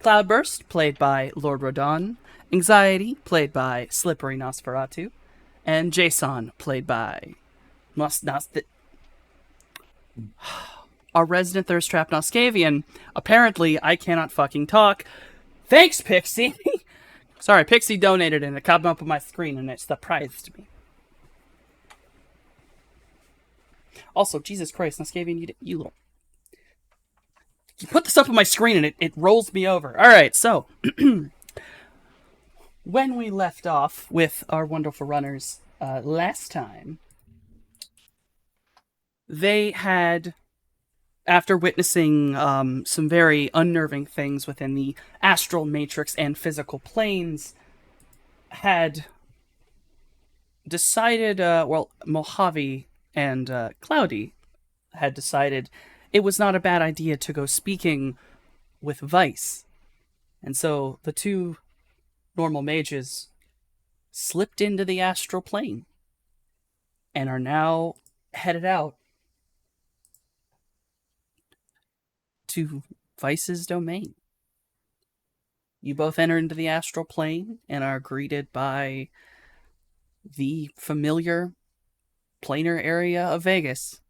Cloudburst, played by Lord Rodon. Anxiety, played by Slippery Nosferatu. And Jason, played by our resident thirst trap Noscavian. Apparently, I cannot fucking talk. Thanks, Pixie! Sorry, Pixie donated and it came up on my screen and it surprised me. Also, Jesus Christ, Noscavian, you little... You put this up on my screen and it rolls me over. Alright, so... when we left off with our wonderful runners last time, they had, after witnessing some very unnerving things within the astral matrix and physical planes, had decided, Mojave and Cloudy had decided it was not a bad idea to go speaking with Vice. And so the two normal mages slipped into the astral plane and are now headed out to Vice's domain. You both enter into the astral plane and are greeted by the familiar planar area of Vegas.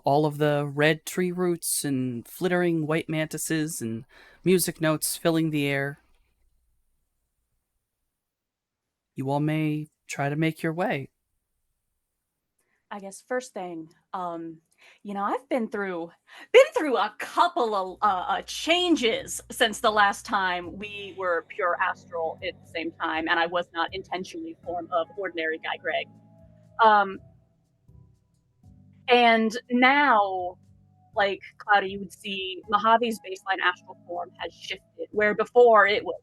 All of the red tree roots and flittering white mantises and music notes filling the air. You all may try to make your way. I guess first thing, I've been through a couple of changes since the last time we were pure astral at the same time, and I was not intentionally form of ordinary Guy Greg. And now, like Cloudy, you would see Mojave's baseline astral form has shifted, where before it was,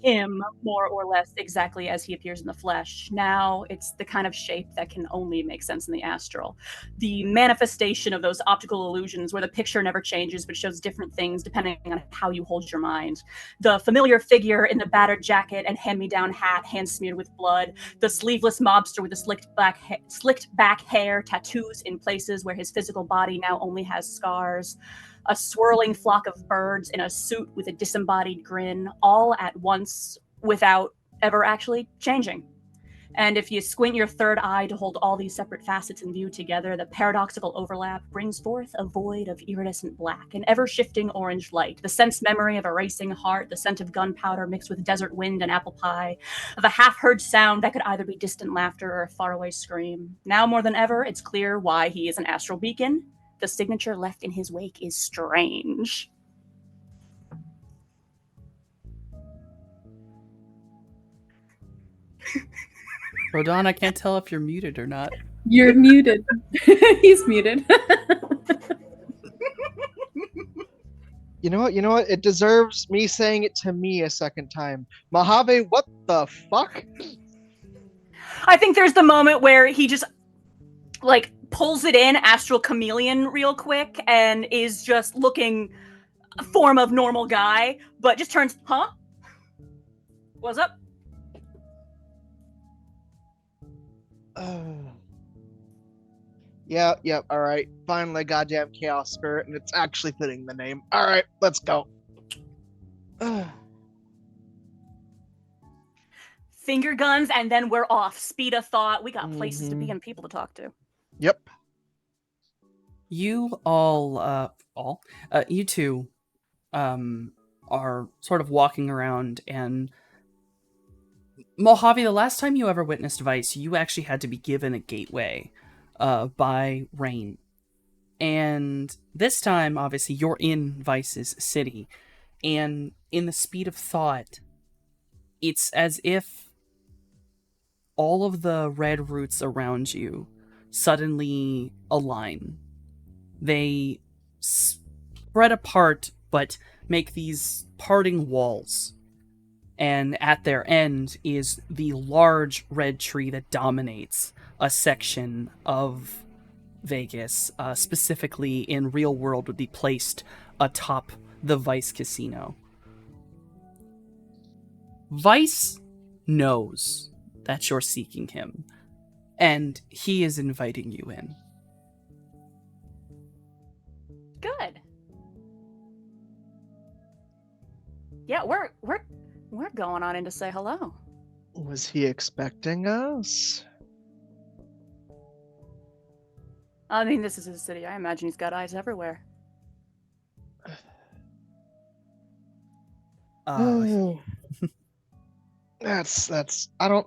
him more or less exactly as he appears in the flesh. Now it's the kind of shape that can only make sense in the astral. The manifestation of those optical illusions where the picture never changes but shows different things depending on how you hold your mind. The familiar figure in the battered jacket and hand-me-down hat, hands smeared with blood. The sleeveless mobster with the slicked back hair, tattoos in places where his physical body now only has scars. A swirling flock of birds in a suit with a disembodied grin, all at once without ever actually changing. And if you squint your third eye to hold all these separate facets in view together, the paradoxical overlap brings forth a void of iridescent black, an ever-shifting orange light, the sense memory of a racing heart, the scent of gunpowder mixed with desert wind and apple pie, of a half-heard sound that could either be distant laughter or a faraway scream. Now more than ever, it's clear why he is an astral beacon. The signature left in his wake is strange. Rodon, I can't tell if you're muted or not. You're muted. He's muted. You know what? It deserves me saying it to me a second time. Mojave, what the fuck? I think there's the moment where he just, pulls it in, astral chameleon real quick, and is just looking a form of normal guy, but just turns, huh? What's up? Yep, alright. Finally, goddamn Chaos Spirit, and it's actually fitting the name. Alright, let's go. Finger guns, and then we're off. Speed of thought. We got places to be and people to talk to. Yep. You you two, are sort of walking around, and Mojave, the last time you ever witnessed Vice, you actually had to be given a gateway by Rain. And this time, obviously, you're in Vice's city. And in the speed of thought, it's as if all of the red roots around you suddenly align. They spread apart, but make these parting walls. And at their end is the large red tree that dominates a section of Vegas, specifically in real world would be placed atop the Vice Casino. Vice knows that you're seeking him, and he is inviting you in. Good. Yeah, we're going on in to say hello. Was he expecting us? I mean, this is his city. I imagine he's got eyes everywhere. Oh, that's. I don't.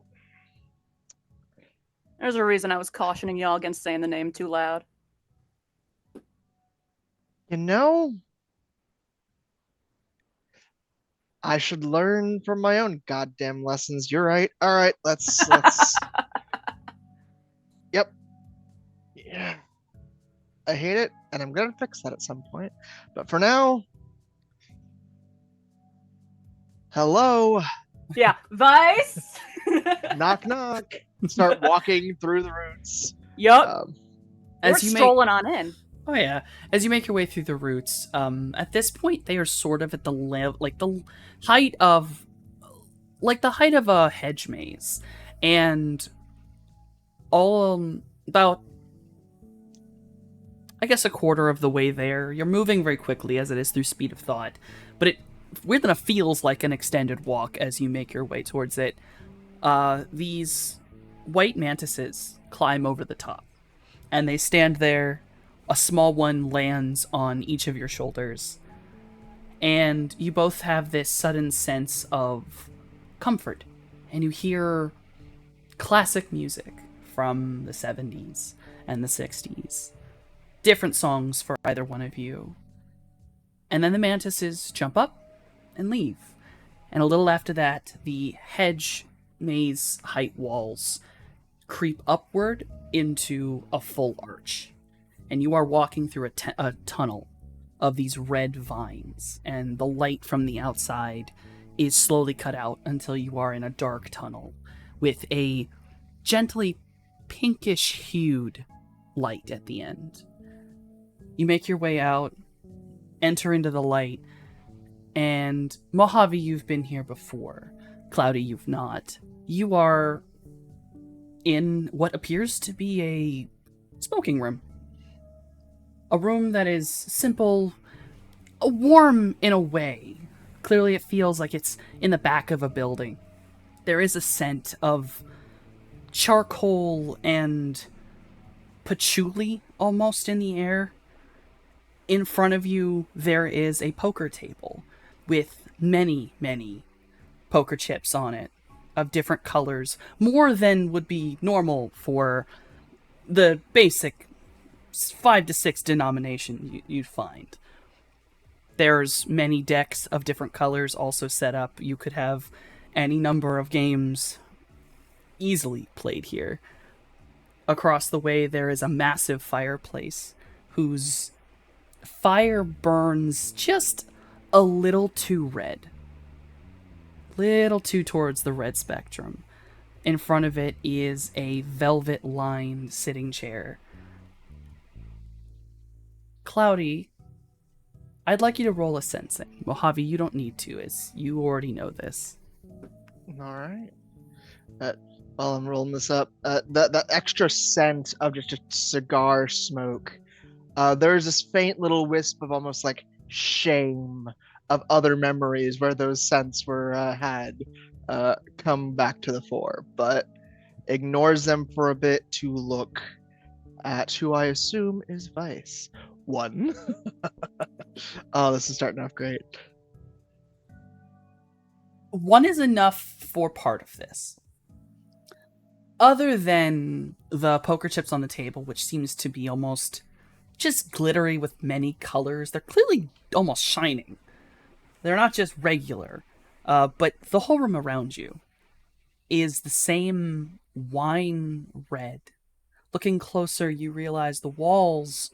There's a reason I was cautioning y'all against saying the name too loud. You know, I should learn from my own goddamn lessons. You're right. All right, let's. Yep. Yeah. I hate it, and I'm gonna fix that at some point. But for now, hello. Yeah, Vice. Knock knock. Start walking through the roots. Yup. We're As you strolling on in. Oh yeah, as you make your way through the roots, at this point they are sort of at the height of, the height of a hedge maze, and all about, I guess, a quarter of the way there. You're moving very quickly as it is through speed of thought, but it weirdly enough feels like an extended walk as you make your way towards it. These white mantises climb over the top, and they stand there. A small one lands on each of your shoulders, and you both have this sudden sense of comfort, and you hear classic music from the 70s and the 60s. Different songs for either one of you. And then the mantises jump up and leave. And a little after that, the hedge maze height walls creep upward into a full arch. And you are walking through a tunnel of these red vines, and the light from the outside is slowly cut out until you are in a dark tunnel with a gently pinkish-hued light at the end. You make your way out, enter into the light, and Mojave, you've been here before. Cloudy, you've not. You are in what appears to be a smoking room. A room that is simple, warm in a way. Clearly it feels like it's in the back of a building. There is a scent of charcoal and patchouli almost in the air. In front of you, there is a poker table with many, many poker chips on it of different colors, more than would be normal for the basic 5 to 6 denomination you'd find. There's many decks of different colors also set up. You could have any number of games easily played here. Across the way, there is a massive fireplace whose fire burns just a little too red. Little too towards the red spectrum. In front of it is a velvet-lined sitting chair. Cloudy, I'd like you to roll a sensing. Mojave, you don't need to, as you already know this. All right. While I'm rolling this up, that extra scent of just a cigar smoke. There's this faint little wisp of almost like shame of other memories where those scents were had come back to the fore, but ignores them for a bit to look at who I assume is Vice. 1. Oh, this is starting off great. 1 is enough for part of this. Other than the poker chips on the table, which seems to be almost just glittery with many colors. They're clearly almost shining. They're not just regular. But the whole room around you is the same wine red. Looking closer, you realize the walls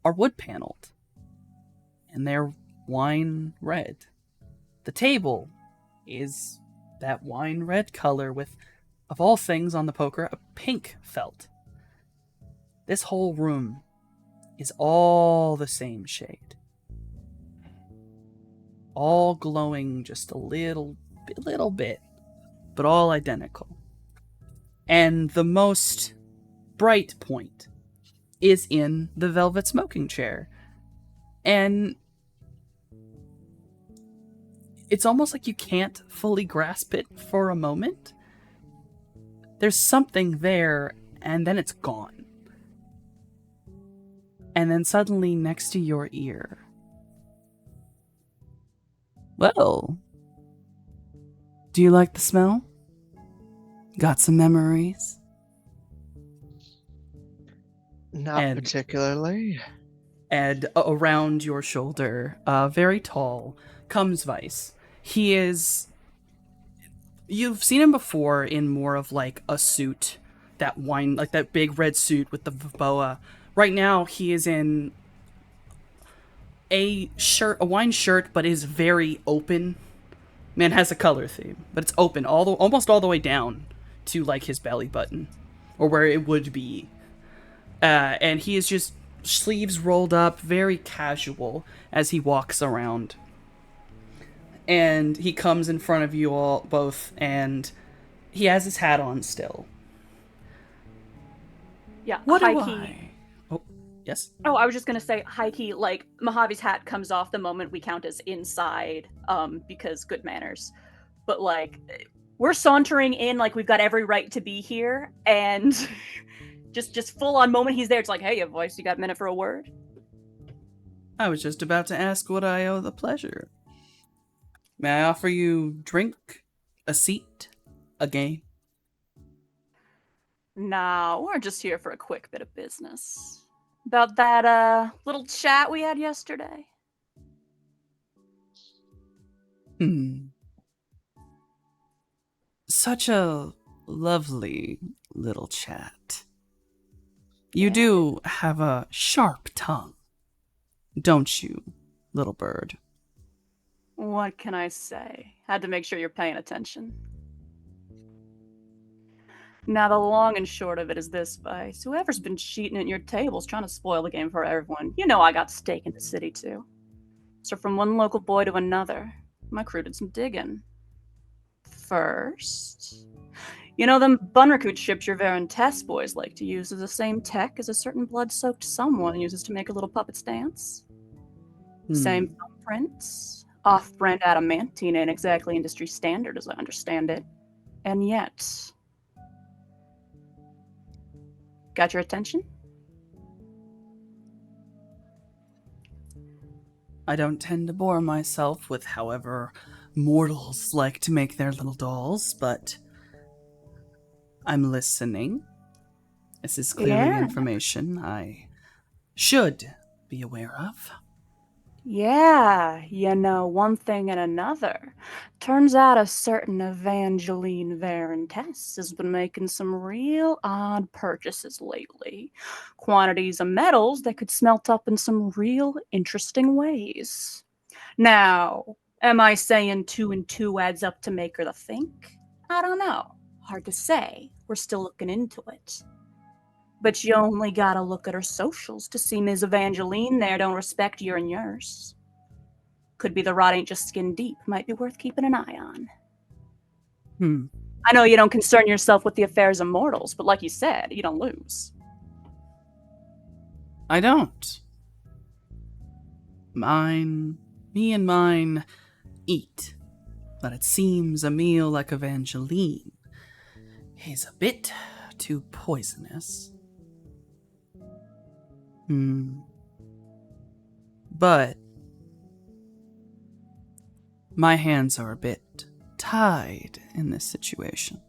are wood paneled, and they're wine red. The table is that wine red color with, of all things on the poker, a pink felt. This whole room is all the same shade. All glowing just a little bit, but all identical. And the most bright point is in the velvet smoking chair. And it's almost like you can't fully grasp it for a moment. There's something there, and then it's gone. And then suddenly next to your ear. Well, do you like the smell? Got some memories? Not And- particularly. And around your shoulder, very tall, comes Vice. He is... You've seen him before in more of like a suit, that big red suit with the boa. Right now, he is in a wine shirt, but is very open. Man, has a color theme, but it's open almost all the way down to like his belly button, or where it would be. And he is just sleeves rolled up, very casual as he walks around. And he comes in front of you all both, and he has his hat on still. Yeah, What high do key. I? Oh, yes. Oh, I was just gonna say, high key, like, Mojave's hat comes off the moment we count as inside, because good manners. But, like, we're sauntering in like we've got every right to be here, and just full on moment he's there, it's like, hey, you voice, you got a minute for a word? I was just about to ask what I owe the pleasure. May I offer you drink, a seat, a game? Nah, we're just here for a quick bit of business. About that, little chat we had yesterday. Such a lovely little chat. You Yeah. do have a sharp tongue, don't you, little bird? What can I say? Had to make sure you're paying attention. Now, the long and short of it is this, Vice. Whoever's been cheating at your tables trying to spoil the game for everyone. You know I got stake in the city, too. So from one local boy to another, my crew did some digging. First, you know them Bunrakut ships your Varen test boys like to use as the same tech as a certain blood-soaked someone uses to make a little puppets dance? Same thumbprints, off-brand adamantine ain't exactly industry standard as I understand it. And yet... Got your attention? I don't tend to bore myself with however mortals like to make their little dolls, but I'm listening. This is clearly Yeah. information I should be aware of. Yeah, you know, one thing and another. Turns out a certain Evangeline Varentess has been making some real odd purchases lately. Quantities of metals that could smelt up in some real interesting ways. Now, am I saying 2 and 2 adds up to make her the think? I don't know. Hard to say. We're still looking into it. But you only gotta look at her socials to see Ms. Evangeline there don't respect you and yours. Could be the rot ain't just skin deep. Might be worth keeping an eye on. I know you don't concern yourself with the affairs of mortals, but like you said, you don't lose. I don't. Me and mine eat, but it seems a meal like Evangeline is a bit too poisonous. But my hands are a bit tied in this situation.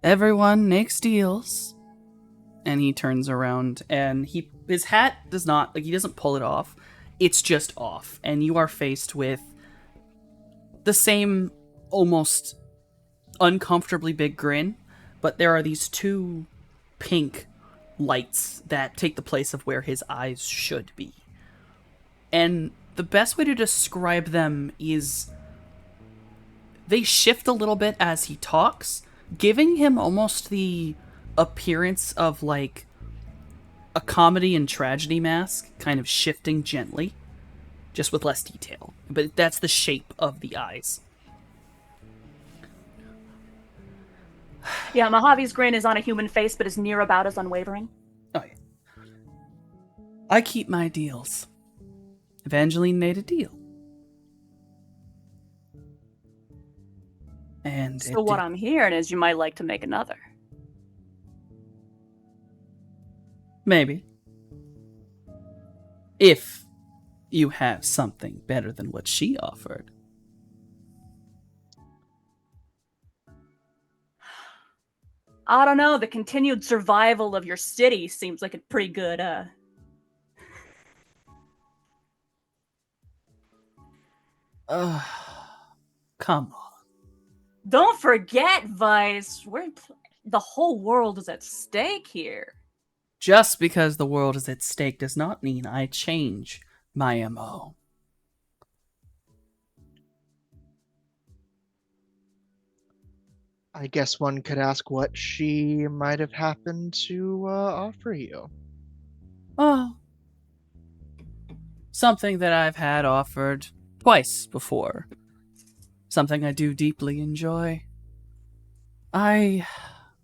Everyone makes deals. And he turns around and his hat does not, like, he doesn't pull it off. It's just off. And you are faced with the same almost uncomfortably big grin, but there are these two pink lights that take the place of where his eyes should be. And the best way to describe them is they shift a little bit as he talks, giving him almost the appearance of like a comedy and tragedy mask, kind of shifting gently, just with less detail. But that's the shape of the eyes. Yeah, Mojave's grin is on a human face, but is near about as unwavering. Oh, yeah. I keep my deals. Evangeline made a deal. And So what I'm hearing is you might like to make another. Maybe. If you have something better than what she offered. I don't know, the continued survival of your city seems like a pretty good, Come on. Don't forget, Vice, the whole world is at stake here. Just because the world is at stake does not mean I change my MO. I guess one could ask what she might have happened to offer you. Oh. Something that I've had offered twice before. Something I do deeply enjoy. I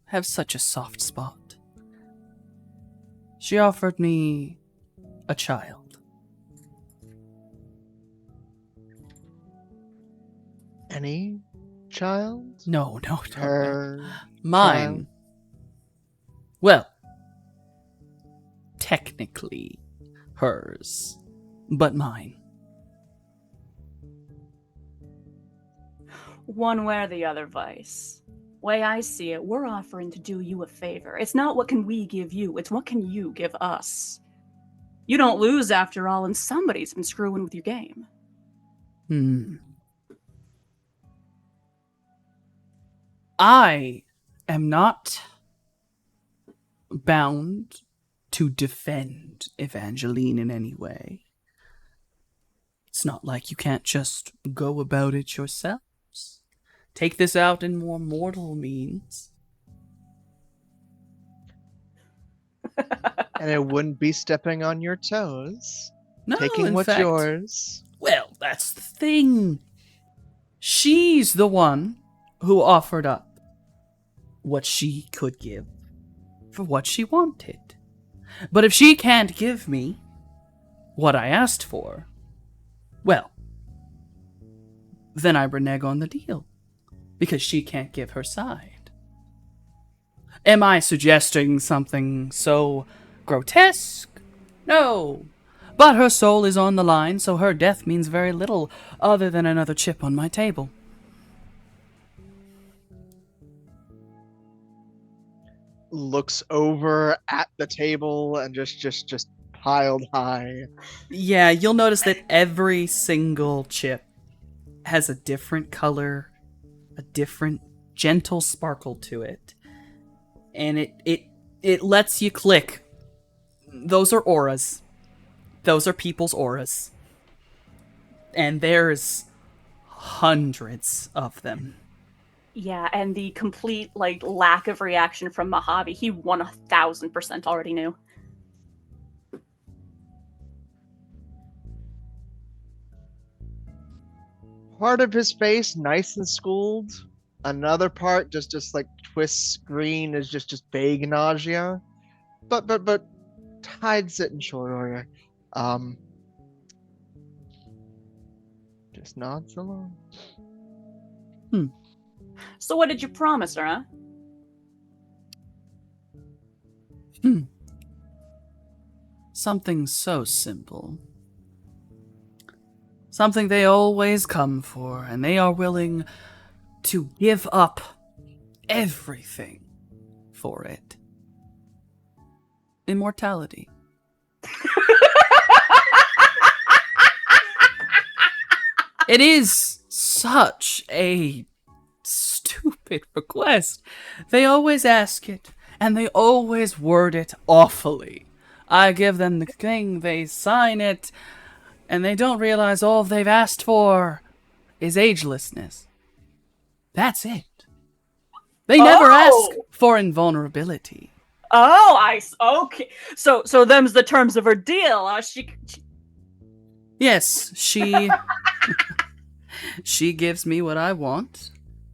have such a soft spot. She offered me a child. Any child? No. Her Mine. child? Well, technically hers, but mine. One way or the other, Vice. Way I see it, we're offering to do you a favor. It's not what can we give you, it's what can you give us. You don't lose after all, and somebody's been screwing with your game. I am not bound to defend Evangeline in any way. It's not like you can't just go about it yourselves. Take this out in more mortal means. And it wouldn't be stepping on your toes. No, Taking in what's fact, yours. Well, that's the thing. She's the one who offered up what she could give for what she wanted. But if she can't give me what I asked for, well, then I renege on the deal. Because she can't give her side. Am I suggesting something so grotesque? No. But her soul is on the line, so her death means very little other than another chip on my table. Looks over at the table and just piled high. Yeah, you'll notice that every single chip has a different color, a different gentle sparkle to it. And it lets you click. Those are auras. Those are people's auras. And there's hundreds of them. Yeah, and the complete lack of reaction from Mojave, he 1000% already knew. Part of his face nice and schooled. Another part just twists green is just vague nausea. But hides it in short order. Just nods along. So what did you promise her, huh? Something so simple. Something they always come for, and they are willing to give up everything for it. Immortality. It is such a stupid request. They always ask it, and they always word it awfully. I give them the thing, they sign it, and they don't realize all they've asked for is agelessness. That's it. They never ask for invulnerability. Oh, okay. So them's the terms of her deal. Yes, she gives me what I want,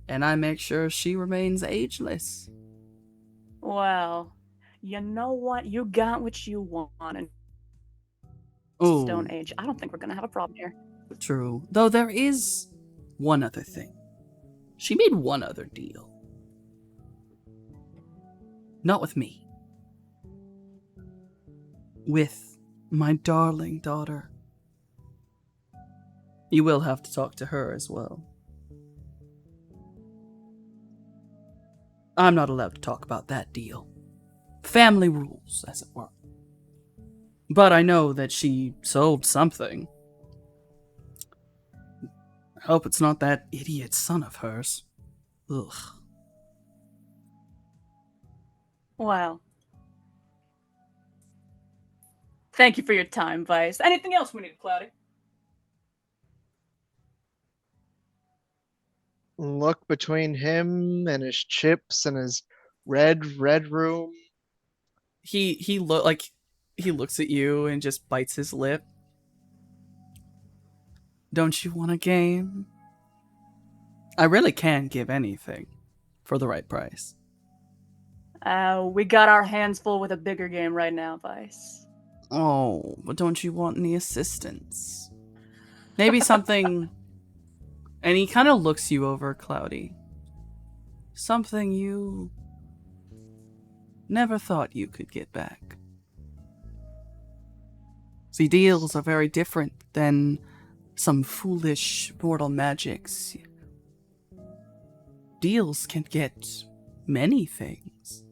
and I make sure she remains ageless. Well, you know what? You got what you wanted. Stone Oh, Age. I don't think we're gonna have a problem here. true. Though there is one other thing. She made one other deal. Not with me. With my darling daughter. You will have to talk to her as well. I'm not allowed to talk about that deal. Family rules, as it were. But I know that she sold something. I hope it's not that idiot son of hers. Ugh. Well. Thank you for your time, Vice. Anything else we need, Cloudy? Look between him and his chips and his red room. He looks at you and just bites his lip. Don't you want a game? I really can give anything for the right price. We got our hands full with a bigger game right now, Vice. Oh, but don't you want any assistance? Maybe something. And he kind of looks you over, Cloudy. Something you never thought you could get back. See, deals are very different than some foolish mortal magics. Deals can get many things.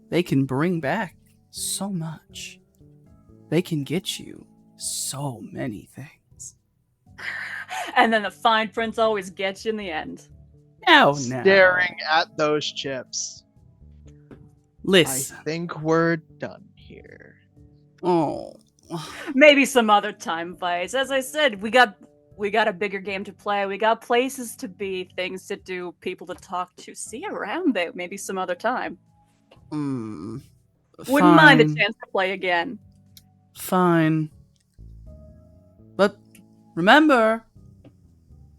They can bring back so much. They can get you so many things. And then the fine prints always get you in the end. Now, Staring at those chips. Listen. I think we're done here. Oh. Maybe some other time, Vice. As I said, we got a bigger game to play. We got places to be, things to do, people to talk to. See you around there. Maybe some other time. Wouldn't mind a chance to play again. Fine. But remember,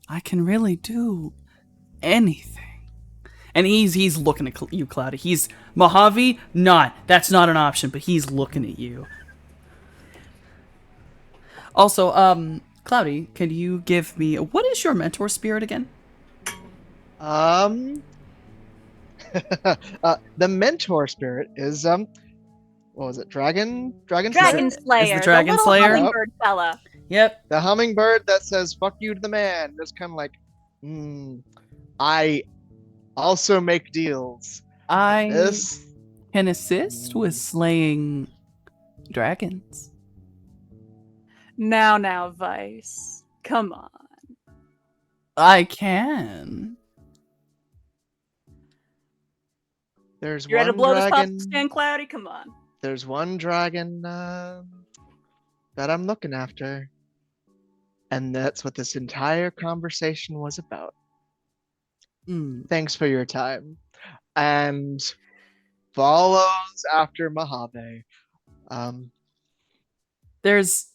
I can really do anything. And he's looking at you, Cloudy. He's Mojave, not. That's not an option, but he's looking at you. Also, Cloudy, can you give me what is your mentor spirit again? The mentor spirit is what was it? Dragon Dragon Slayer. Is the Dragon little Slayer? hummingbird fella. Yep. The hummingbird that says "fuck you" to the man. It's kind of like, I also make deals. I This can assist with slaying dragons. Now, Vice. Come on. I can. there's You ready to one blow this dragon. pop stand, Cloudy? Come on. There's one dragon that I'm looking after, and that's what this entire conversation was about. Thanks for your time. And follows after Mojave. There's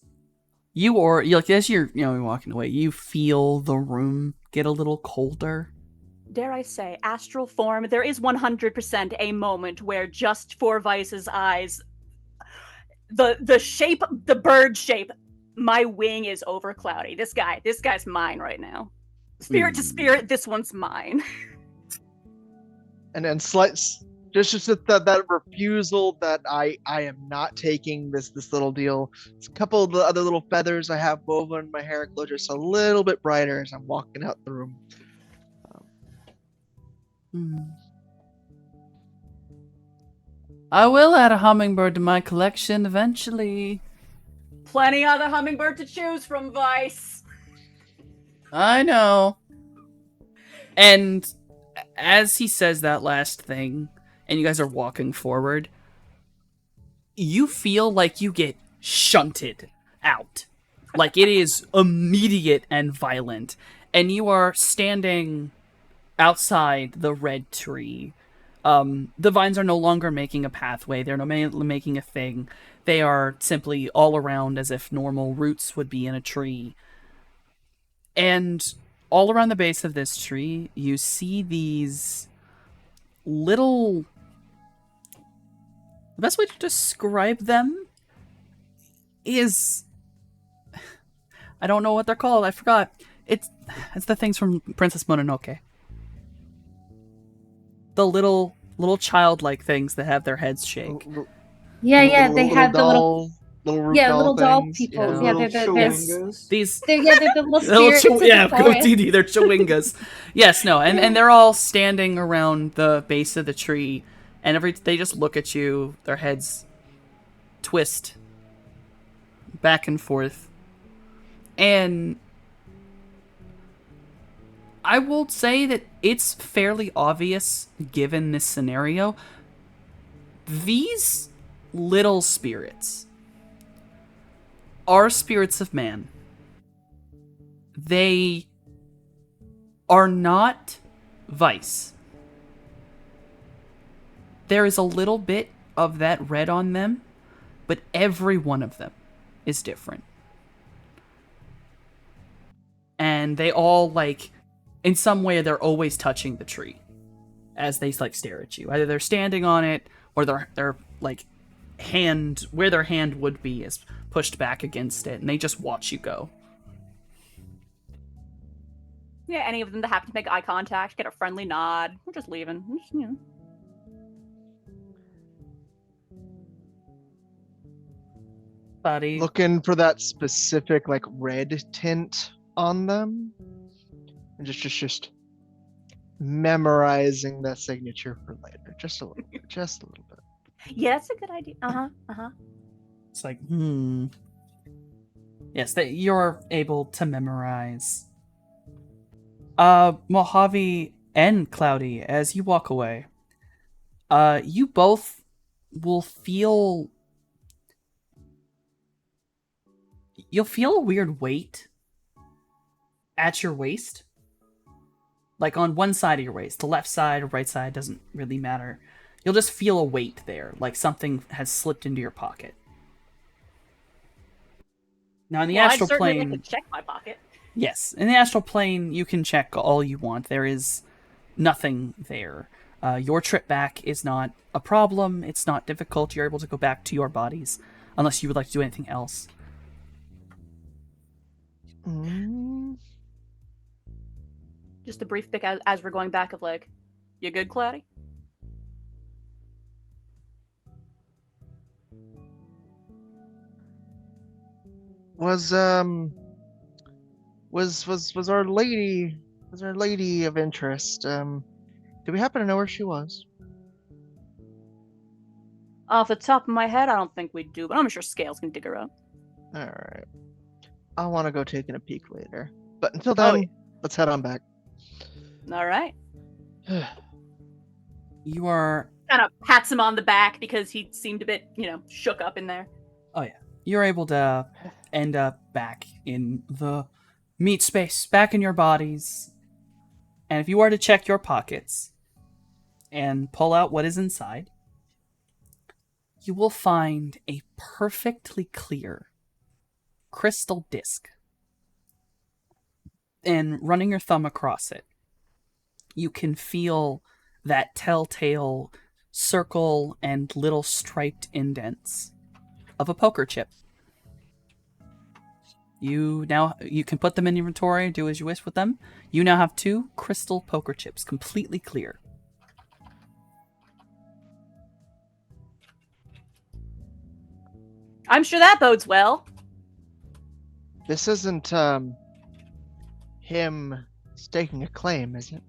like as you're walking away, you feel the room get a little colder. Dare I say, astral form, there is 100% a moment where just for Vice's eyes, the shape, the bird shape, my wing is over Cloudy. This guy's mine right now. Spirit to spirit, this one's mine. And then just that refusal that I am not taking this little deal. It's a couple of the other little feathers I have woven in my hair glow just a little bit brighter as I'm walking out the room. I will add a hummingbird to my collection eventually. Plenty other hummingbird to choose from, Vice. I know. And as he says that last thing, and you guys are walking forward, you feel like you get shunted out. Like it is immediate and violent. And you are standing outside the red tree. The vines are no longer making a pathway. They're no making a thing. They are simply all around as if normal roots would be in a tree. And all around the base of this tree, you see these little... The best way to describe them is... I don't know what they're called. I forgot. It's the things from Princess Mononoke. The little childlike things that have their heads shake. Yeah, they have the little little doll things, people. yeah. Yeah, they're These they're the little little spirits of the go forest. TD, they're chewingas. Yes, no, and they're all standing around the base of the tree, and they just look at you. Their heads twist back and forth, and I will say that it's fairly obvious, given this scenario, these little spirits are spirits of man. They are not Vice. There is a little bit of that red on them, but every one of them is different. And they all, like, in some way, they're always touching the tree as they, like, stare at you. Either they're standing on it, or their like, hand, where their hand would be, is pushed back against it, and they just watch you go. Yeah, any of them that happen to make eye contact, get a friendly nod. We're just leaving. Buddy. Looking for that specific like red tint on them, and just memorizing that signature for later. Just a little bit. Yeah, that's a good idea. It's like, Yes, that you're able to memorize. Mojave and Cloudy, as you walk away, you both will feel... You'll feel a weird weight at your waist. Like on one side of your waist. The left side or right side doesn't really matter. You'll just feel a weight there, like something has slipped into your pocket. Now in the astral plane... I'd like to check my pocket. Yes, in the astral plane, you can check all you want. There is nothing there. Your trip back is not a problem. It's not difficult. You're able to go back to your bodies, unless you would like to do anything else. Just a brief pick as we're going back of like, you good, Cloudy? Was our lady of interest? Do we happen to know where she was? Off the top of my head, I don't think we do, but I'm sure Scales can dig her up. All right. I want to go taking a peek later, but until then, let's head on back. All right. You are... Kind of pats him on the back because he seemed a bit, shook up in there. Oh yeah. You're able to end up back in the meat space, back in your bodies. And if you were to check your pockets and pull out what is inside, you will find a perfectly clear crystal disc. And running your thumb across it, you can feel that telltale circle and little striped indents of a poker chip. You can put them in inventory, do as you wish with them. You now have 2 crystal poker chips, completely clear. I'm sure that bodes well. This isn't him staking a claim, is it?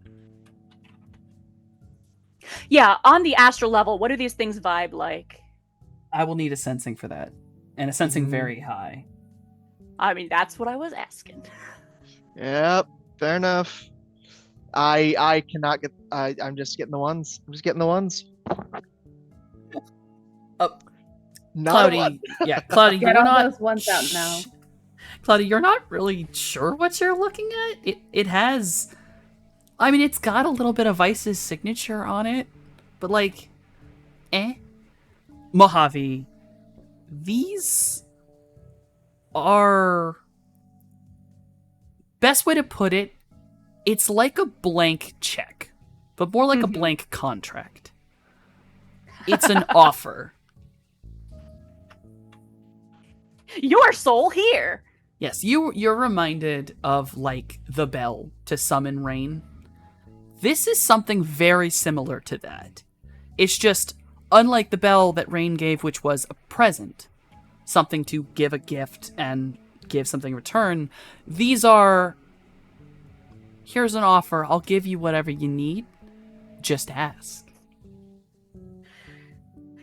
Yeah, on the astral level, what do these things vibe like? I will need a sensing for that. And a sensing very high. I mean, that's what I was asking. Yep, fair enough. I cannot get. I'm just getting the ones. Cloudy, Cloudy, Get you're all not... those ones out now. Cloudy, you're not really sure what you're looking at. It has... I mean, it's got a little bit of Vice's signature on it, but like, Mojave, these are... Best way to put it, it's like a blank check, but more like a blank contract. It's an offer. Your soul here. Yes, you're reminded of like the bell to summon rain. This is something very similar to that. It's just unlike the bell that Rain gave, which was a present, something to give a gift and give something in return. These are, here's an offer. I'll give you whatever you need. Just ask.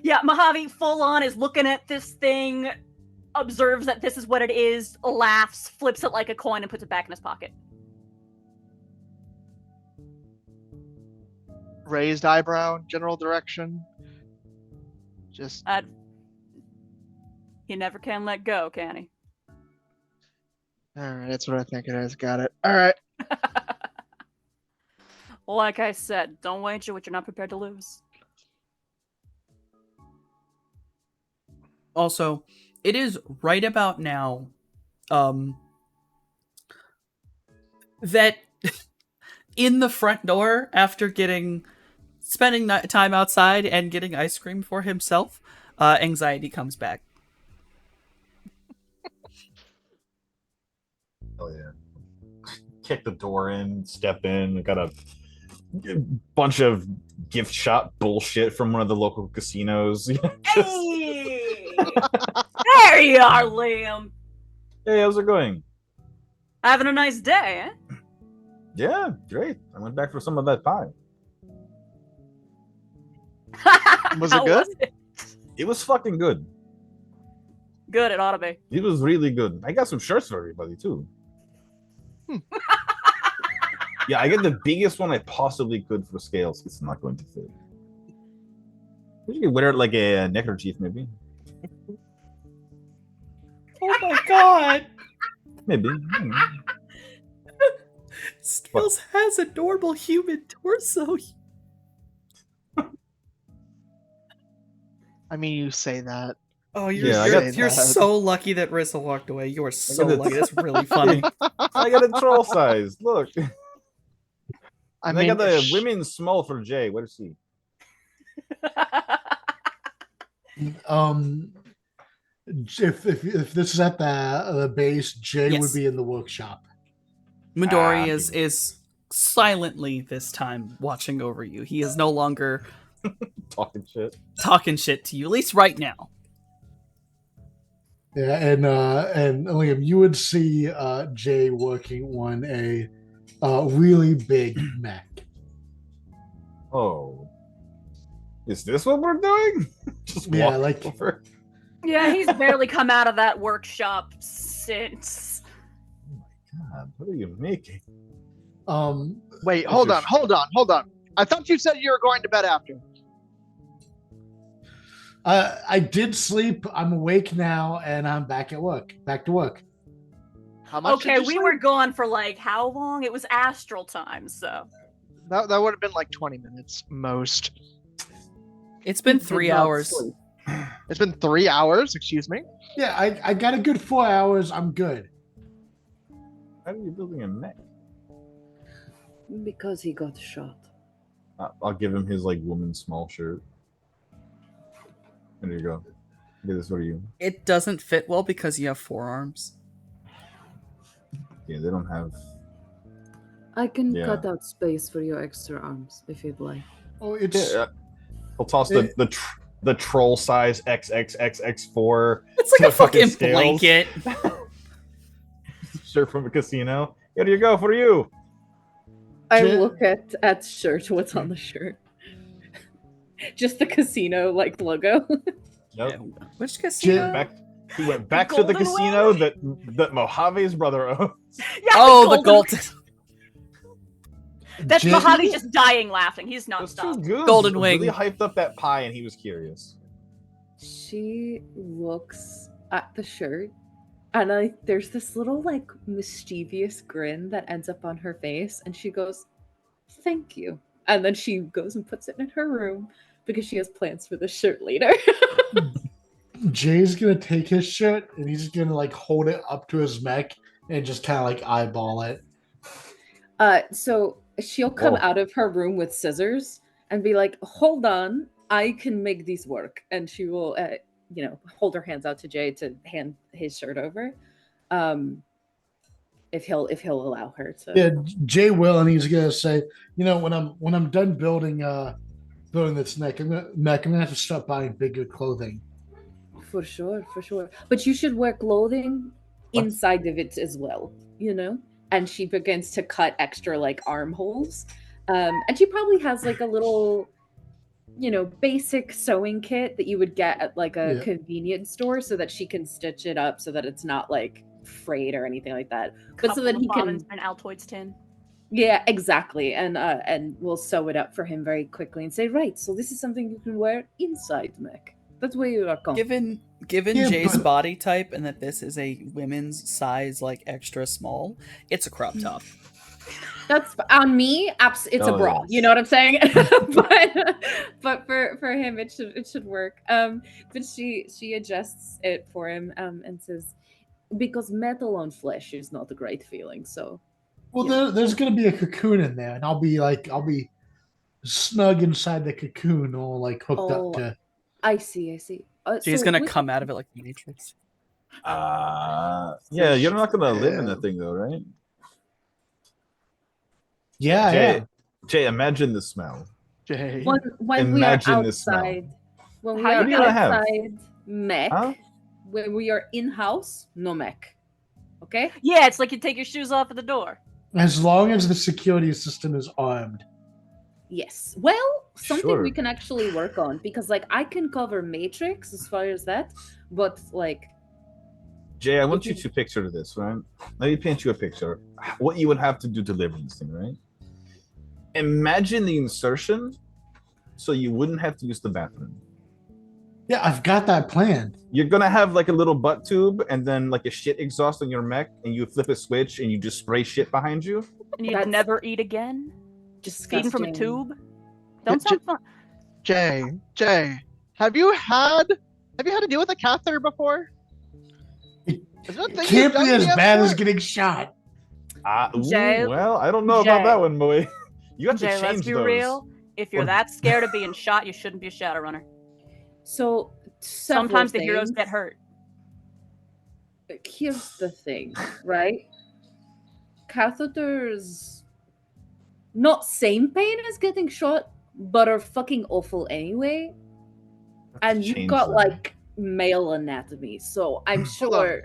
Yeah, Mojave full on is looking at this thing, observes that this is what it is, laughs, flips it like a coin, and puts it back in his pocket. Raised eyebrow, general direction. Just He never can let go, can he? all right. That's what I think it is. Got it. All right. Like I said, don't wager what you're not prepared to lose. Also, it is right about now that in the front door, after spending time outside and getting ice cream for himself, anxiety comes back. Oh yeah. Kick the door in, step in. Got a bunch of gift shop bullshit from one of the local casinos. Hey! There you are, Liam. Hey, how's it going? Having a nice day, eh? Yeah, great. I went back for some of that pie. Was it How good? it? It was fucking good. Good, it ought to be. It was really good. I got some shirts for everybody too. Yeah, I get the biggest one I possibly could for scales. It's not going to fit. You could wear it like a neckerchief, maybe. Oh my god! Maybe. Scales has a normal human torso. I mean, you say that. Oh, you're, Yeah, I you're, got you're that. so lucky that Rissa walked away. You are so got it. lucky. That's really funny. I got a troll size. Look. I I mean, got the sh- women's small for Jay. What is he? If this is at the base, Jay Yes. would be in the workshop. Midori is silently this time watching over you. He is no longer Talking shit. talking shit to you, at least right now. Yeah, and Liam, you would see Jay working on a really big mech. Oh. Is this what we're doing? Just Yeah, walk like- over. Yeah, he's barely come out of that workshop since. God, what are you making? wait, hold on. I thought you said you were going to bed after. I did sleep. I'm awake now, and I'm back at work. Back to work. How much? Okay, did you we sleep? were gone for like how long? It was astral time, so. That would have been like 20 minutes most. It's been Did 3 not hours. sleep. It's been 3 hours. Excuse me. Yeah, I got a good 4 hours. I'm good. How are you building a mech? Because he got shot. I'll give him his like woman's small shirt. There you go. Okay, this for you. It doesn't fit well because you have forearms. Yeah, they don't have. I can Yeah. cut out space for your extra arms if you'd like. Oh, it's Yeah, I'll toss the troll size XXXX4 It's like a fucking Scales. blanket. shirt from a casino. Here you go for you. I Jen- look at shirt. What's on the shirt? Just the casino like logo. Yep. Which casino? He went back to the Golden casino that Mojave's brother owns. Yeah, Oh, the gold. That's Jay- Mojave just dying laughing. He's not Those two stopped. goons Golden really Wing. hyped up that pie, and he was curious. She looks at the shirt, and there's this little like mischievous grin that ends up on her face, and she goes, "Thank you," and then she goes and puts it in her room because she has plans for the shirt later. Jay's gonna take his shirt and he's gonna like hold it up to his mech and just kind of like eyeball it. So she'll come Oh. out of her room with scissors and be like, "Hold on, I can make these work," and she will hold her hands out to Jay to hand his shirt over. If he'll allow her to. Yeah, Jay will, and he's gonna say, when I'm done building this neck, I'm gonna have to start buying bigger clothing. For sure. But you should wear clothing inside of it as well, And she begins to cut extra like armholes. And she probably has like a little, basic sewing kit that you would get at like a convenience store so that she can stitch it up so that it's not like frayed or anything like that. But so that he can an Altoids tin. Yeah, exactly. And we'll sew it up for him very quickly and say, right, so this is something you can wear inside Mech. That's where you are comfortable. Given Yeah, Jay's but- body type and that this is a women's size, like extra small, it's a crop top. That's on me. It's a Oh, bra. yes. You know what I'm saying? but for him, it should work. But she adjusts it for him and says, because metal on flesh is not a great feeling. So, Well, there's gonna be a cocoon in there, and I'll be snug inside the cocoon, all like hooked up to. I see. Jay's gonna come out of it like the Matrix. Yeah, you're not gonna live in that thing though, right? Yeah, Jay, yeah. Jay, imagine the smell. Jay. When we are Imagine the smell. outside, when we How are you gonna have? outside Mech, Huh? when we are in house, no Mech. Okay. Yeah, it's like you take your shoes off at the door. As long as the security system is armed. Yes. Well, something we Sure. can actually work on because, like, I can cover Matrix as far as that, but like, Jay, I want you to picture this, right? Let me paint you a picture. What you would have to do to live in this thing, right? Imagine the insertion so you wouldn't have to use the bathroom. Yeah, I've got that planned. You're gonna have like a little butt tube and then like a shit exhaust on your mech, and you flip a switch and you just spray shit behind you. And you'd That's never eat again? just Feeding from a tube? Don't sound fun. Jay, have you had to deal with a catheter before? Is that It thing can't you've be done as yet bad as before? getting shot. Jay- Well, I don't know about Jay- that one, boy. You have to Jay, change let's be those. real. If you're Or- that scared of being shot, you shouldn't be a Shadowrunner. So Sometimes the heroes things. get hurt. Here's the thing, right? Catheters, not same pain as getting shot, but are fucking awful anyway. And you've Change got that. like male anatomy, so I'm Hold on. sure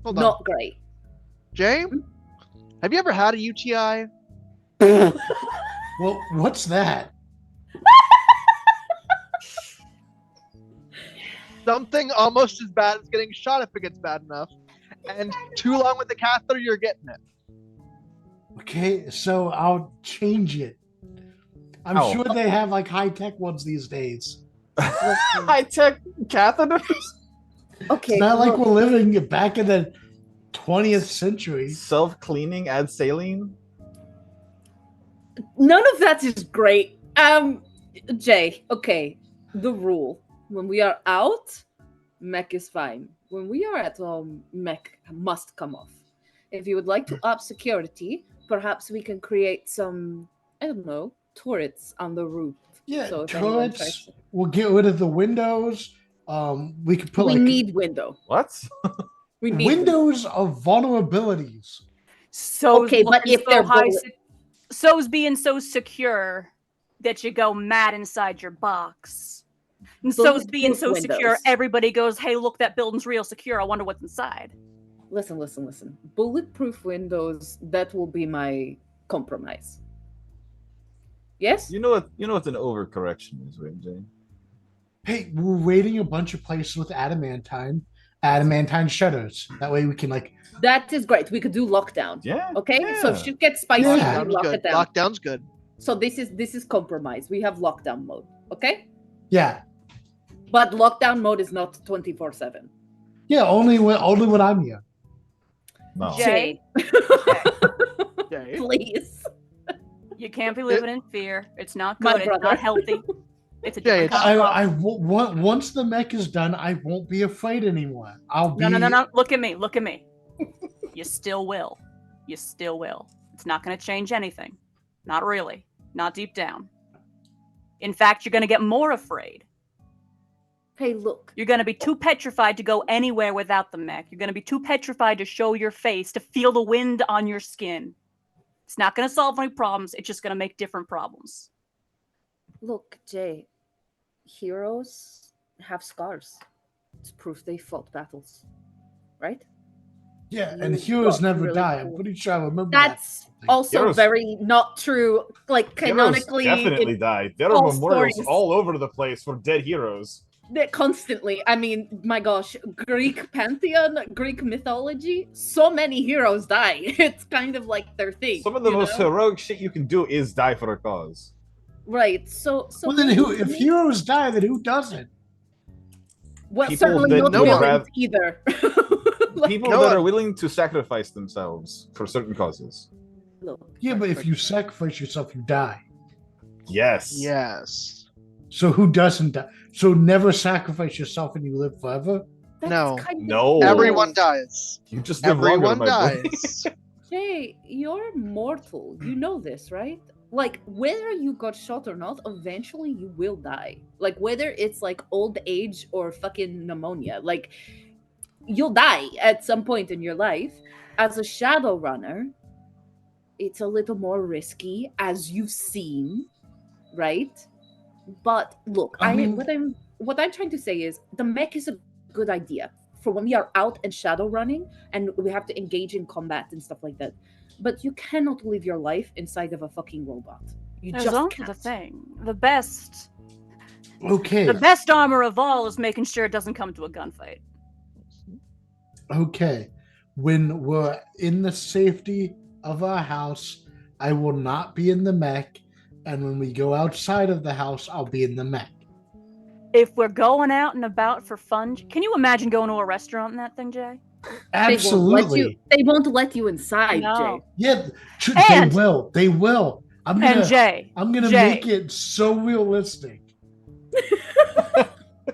Hold on. not great. Jay, have you ever had a UTI? Well, what's that? Something almost as bad as getting shot if it gets bad enough. And too long with the catheter, you're getting it. Okay, so I'll change it. I'm Oh. sure they have like high tech ones these days. High tech catheters. Okay, It's not like look, we're living back in the 20th century. Self cleaning, add saline. none of that is great. Jay, okay, the rule: when we are out, mech is fine. When we are at home, mech must come off. If you would like to up security, perhaps we can create some, I don't know, turrets on the roof. Yeah, So if anyone tries turrets. to- We'll get rid of the windows. We could put we like need window. What? We need window. windows of vulnerabilities. So Okay, but if they're so's being so secure that you go mad inside your box. And so's being so Bulletproof secure, windows. everybody goes, "Hey, look, that building's real secure. I wonder what's inside." Listen. Bulletproof windows, that will be my compromise. Yes? You know what an overcorrection is, right, Jay? Hey, we're raiding a bunch of places with adamantine shutters. That way we can like That is great. We could do lockdown. Yeah. Okay? So Yeah. if shit gets spicy, Yeah. we lock good. it down. Lockdown's good. So this is compromise. We have lockdown mode. Okay? yeah. But lockdown mode is not 24/7. Yeah, only when I'm here. No. Jay. Jay. Please. You can't be living in fear. It's not My good. It's brother. not healthy. It's a Jay, different kind of I problem. once the mech is done, I won't be afraid anymore. I'll be No. Look at me. Look at me. You still will. You still will. It's not going to change anything. Not really. Not deep down. In fact, you're going to get more afraid. Hey, look. You're going to be too petrified to go anywhere without the mech. You're going to be too petrified to show your face, to feel the wind on your skin. It's not going to solve any problems. It's just going to make different problems. Look, Jay. Heroes have scars. It's proof they fought battles. Right? Yeah, and You heroes got never really die. I'm cool. pretty sure I remember That's also Heroes- very not true. Like, canonically, Heroes definitely died. There are all memorials stories. all over the place for dead heroes. constantly. I mean, my gosh, Greek pantheon, Greek mythology, so many heroes die. It's kind of like their thing. Some of the you most know? heroic shit you can do is die for a cause. Right. So Well, then who? If maybe- heroes die, then who doesn't? well, people certainly that not no one- villains either. Like, People No that one- are willing to sacrifice themselves for certain causes. look, Yeah, but if you sacrifice yourself, you die. Yes. Yes. So who doesn't die? So never sacrifice yourself and you live forever. that's No. kind of No. Everyone dies. You just live longer, Everyone my boy. dies. Jay, you're mortal. You know this, right? Like, whether you got shot or not, eventually you will die. Like, whether it's like old age or fucking pneumonia, like, you'll die at some point in your life. As a shadow runner, it's a little more risky, as you've seen, right? But look, I mean- what I'm trying to say is the mech is a good idea for when we are out and shadow running and we have to engage in combat and stuff like that. But you cannot live your life inside of a fucking robot. You There's just also can't. the thing. The best Okay. armor of all is making sure it doesn't come to a gunfight. Okay. When we're in the safety of our house, I will not be in the mech. And when we go outside of the house, I'll be in the mech. If we're going out and about for fun, can you imagine going to a restaurant in that thing, Jay? Absolutely. They won't let you inside, No. Jay. Yeah, And- they will. They will. I'm And gonna. Jay, I'm gonna Jay. make it so realistic.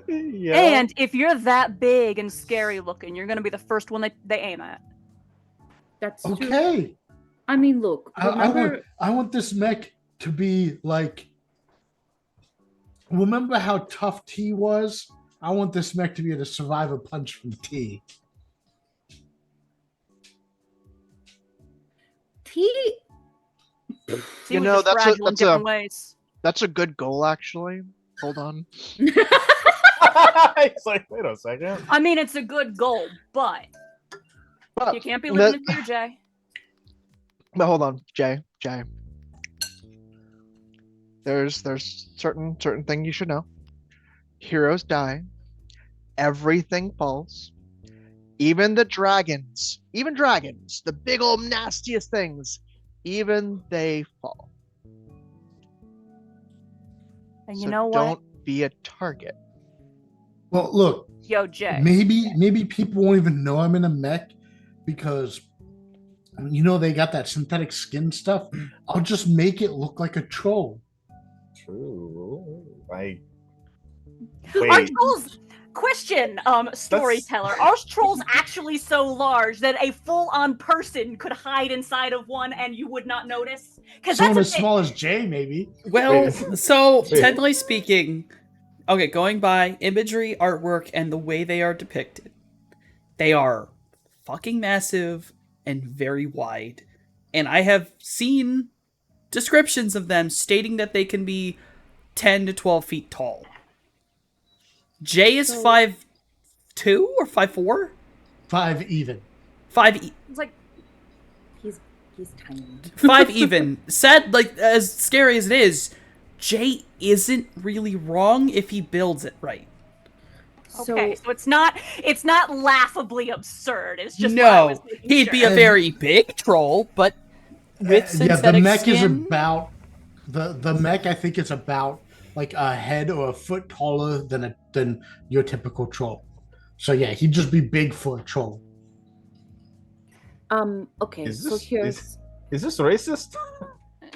Yeah. and if you're that big and scary looking, you're going to be the first one they aim at. That's true. Okay. I mean, look, I remember, want this mech to be like. Remember how tough T was? I want this mech to be able to survive a punch from T. T. See, You we're know, just that's a- fragile in that's a- different ways. That's a good goal, actually. Hold on. It's like, wait a second. I mean, it's a good goal, but you can't be living in fear, Jay. But hold on, Jay. There's certain thing you should know. Heroes die. Everything falls. Even the dragons, the big old nastiest things, even they fall. And you So know what? don't be a target. Well, look, Yo, Jay. maybe people won't even know I'm in a mech because they got that synthetic skin stuff. I'll just make it look like a troll. True. Our Wait. trolls. Question, storyteller. Are trolls actually so large that a full-on person could hide inside of one and you would not notice? Because Someone that's as a thing. small as Jay, maybe. Well, Wait. so Wait. technically speaking, okay, going by imagery, artwork, and the way they are depicted, they are fucking massive and very wide. And I have seen descriptions of them stating that they can be 10 to 12 feet tall. Jay is 5'2" or 5'4"? 5 even. 5 It's like, he's tiny. 5 even. Sad, like, as scary as it is, Jay isn't really wrong if he builds it right. okay, so it's not laughably absurd. It's just what I No, was making he'd be a sure. very big troll, but with Yeah, the synthetic mech is skin, about the mech. I think it's about like a head or a foot taller than your typical troll. So yeah, he'd just be big for a troll. Okay, Is so this- here's Is this racist?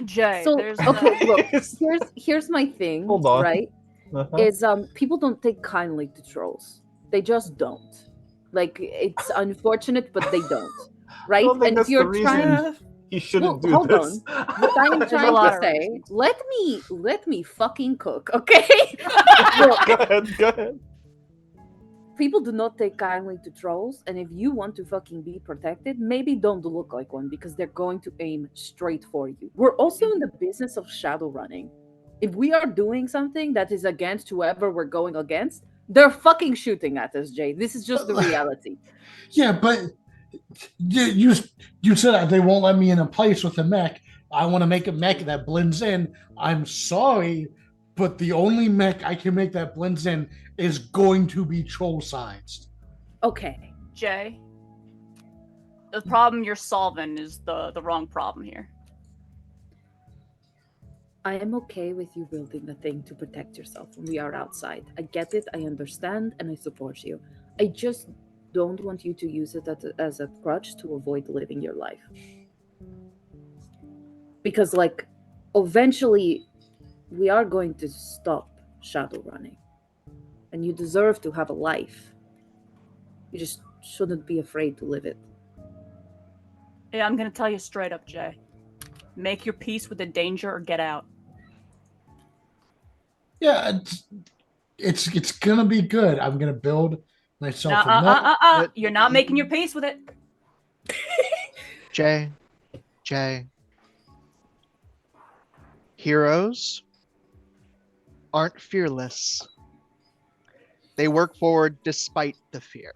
Jay, so there's okay, look, It's- here's my thing, Hold on. right? Uh-huh. Is people don't take kindly to trolls. They just don't. Like, it's unfortunate, but they don't. Right? don't think And that's if you're the reason. trying, He shouldn't Well, do hold this. what I am There's a trying lot to of say, reasons. let me fucking cook, okay? Go ahead. Go ahead. people do not take kindly to trolls, and if you want to fucking be protected, maybe don't look like one because they're going to aim straight for you. We're also in the business of shadow running. If we are doing something that is against whoever we're going against, they're fucking shooting at us, Jay. This is just the reality. Yeah, but you said that they won't let me in a place with a mech. I want to make a mech that blends in. I'm sorry, but the only mech I can make that blends in is going to be troll sized. Okay. Jay, the problem you're solving is the wrong problem here. I am okay with you building the thing to protect yourself when we are outside. I get it, I understand, and I support you. I just don't want you to use it as a crutch to avoid living your life. Because, like, eventually we are going to stop shadow running. And you deserve to have a life. You just shouldn't be afraid to live it. Yeah, I'm gonna tell you straight up, Jay. Make your peace with the danger or get out. Yeah, it's gonna be good. I'm gonna build myself a mech. But- You're not making your peace with it. Jay. Heroes aren't fearless. They work forward despite the fear.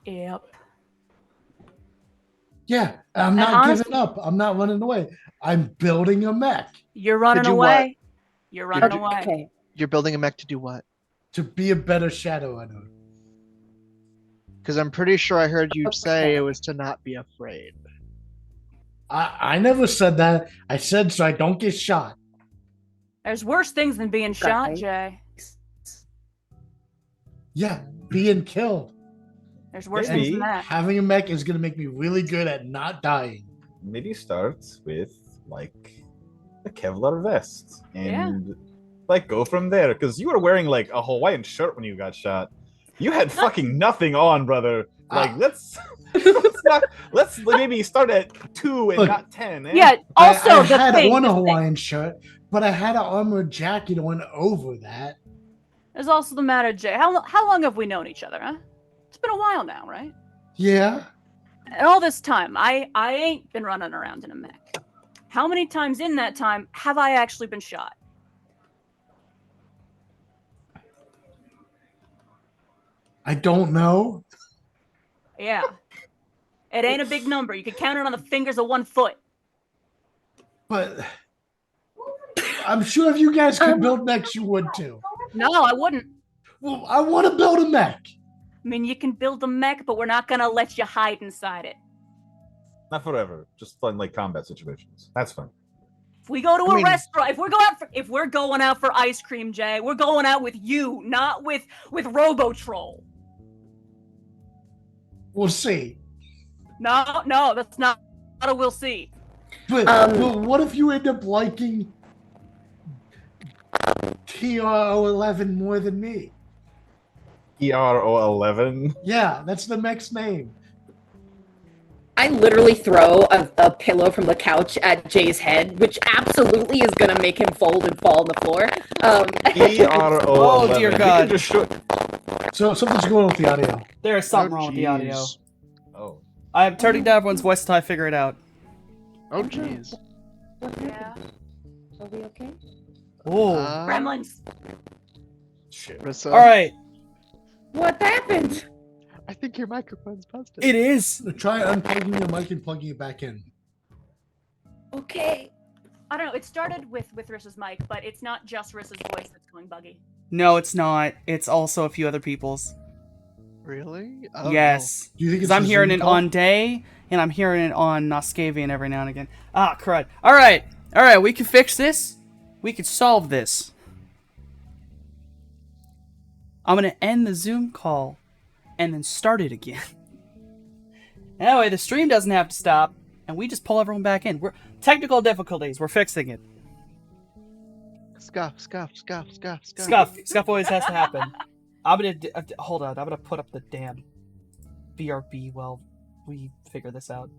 Yep. Yeah, I'm And not honestly- giving up. I'm not running away. I'm building a mech You're running do away. You're running do- away. Okay. You're building a mech to do what? to be a better shadow runner. Because I'm pretty sure I heard you say Okay. it was to not be afraid. I never said that. I said so I don't get shot. There's worse things than being shot, Okay. Jay. Yeah, being killed. There's worse Maybe. things than that. Having a mech is gonna make me really good at not dying. Maybe start with like a Kevlar vest and Yeah. like go from there. Because you were wearing like a Hawaiian shirt when you got shot. You had fucking nothing on, brother. Like Ah. let's maybe start at 2 and Look, not 10. Eh? Yeah. Also, I the had thing. on a the thing- Hawaiian shirt, but I had an armored jacket on over that. There's also the matter, Jay. How long have we known each other, huh? It's been a while now, right? Yeah. And all this time, I ain't been running around in a mech. How many times in that time have I actually been shot? I don't know. Yeah. It ain't a big number. You could count it on the fingers of one foot. But I'm sure if you guys could build mechs, you would too. No, I wouldn't. Well, I want to build a mech. I mean, you can build a mech, but we're not gonna let you hide inside it. Not forever. Just on like combat situations. That's fine. If we go to I a mean- restaurant, if we're going out for ice cream, Jay, we're going out with you, not with Robotroll. We'll see. No, that's not a we'll see. But, but what if you end up liking TRO11 more than me? ERO11. Yeah, that's the mech's name. I literally throw a pillow from the couch at Jay's head, which absolutely is gonna make him fold and fall on the floor. ERO11. Oh, dear We God. can just show- So something's going on with the audio. There is something Oh, wrong with the audio. jeez. Oh. I'm turning down everyone's voice until I figure it out. Oh, jeez. Yeah. Are we okay? Oh. Gremlins. Shit. Rissa, All right. What happened? I think your microphone's busted. It is. Try unplugging your mic and plugging it back in. Okay. I don't know. It started with Rissa's mic, but it's not just Rissa's voice that's going buggy. No, it's not. It's also a few other people's. Really? Oh, Yes. Do you think Because it's I'm a hearing Zoom it call? on Day, and I'm hearing it on Noskavian every now and again. Ah, crud. Alright, we can fix this. We can solve this. I'm gonna end the Zoom call, and then start it again. That way the stream doesn't have to stop, and we just pull everyone back in. We're technical difficulties, we're fixing it. Scuff. Scuff always has to happen. I'm gonna, hold on, I'm gonna put up the damn BRB while we figure this out.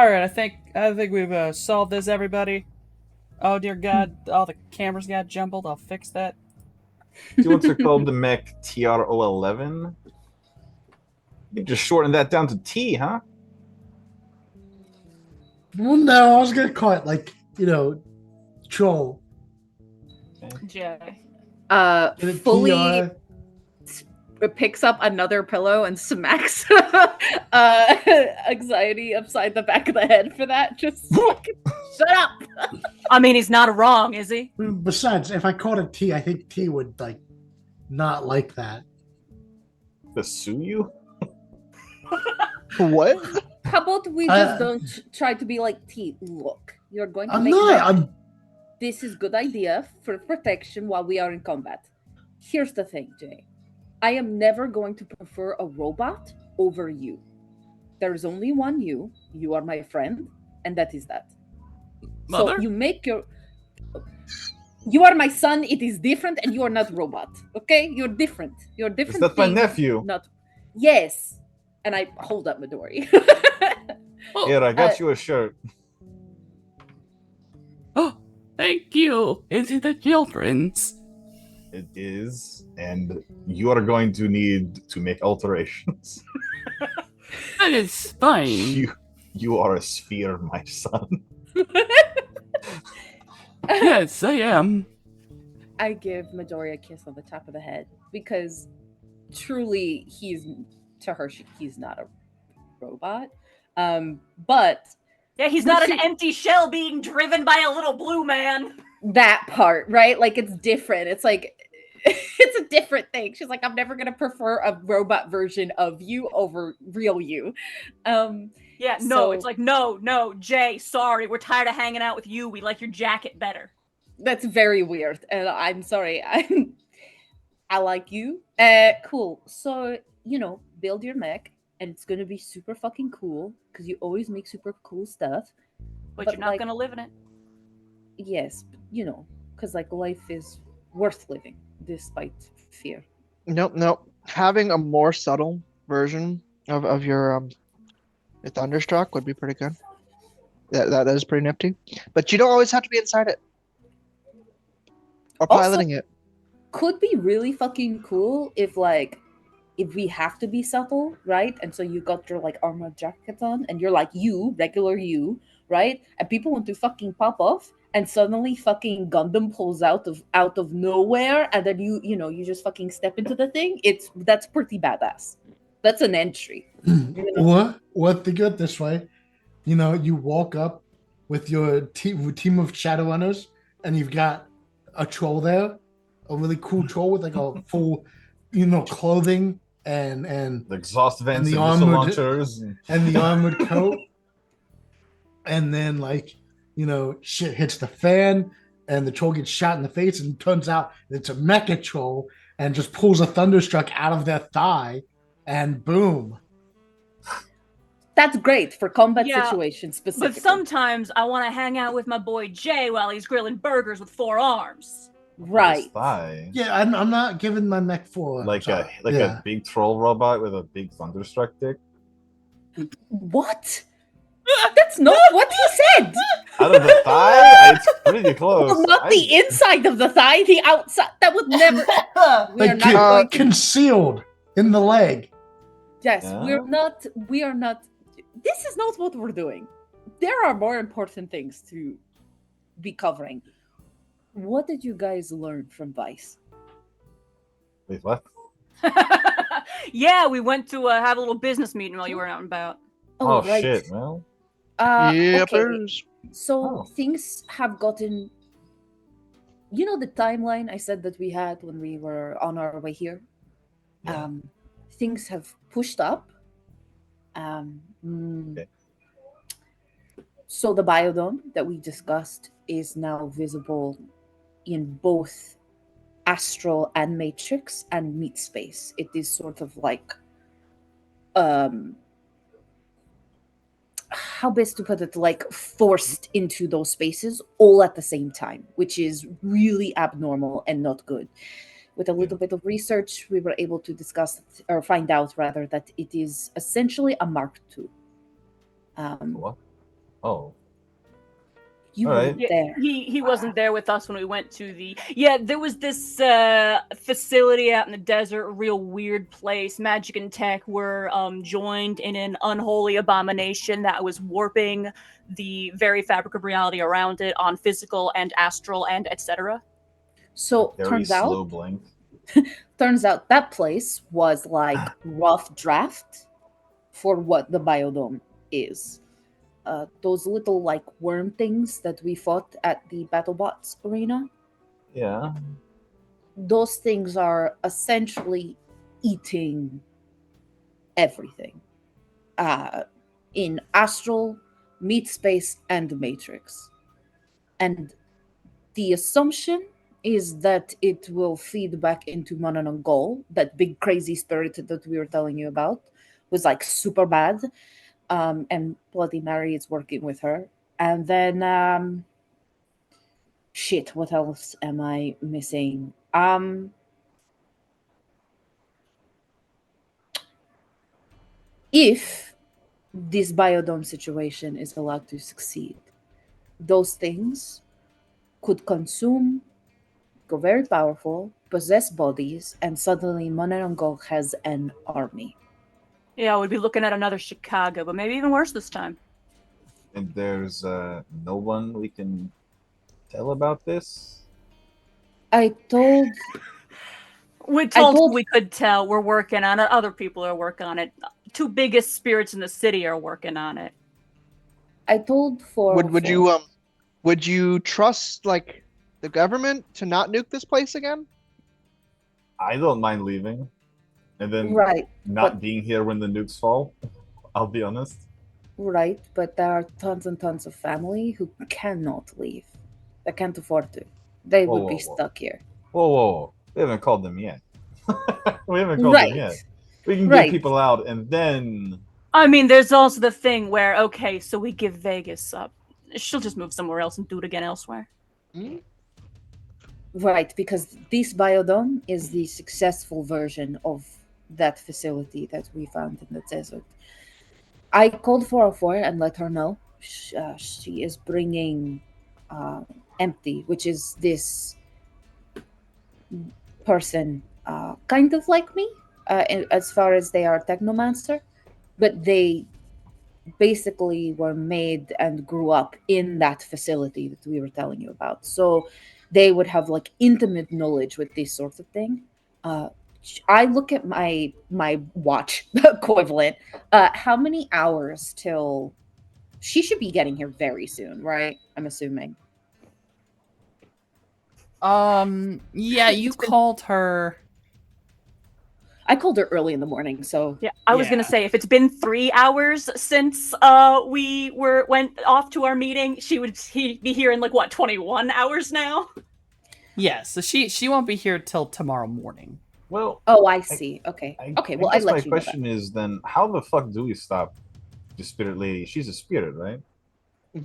All right, I think we've solved this, everybody. Oh dear God, all the cameras got jumbled. I'll fix that. Do you want to call the mech TRO11? You just shorten that down to T, huh? Well, no, I was gonna call it like troll. Jay. Get it, Fully TR. picks up another pillow and smacks anxiety upside the back of the head for that. Just fucking shut up. I mean, he's not wrong, is he? Besides, if I called it T, I think T would not like that. To sue you? What? How about we just don't try to be like T? Look, you're going to I'm make not. this is good idea for protection while we are in combat. Here's the thing, Jay. I am never going to prefer a robot over you. There's only one you. You are my friend, and that is that. Mother? So you are my son. It is different, and you are not robot. Okay, you're different. You're different. Is that my things, nephew? Not. Yes, and I hold up Midori. Here, I got you a shirt. Oh, thank you. Is it the children's? It is, and you are going to need to make alterations. That is fine. You are a sphere, my son. Yes, I am. I give Midori a kiss on the top of the head because truly he's not a robot. But Yeah, he's not an empty shell being driven by a little blue man. that part, right? Like it's different. It's like it's a different thing. She's like, I'm never gonna prefer a robot version of you over real you. Yeah, no, So- it's like, no, Jay, sorry, we're tired of hanging out with you. We like your jacket better. That's very weird, and I'm sorry. I like you. Cool. So build your mech, and it's gonna be super fucking cool because you always make super cool stuff. But But, you're not like- gonna live in it. Yes, because like life is worth living despite fear. Nope. Having a more subtle version of your Thunderstruck would be pretty good. That is pretty nifty. But you don't always have to be inside it. Or Also- piloting it. Could be really fucking cool if we have to be subtle, right? And so you got your like armor jacket on and you're like regular you, right? And people want to fucking pop off and suddenly fucking Gundam pulls out of nowhere and then you just fucking step into the thing. That's pretty badass. That's an entry. What to get this way? You walk up with your team of Shadowrunners, and you've got a troll there, a really cool troll with like a full, clothing and The exhaust vents the and missile armored- launchers. and the armored coat, and then shit hits the fan, and the troll gets shot in the face, and it turns out it's a mecha troll, and just pulls a thunderstruck out of their thigh, and boom. That's great for combat Yeah, situations But specifically. sometimes I want to hang out with my boy Jay while he's grilling burgers with 4 arms. right. His thigh. Yeah, I'm not giving my mech for Like a big troll robot with a big thunderstruck dick. What? That's not what he said. Out of the thigh? It's pretty close. Well, not the inside of the thigh, the outside. That would never. We are like not going to. concealed in the leg. Yes, Yeah. we are not. This is not what we're doing. There are more important things to be covering. What did you guys learn from Vice? Wait, what? Yeah, we went to have a little business meeting while you were out and about. Oh, right. shit, well. Okay. Yepers. So Oh. things have gotten. The timeline I said that we had when we were on our way here. Yeah. Things have pushed up. Okay. So the biodome that we discussed is now visible in both astral and matrix and meat space. It is sort of like how best to put it, like forced into those spaces all at the same time, which is really abnormal and not good. With a little bit of research, we were able to discuss or find out rather that it is essentially a Mark II. What? Oh, You All right. weren't Yeah, there. he wasn't there with us when we went to the. Yeah, there was this facility out in the desert, a real weird place. Magic and tech were joined in an unholy abomination that was warping the very fabric of reality around it on physical and astral and etc. So very turns out slow blink. that place was like rough draft for what the biodome is. Those little like worm things that we fought at the BattleBots arena, Yeah. those things are essentially eating everything in astral, meat space, and matrix. And the assumption is that it will feed back into Mananangol, that big crazy spirit that we were telling you about, was like super bad. And Bloody Mary is working with her. And then shit, what else am I missing? If this biodome situation is allowed to succeed, those things could consume, go very powerful, possess bodies, and suddenly Monarangol has an army. Yeah, we'd be looking at another Chicago, but maybe even worse this time. And there's no one we can tell about this. I told We told told- who we could tell we're working on it. Other people are working on it. Two biggest spirits in the city are working on it. for Would you trust like the government to not nuke this place again? I don't mind leaving, and then right, not but- being here when the nukes fall. I'll be honest. right, but there are tons and tons of family who cannot leave. They can't afford to. They Whoa, would be whoa, whoa. stuck here. Whoa, whoa, whoa. We haven't called them yet. We haven't called them yet. Right. We can Right. get people out, and then I mean, there's also the thing where, okay, so we give Vegas up. She'll just move somewhere else and do it again elsewhere. Right, because this biodome is the successful version of that facility that we found in the desert. I called 404 and let her know she is bringing Empty, which is this person kind of like me, as far as they are technomancer, but they basically were made and grew up in that facility that we were telling you about. So they would have like intimate knowledge with this sort of thing. I look at my watch equivalent. How many hours till she should be getting here very soon, right? I'm assuming. Yeah, you called her. I called her early in the morning, so Yeah, I was gonna Yeah. say if it's been 3 hours since we went off to our meeting, he'd be here in like what 21 hours now. Yeah, so she won't be here till tomorrow morning. well, oh, I see. Okay, okay. Well, I guess let my you know that. question is then, how the fuck do we stop the spirit lady? She's a spirit, right?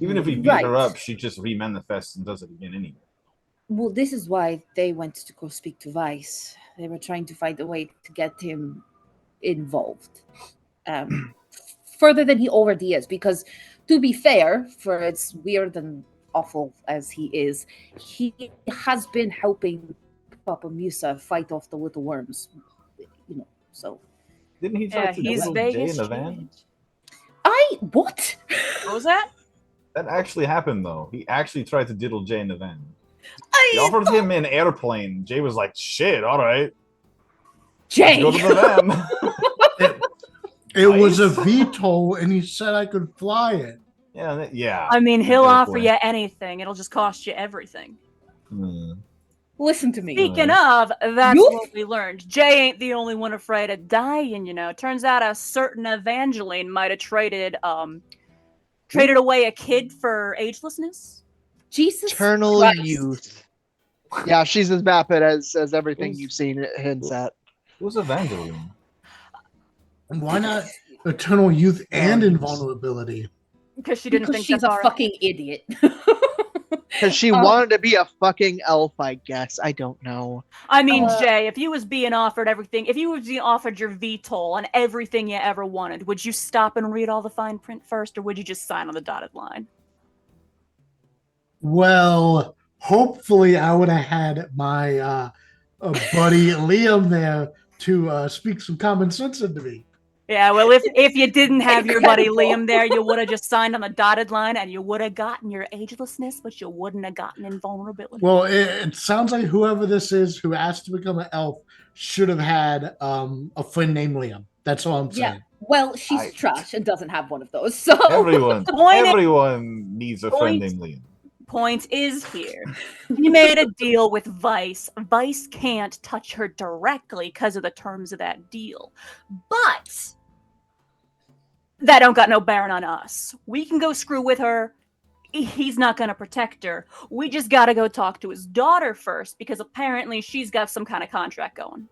Even if we beat her Right. up, she just remanifests and does it again anyway. Well, this is why they went to go speak to Vice. They were trying to find a way to get him involved, further than he already is. Because, to be fair, for as weird and awful as he is, he has been helping Papa Musa fight off the little worms. You know, so Didn't he try Yeah, to he's diddle Jay Vegas. in the van? what? What was that? That actually happened though. He actually tried to diddle Jay in the van. He I offered him an airplane. Jay was like, "Shit, all right, Jay. let's go to the van." It was a Nice. VTOL, and he said I could fly it. yeah. I mean, he'll Good offer point. you anything. It'll just cost you everything. Hmm. Listen to me. Speaking of, that's You- what we learned. Jay ain't the only one afraid of dying, you know. Turns out a certain Evangeline might have traded away a kid for agelessness. Jesus Eternal Christ. youth. Yeah, she's as vapid as everything Who's- you've seen it hints at. Who's Evangeline? And why not eternal youth and he's- invulnerability? Because she didn't Because think she's that's a all right. fucking idiot. Because she wanted to be a fucking elf, I guess. I don't know. I mean, Uh, Jay, if you was being offered everything, if you was being offered your VTOL and everything you ever wanted, would you stop and read all the fine print first, or would you just sign on the dotted line? Well, hopefully, I would have had my buddy Liam there to speak some common sense into me. Yeah, well, if you didn't have your buddy Incredible. Liam there, you would have just signed on the dotted line, and you would have gotten your agelessness, but you wouldn't have gotten invulnerability. Well, it sounds like whoever this is who asked to become an elf should have had a friend named Liam. That's all I'm Yeah. saying. Well, she's I- trash and doesn't have one of those. So Everyone, Point is- everyone needs a friend point- named Liam. Point is here. He made a deal with Vice. Vice can't touch her directly because of the terms of that deal. But that don't got no bearing on us. We can go screw with her. He's not going to protect her. We just got to go talk to his daughter first because apparently she's got some kind of contract going.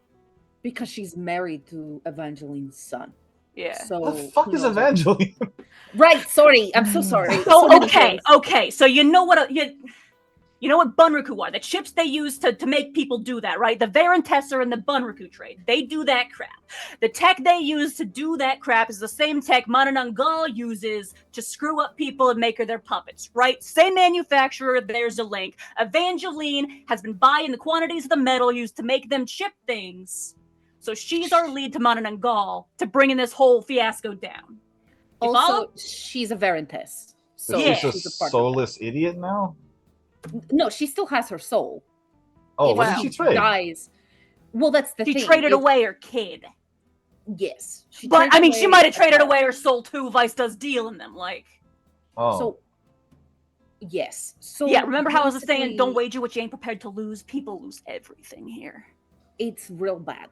because she's married to Evangeline's son. Yeah. So What the fuck who is knows? Evangeline? Right, sorry. I'm so sorry. So Oh, many okay, things. okay. So you know what? You know what Bunraku are? The chips they use to make people do that, right? The Varentesser and the Bunraku trade. They do that crap. The tech they use to do that crap is the same tech Mananangal uses to screw up people and make her their puppets, right? Same manufacturer, there's a link. Evangeline has been buying the quantities of the metal used to make them chip things. So she's our lead to Mananangal to bringing this whole fiasco down. You Also, follow? she's a Varentess. So Yeah. She's a she's a part of soulless idiot now. that. No, she still has her soul. Oh, If what did wow. she trade? Dies. Well, that's the She thing. traded If- away her kid. Yes. She But traded I mean, she away might have a traded child. away her soul too. Vice does deal in them, like. Oh, So, yes. So Yeah, remember how I was saying, basically, don't wager what you ain't prepared to lose. People lose everything here. It's real bad.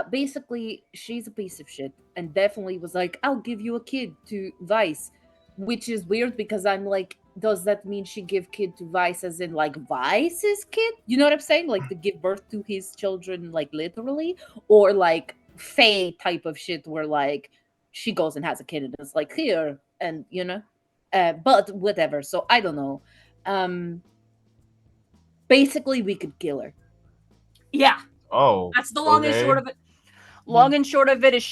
Basically, she's a piece of shit, and definitely was like, "I'll give you a kid to Vice," which is weird because I'm like, does that mean she give kid to Vice as in like Vice's kid? You know what I'm saying? Like to give birth to his children, like literally, or like Faye type of shit where like she goes and has a kid and it's like here, and you know, but whatever. So I don't know. Basically, we could kill her. Yeah, oh, that's the long and okay. short of it. Long and short of it is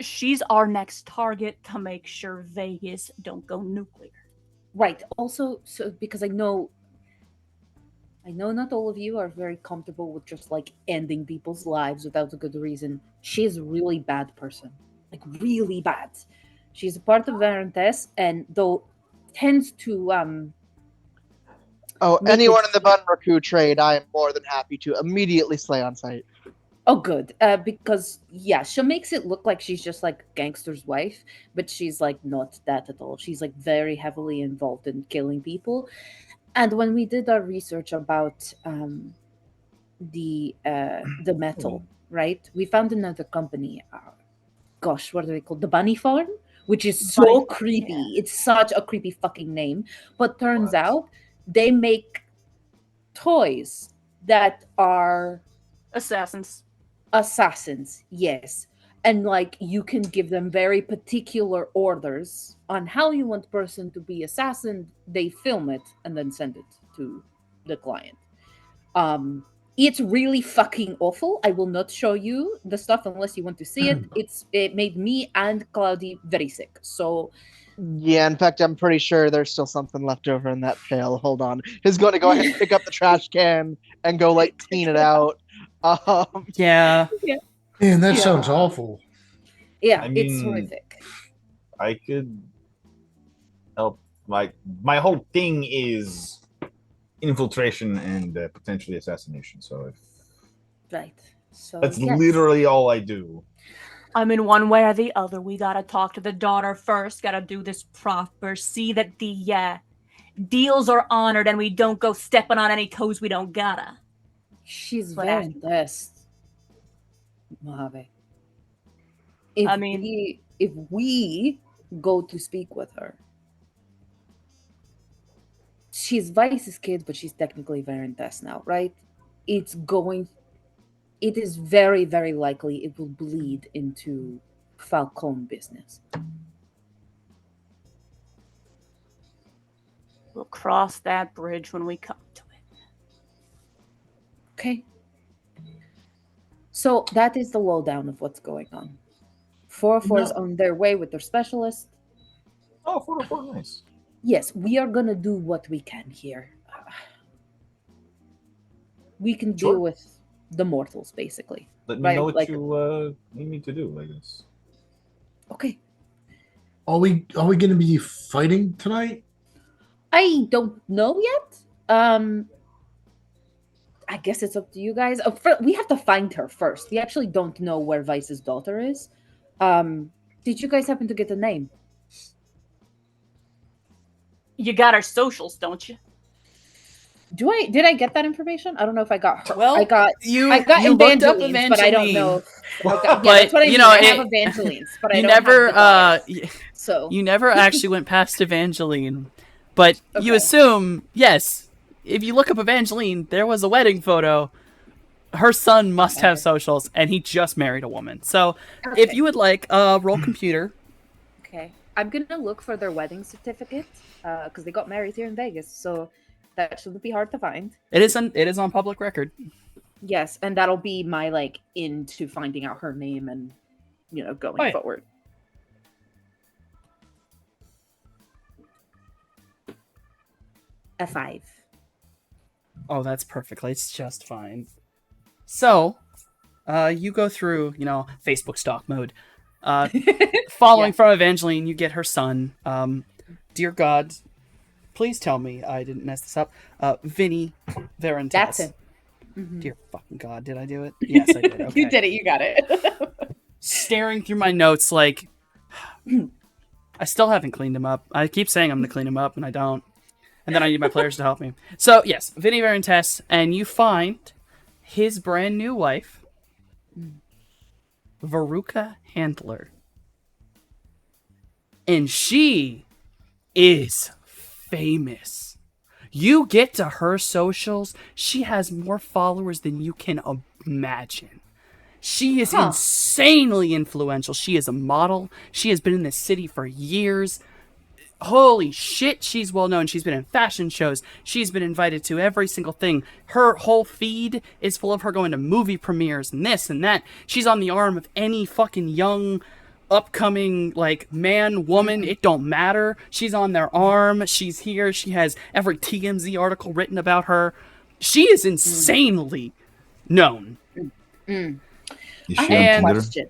she's our next target to make sure Vegas don't go nuclear. Right. Also, so because I know not all of you are very comfortable with just like ending people's lives without a good reason. She's a really bad person. Like really bad. She's a part of Varentess and though tends to Oh, Make anyone it in the Bunraku trade, I am more than happy to immediately slay on sight. oh good. Because yeah, she makes it look like she's just like gangster's wife, but she's like not that at all. She's like very heavily involved in killing people. And when we did our research about the metal, right? We found another company. Gosh, what are they called? The Bunny Farm, which is so Bunny Farm, creepy. yeah. It's such a creepy fucking name. But turns What? out they make toys that are Assassins. assassins. Yes. And like you can give them very particular orders on how you want person to be assassin. They film it and then send it to the client. It's really fucking awful. I will not show you the stuff unless you want to see it. It made me and Cloudy very sick. So Yeah, in fact, I'm pretty sure there's still something left over in that pail. Hold on. He's going to go ahead and pick up the trash can and go, like, clean it out. Yeah. Man, that Yeah. sounds awful. yeah, I it's mean, horrific. I could help. Like my whole thing is infiltration and potentially assassination. So if Right. So that's yes. literally all I do. I mean, one way or the other, we gotta talk to the daughter first. Gotta do this proper. See that the deals are honored, and we don't go stepping on any toes we don't gotta. She's But very after- best, Mojave. If I mean- if we go to speak with her, she's Vice's kid, but she's technically Varentess now, right? It is very, very likely it will bleed into Falcone business. We'll cross that bridge when we come to it. Okay. So that is the lowdown of what's going on. 404 is No. on their way with their specialist. Oh, 404, nice. Yes, we are gonna do what we can here. We can Sure. deal with the mortals, basically. Let me Right, know what like- you need me to do, I guess. Okay. Are we going to be fighting tonight? I don't know yet. I guess it's up to you guys. We have to find her first. We actually don't know where Vice's daughter is. Did you guys happen to get the name? You got our socials, don't you? Did I get that information? I don't know if I got her. Well, I got you Evangeline's, looked up but I don't know. Okay, yeah, But, that's what I you mean. know, I have it- Evangeline's, but I you don't never have the daughters. So you never actually went past Evangeline, but you Okay. assume, yes, if you look up Evangeline, there was a wedding photo. Her son must have Okay. socials, and he just married a woman. So, if Okay. you would like, roll computer. Okay. I'm gonna look for their wedding certificate because they got married here in Vegas, so that shouldn't be hard to find. It is on public record. Yes, and that'll be my into finding out her name and going Oh, yeah. forward. A 5. Oh, that's perfectly. It's just fine. So, you go through, Facebook stalk mode. Following Yeah. from Evangeline, you get her son. Dear God, please tell me I didn't mess this up. Vinny Verentes. That's it. Mhm. Dear fucking God, did I do it? Yes, I did. Okay. You did it. You got it. Staring through my notes like, I still haven't cleaned him up. I keep saying I'm going to clean him up, and I don't. And then I need my players to help me. So, yes, Vinny Verentes, and you find his brand new wife, Veruca Handler. And she is famous. You get to her socials, she has more followers than you can imagine. She is insanely influential. She is a model. She has been in this city for years. Holy shit, she's well known. She's been in fashion shows. She's been invited to every single thing. Her whole feed is full of her going to movie premieres and this and that. She's on the arm of any fucking young, upcoming, man, woman. It don't matter. She's on their arm. She's here. She has every TMZ article written about her. She is insanely known. Is I she on have a And- Tinder? question.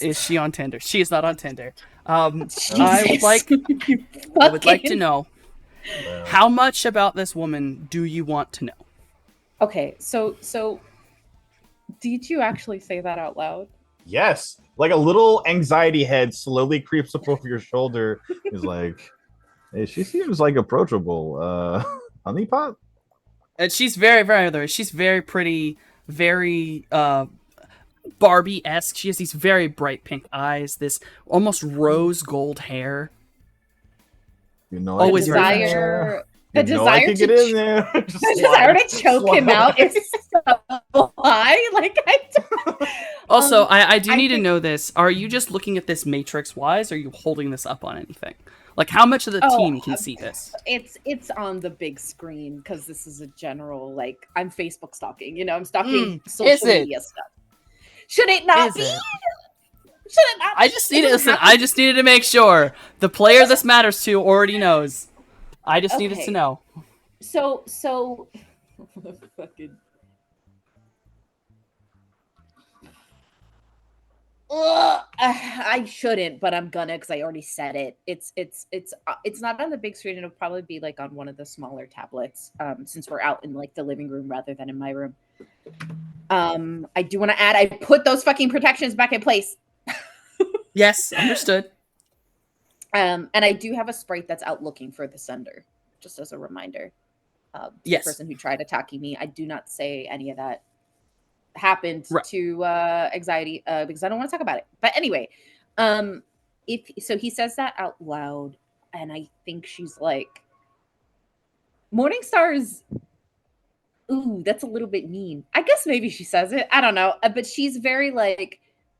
Is she on Tinder? She is not on Tinder. I would Jesus. I would like to Fucking- know how much about this woman do you want to know? Okay, so did you actually say that out loud? Yes. Like a little anxiety head slowly creeps up over your shoulder. Is like, hey, she seems like approachable. Honeypot? And she's very, very other. She's very pretty, very Barbie-esque. She has these very bright pink eyes, this almost rose gold hair. You know, Always I very could- desire, you the know I desire could to get in there. Just the desire to slide- choke him slide. out is so high. Also, I do I need to think- know this. Are you just looking at this matrix-wise, or are you holding this up on anything? Like, how much of the Oh, team can see this? It's on the big screen because this is a general I'm Facebook stalking. I'm stalking social is it? media stuff. Should it not Is be? it? Should it not? I just It needed doesn't listen. have to I just needed to make sure the player this matters to already knows. I just needed Okay. to know. So fucking. I shouldn't, but I'm gonna because I already said it. It's not on the big screen. It'll probably be on one of the smaller tablets. Since we're out in the living room rather than in my room. I do want to add. I put those fucking protections back in place. Yes, understood. And I do have a sprite that's out looking for the sender, just as a reminder. Yes. The person who tried attacking me. I do not say any of that happened Right. to anxiety because I don't want to talk about it. But anyway, if so, he says that out loud, and I think she's like, Morningstar's. Ooh, that's a little bit mean. I guess maybe she says it. I don't know, but she's very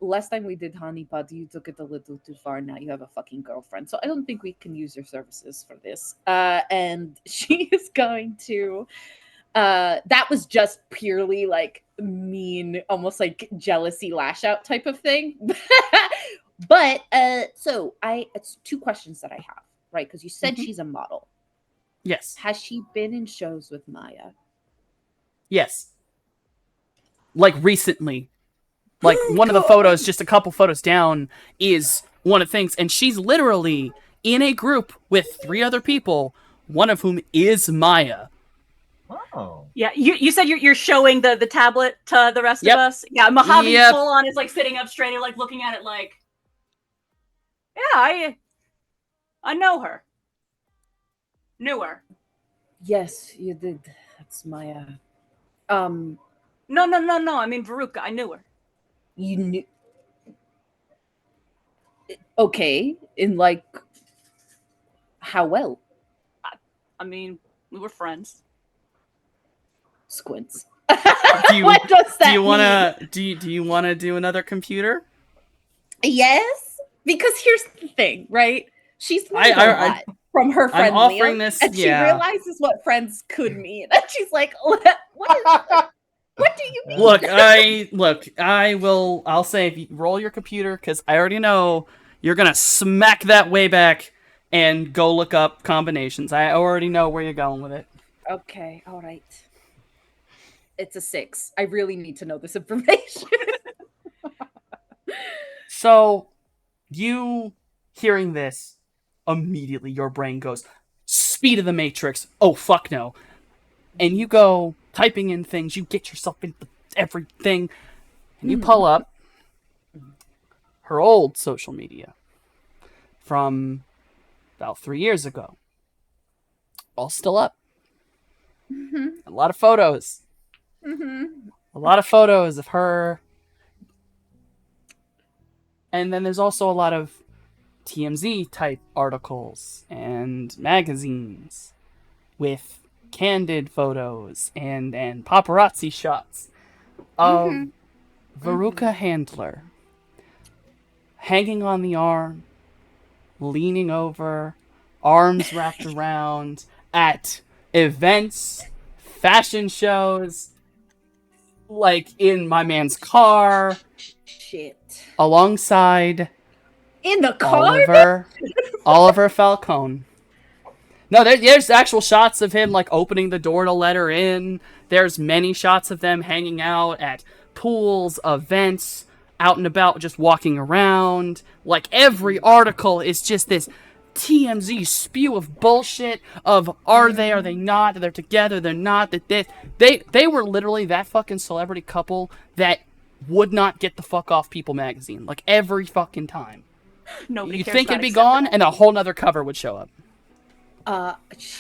last time we did Honeypot, you took it a little too far. Now you have a fucking girlfriend. So I don't think we can use your services for this. And she is going to that was just purely like mean, almost like jealousy lash out type of thing. But so it's two questions that I have, right? Because you said she's a model. Yes. Has she been in shows with Maya? Yes. Like recently. Like one of the photos, just a couple photos down, is one of the things, and she's literally in a group with 3 other people, one of whom is Maya. Oh. Yeah, you said you're showing the tablet to the rest Yep. of us. Yeah, Mojave Yep. full on is like sitting up straight and like looking at it like, yeah, I know her. Knew her. Yes, you did. That's Maya. No. I mean Veruca. I knew her. You knew. Okay, in like how well? I mean, we were friends. Squints. Do you, What does that do you mean? wanna do you wanna do another computer? Yes, because here's the thing, right? She's learned I- a lot from her friend I'm offering Liam, this- and she yeah. realizes what friends could mean, and she's like, "What do you mean?" I'll say if you roll your computer, because I already know you're gonna smack that way back and go look up combinations. I already know where you're going with it. Okay, all right. It's a 6. I really need to know this information. So, you hearing this, immediately your brain goes, speed of the Matrix. Oh, fuck no. And you go typing in things, you get yourself into everything, and you pull up her old social media from about 3 years ago. All still up. A lot of photos. A lot of photos of her. And then there's also a lot of TMZ type articles and magazines with candid photos and paparazzi shots of Veruca Handler hanging on the arm, leaning over, arms wrapped around at events, fashion shows, like in my man's car, Shit. alongside In the car? Oliver Falcone. No, there's actual shots of him like opening the door to let her in. There's many shots of them hanging out at pools, events, out and about, just walking around. Like every article is just this TMZ spew of bullshit of are they not, they're together, they're not, that they were literally that fucking celebrity couple that would not get the fuck off People magazine, like every fucking time. Nobody You'd cares think about it'd be except gone that. and a whole nother cover would show up.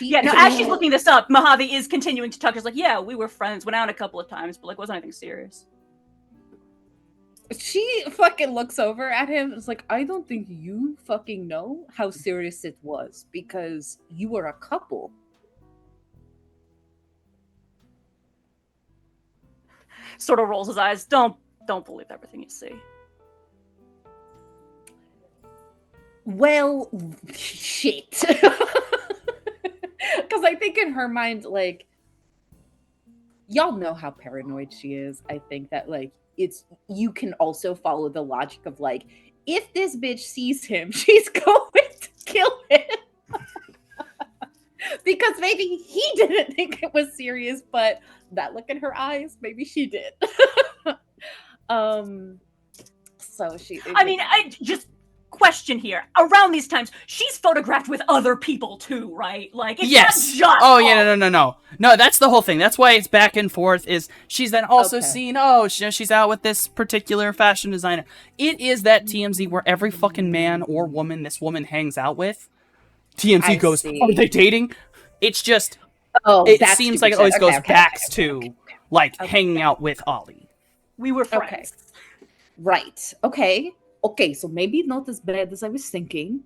Yeah, no, as she's looking this up, Mojave is continuing to talk. She's like, yeah, we were friends, went out a couple of times, but like wasn't anything serious. She fucking looks over at him and is like, I don't think you fucking know how serious it was because you were a couple. Sort of rolls his eyes. Don't believe everything you see. Well, shit. Because I think in her mind, like, y'all know how paranoid she is. I think that, like, you can also follow the logic of, like, if this bitch sees him, she's going to kill him. Because maybe he didn't think it was serious, but that look in her eyes, maybe she did. So she. I mean, I just question here. Around these times, she's photographed with other people too, right? Like, it's Yes. not just. Oh yeah, no. That's the whole thing. That's why it's back and forth. Is she's then also Okay. seen? She's out with this particular fashion designer. It is that TMZ where every fucking man or woman this woman hangs out with, TMZ I goes, see. are they dating? It's just Oh, it that's seems stupid like it always shit. goes Okay, back okay, to okay. like Okay. hanging out with Ollie. We were friends. Okay. Right. Okay, so maybe not as bad as I was thinking.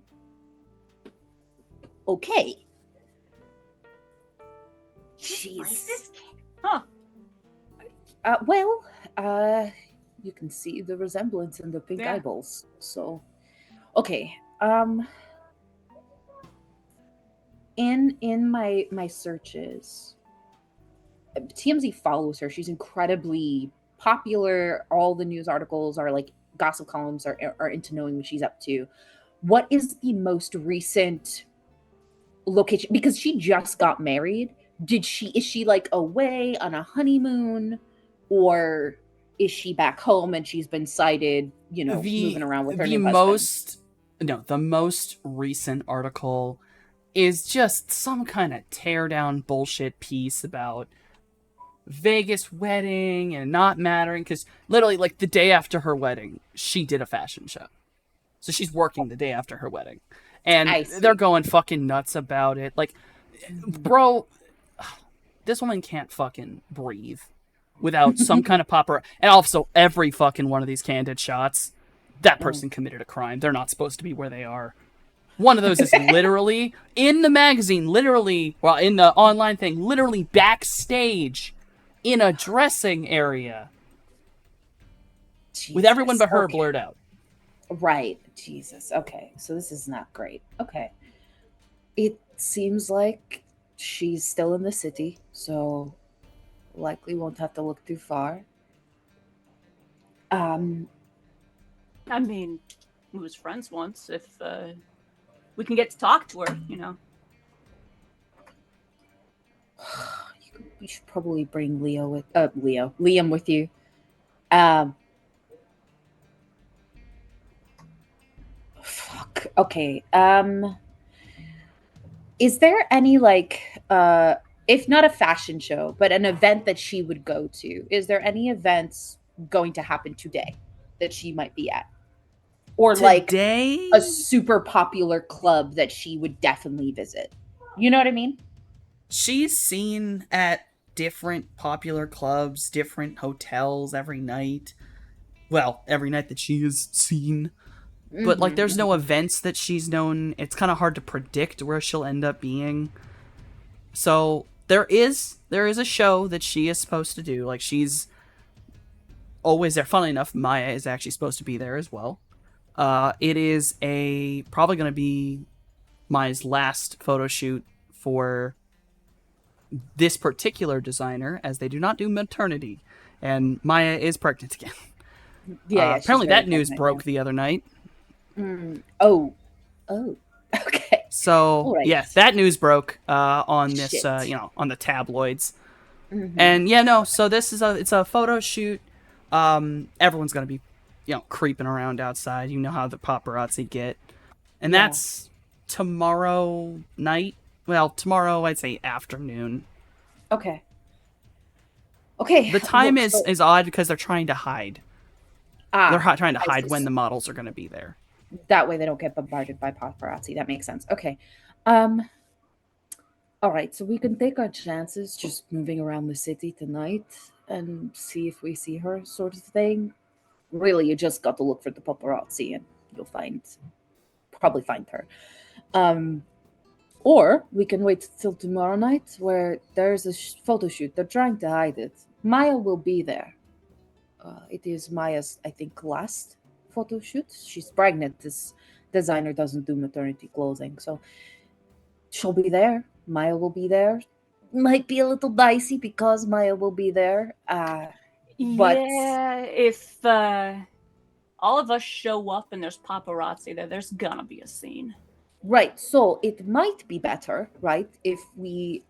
Okay. She's Jeez. this kid. Huh. you can see the resemblance in the pink Yeah. eyeballs. So, okay. In my searches, TMZ follows her. She's incredibly popular. All the news articles are like gossip columns are into knowing what she's up to. What is the most recent location? Because she just got married. Is she like away on a honeymoon, or is she back home and she's been sighted, moving around with her new husband? The most recent article is just some kind of teardown bullshit piece about Vegas wedding and not mattering, because literally like the day after her wedding, she did a fashion show. So she's working the day after her wedding. And they're going fucking nuts about it. Like, bro, this woman can't fucking breathe without some kind of popper. And also, every fucking one of these candid shots, that person committed a crime. They're not supposed to be where they are. One of those is literally in the magazine, in the online thing, literally backstage in a dressing area with everyone but her blurred out. Right. Jesus. Okay. So this is not great. Okay. It seems like she's still in the city, so likely won't have to look too far. I mean, we was friends once. If we can get to talk to her, You should probably bring Liam with you. Fuck. Okay. Is there any if not a fashion show, but an event that she would go to? Is there any events going to happen today that she might be at? Or today? Like a super popular club that she would definitely visit? You know what I mean? She's seen at different popular clubs, different hotels every night. Well, every night that she is seen. But like there's no events that she's known. It's kind of hard to predict where she'll end up being. So there is a show that she is supposed to do. Like she's always there. Funnily enough, Maya is actually supposed to be there as well. It is probably going to be Maya's last photo shoot for this particular designer, as they do not do maternity, and Maya is pregnant again. Apparently that news broke the other night. Oh, okay. So right. Yeah, that news broke on this, on the tabloids. And so this is it's a photo shoot. Everyone's gonna be, creeping around outside. You know how the paparazzi get, and that's tomorrow night. Well, tomorrow I'd say afternoon. Okay. The time is odd because they're trying to hide. They're trying to hide when the models are going to be there. That way they don't get bombarded by paparazzi. That makes sense. Okay. All right, so we can take our chances just moving around the city tonight and see if we see her, sort of thing. Really, you just got to look for the paparazzi and you'll probably find her. Or we can wait till tomorrow night where there's a photo shoot. They're trying to hide it. Maya will be there. It is Maya's, I think, last photo shoot. She's pregnant. This designer doesn't do maternity clothing. So she'll be there. Maya will be there. Might be a little dicey because Maya will be there. But if all of us show up and there's paparazzi there's gonna be a scene. Right, so it might be better, right, if we...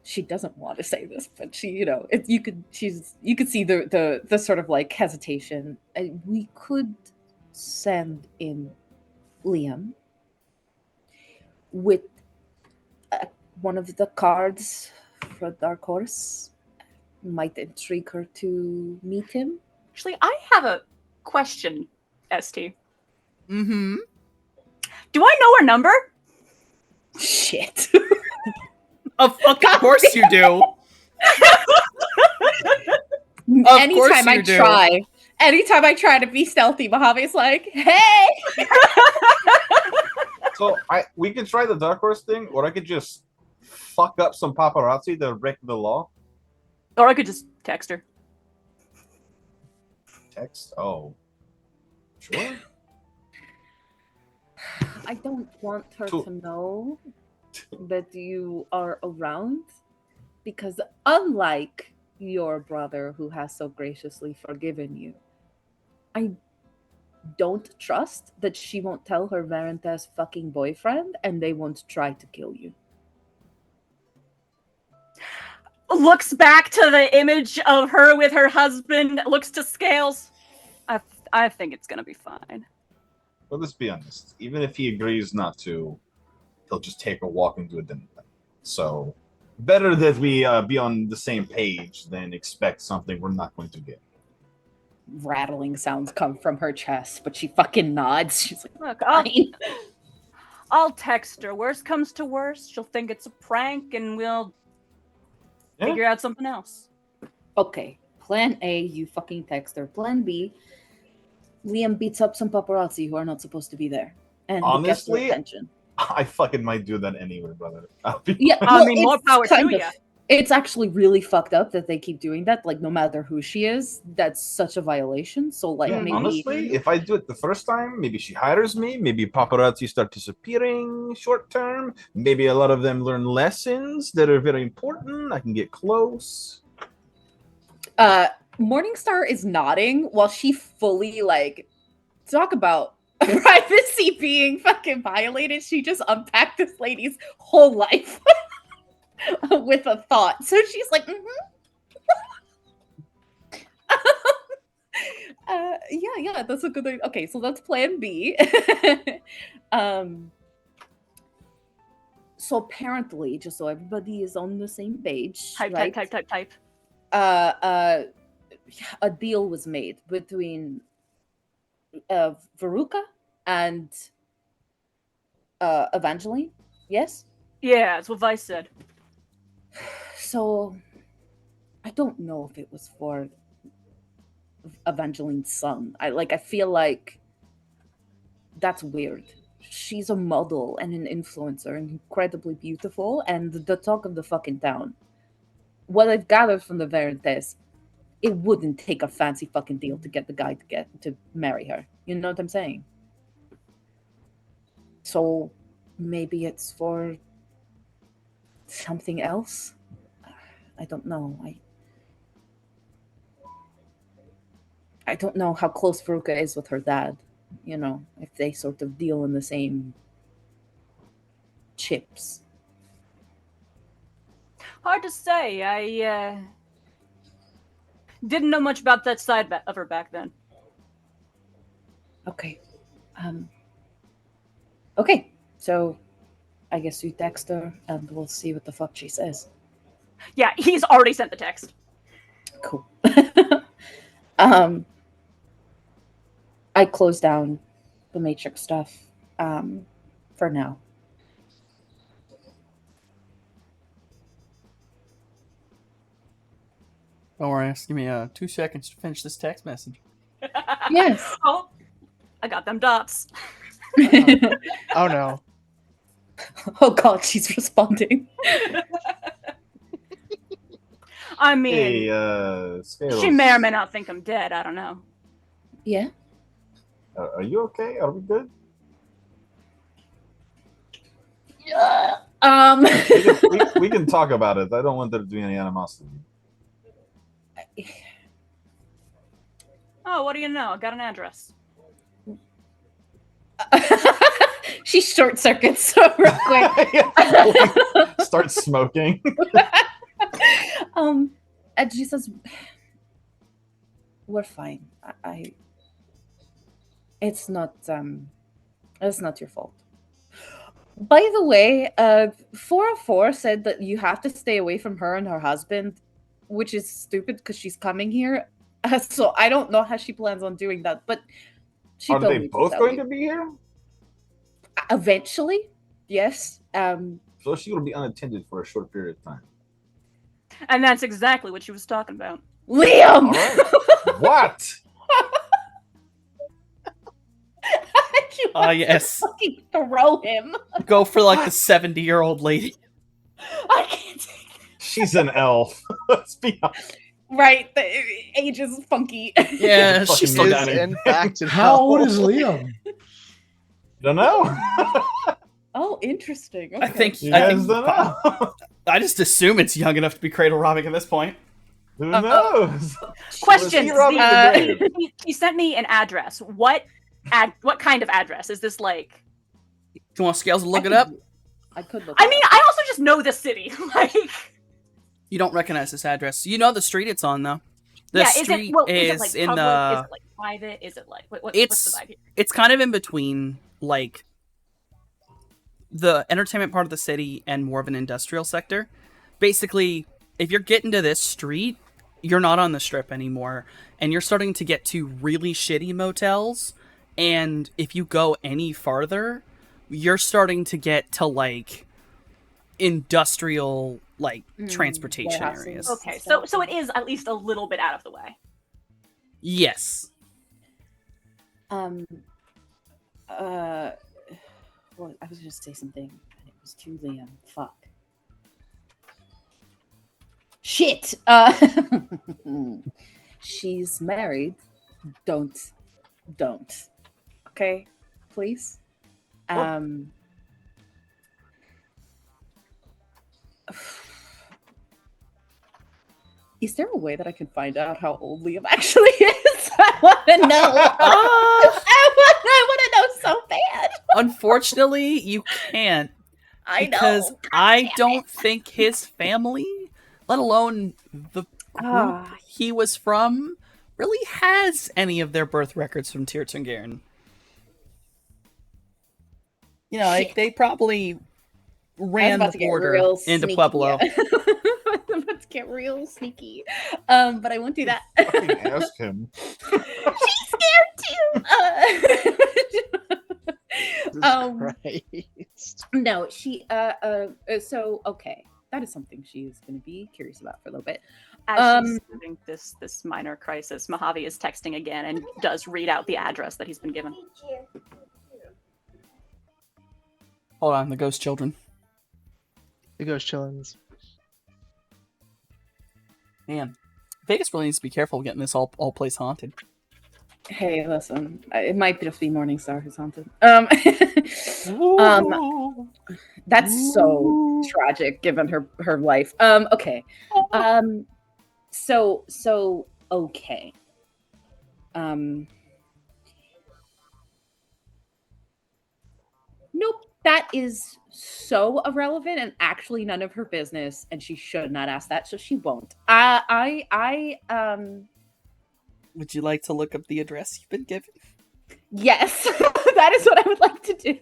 She doesn't want to say this, but she, you could see the sort of like hesitation. We could send in Liam with one of the cards for Dark Horse. Might intrigue her to meet him. Actually, I have a question, ST. Mm-hmm. Do I know her number? Shit. Of course you do. Anytime I try to be stealthy, Mojave's like, hey! So we could try the Dark Horse thing, or I could just fuck up some paparazzi to break the law. Or I could just text her. Text? Oh. Sure. I don't want her Cool. to know that you are around, because unlike your brother who has so graciously forgiven you, I don't trust that she won't tell her Varentas fucking boyfriend and they won't try to kill you. Looks back to the image of her with her husband, looks to Scales. I think it's gonna be fine. Well, let's be honest. Even if he agrees not to, he'll just take a walk and do a dinner. So, better that we be on the same page than expect something we're not going to get. Rattling sounds come from her chest, but she fucking nods. She's like, Look, fine. I'll text her. Worst comes to worst, she'll think it's a prank, and we'll Yeah. figure out something else. Okay, plan A, you fucking text her. Plan B, Liam beats up some paparazzi who are not supposed to be there. And he gets their Honestly, attention. I fucking might do that anyway, brother. I'll be Yeah, I well, mean, more it's power to kind of- ya. It's actually really fucked up that they keep doing that. Like, no matter who she is, that's such a violation. So, like, Yeah, maybe honestly, if I do it the first time, maybe she hires me. Maybe paparazzi start disappearing short term. Maybe a lot of them learn lessons that are very important. I can get close. Morningstar is nodding while she fully, like, talk about privacy being fucking violated. She just unpacked this lady's whole life with a thought. So she's like, yeah, that's a good thing. Okay, so that's plan B. So apparently, just so everybody is on the same page, Type. a deal was made between Veruca and Evangeline. Yes. Yeah, that's what Vice said. So I don't know if it was for Evangeline's son. I feel like that's weird. She's a model and an influencer and incredibly beautiful and the talk of the fucking town. What I've gathered from the Veritas, it wouldn't take a fancy fucking deal to get the guy to marry her. You know what I'm saying? So maybe it's for something else. I don't know. I don't know how close Veruca is with her dad. You know, if they sort of deal in the same chips. Hard to say. I didn't know much about that side of her back then. Okay. Okay. So I guess you text her and we'll see what the fuck she says. Yeah, he's already sent the text. Cool. I closed down the Matrix stuff for now. Don't worry, just give me 2 seconds to finish this text message. Yes. Oh, I got them dots. Oh no. Oh god, she's responding. I mean, Hey, Scales. she may or may not think I'm dead. I don't know. Yeah. Are you okay? Are we good? We can talk about it. I don't want there to be any animosity. Oh, what do you know? I got an address. She short circuits real quick. Start smoking. And she says, "We're fine. It's not your fault." By the way, 404 said that you have to stay away from her and her husband, which is stupid because she's coming here. So I don't know how she plans on doing that, but she Are told they me both tell going you. to be here? Eventually, yes. So she will be unattended for a short period of time. And that's exactly what she was talking about. Liam! All right. What? Yes. Fucking throw him. Go for like the 70-year-old lady. I can't take She's an elf. Let's be honest. Right. The age is funky. Yeah, Fucking she's look Is at it. in fact How old is Liam? Don't know. Oh, interesting. I Okay. think You I guys think don't know. I just assume it's young enough to be cradle robbing at this point. Who knows? Question: Was he robbing the Uh, grave? he sent me an address. What kind of address is this? Like, Do you want Scales to look I it up? I could look. I it mean, up. I also just know the city. Like, You don't recognize this address. You know the street it's on though. The yeah, street is it like in public? the. Is it like private? Is it like what's It's the vibe here? it's kind of in between like the entertainment part of the city and more of an industrial sector. Basically, if you're getting to this street, you're not on the strip anymore, and you're starting to get to really shitty motels. And if you go any farther, you're starting to get to like industrial like transportation warehouses. areas. Okay, so it is at least a little bit out of the way. Yes. Well, I was gonna say something, and it was to Liam. Fuck. Shit. She's married. Don't. Okay, please. Is there a way that I can find out how old Liam actually is? I want to know. I want to know so bad. Unfortunately, you can't. I know. Because God I damn don't it. think his family, let alone the group Ah. he was from, really has any of their birth records from Tirtungern. You know, like Shit. they probably I was ran about the to get border real into sneaky. Pueblo. I was about to get real sneaky. But I won't do that. Fucking ask him. She's scared too. Christ. No, she so okay. That is something she's gonna be curious about for a little bit. As she's having this minor crisis, Mojave is texting again and does read out the address that he's been given. Hold on, the ghost children. The ghost chillins. Man, Vegas really needs to be careful getting this all place haunted. Hey, listen, it might just be Morningstar who's haunted. That's so tragic given her life. Okay. So okay. Nope, that is so irrelevant and actually none of her business, and she should not ask that, so she won't. Would you like to look up the address you've been given? Yes, that is what I would like to do.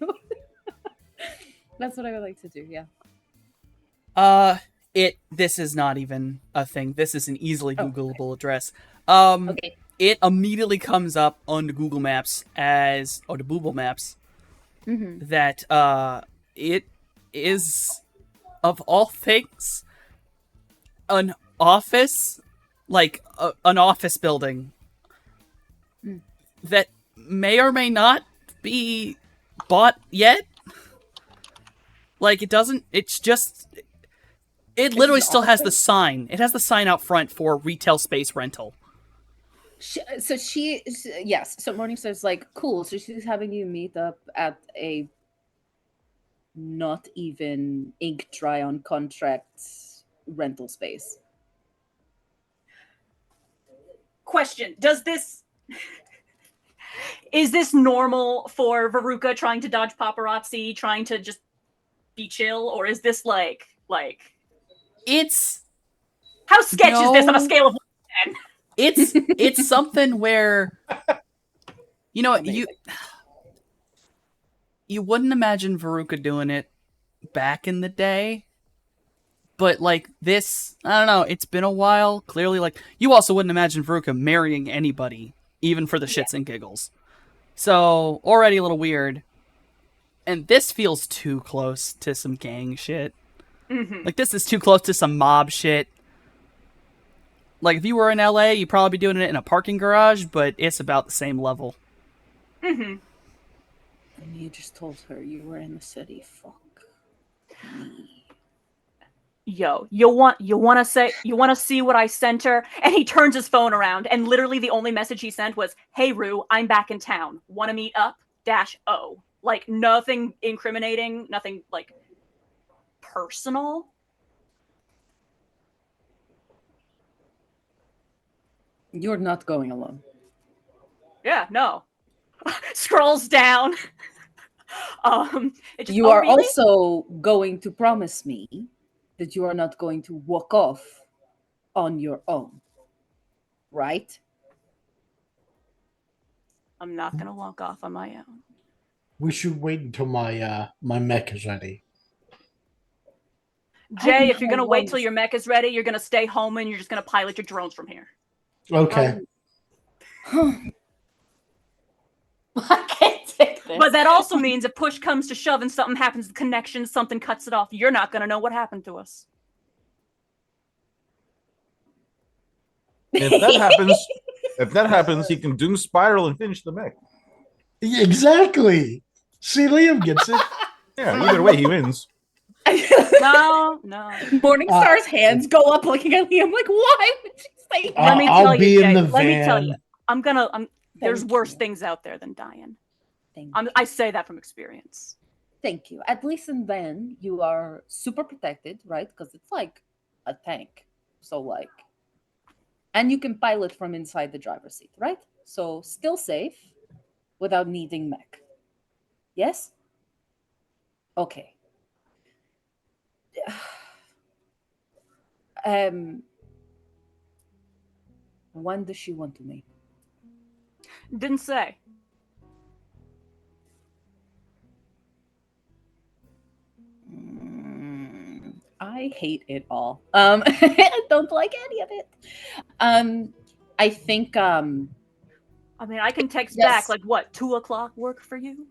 That's what I would like to do, yeah. This is not even a thing. This is an easily Oh, Googleable address. Okay. It immediately comes up on the Google Maps or the Google Maps Mm-hmm. that it is, of all things, an office, like an office building that may or may not be bought yet. Like, it doesn't, it's just, it literally an still has the office? sign. It has the sign out front for retail space rental. So yes. So Morning says like, cool. So she's having you meet up at a not even ink dry on contract rental space. Question: is this normal for Veruca trying to dodge paparazzi, trying to just be chill, or is this like It's how sketch is this on a No. scale of 1 to 10? it's something where, you know, you wouldn't imagine Veruca doing it back in the day, but like this, I don't know, it's been a while. Clearly, like, you also wouldn't imagine Veruca marrying anybody, even for the shits and giggles. So already a little weird, and this feels too close to some gang shit. Mhm. Like, this is too close to some mob shit. Like, if you were in LA, you'd probably be doing it in a parking garage, but it's about the same level. Mhm. And you just told her you were in the city. Fuck me. yo, you want to see what I sent her? And he turns his phone around, and literally the only message he sent was, "Hey Rue, I'm back in town. Want to meet up? -O." Like nothing incriminating, nothing like personal. You're not going alone. Yeah, no. Scrolls down. It just, You "Oh, are really?" also going to promise me that you are not going to walk off on your own, right? I'm not gonna walk off on my own. We should wait until my mech is ready. Jay, if you're know gonna wait once- till your mech is ready, you're gonna stay home and you're just gonna pilot your drones from here. Okay. I can't take this. But that also means if push comes to shove and something happens to the connection, something cuts it off, you're not gonna know what happened to us. If that happens, he can doom spiral and finish the mech. Yeah, exactly. See, Liam gets it. Yeah, either way, he wins. No. Morningstar's hands go up looking at me. I'm like, why would she say that? Let me I'll tell you, be Jay, in the let me tell van. you. There's Thank worse you. things out there than dying. Thank I say that from experience. Thank you. At least in then you are super protected, right? Because it's like a tank. So like, and you can pilot from inside the driver's seat, right? So still safe without needing mech. Yes? Okay. When does she want to meet? Didn't say. I hate it all. I don't like any of it. I think I mean, I can text Yes. back like what, 2 o'clock work for you?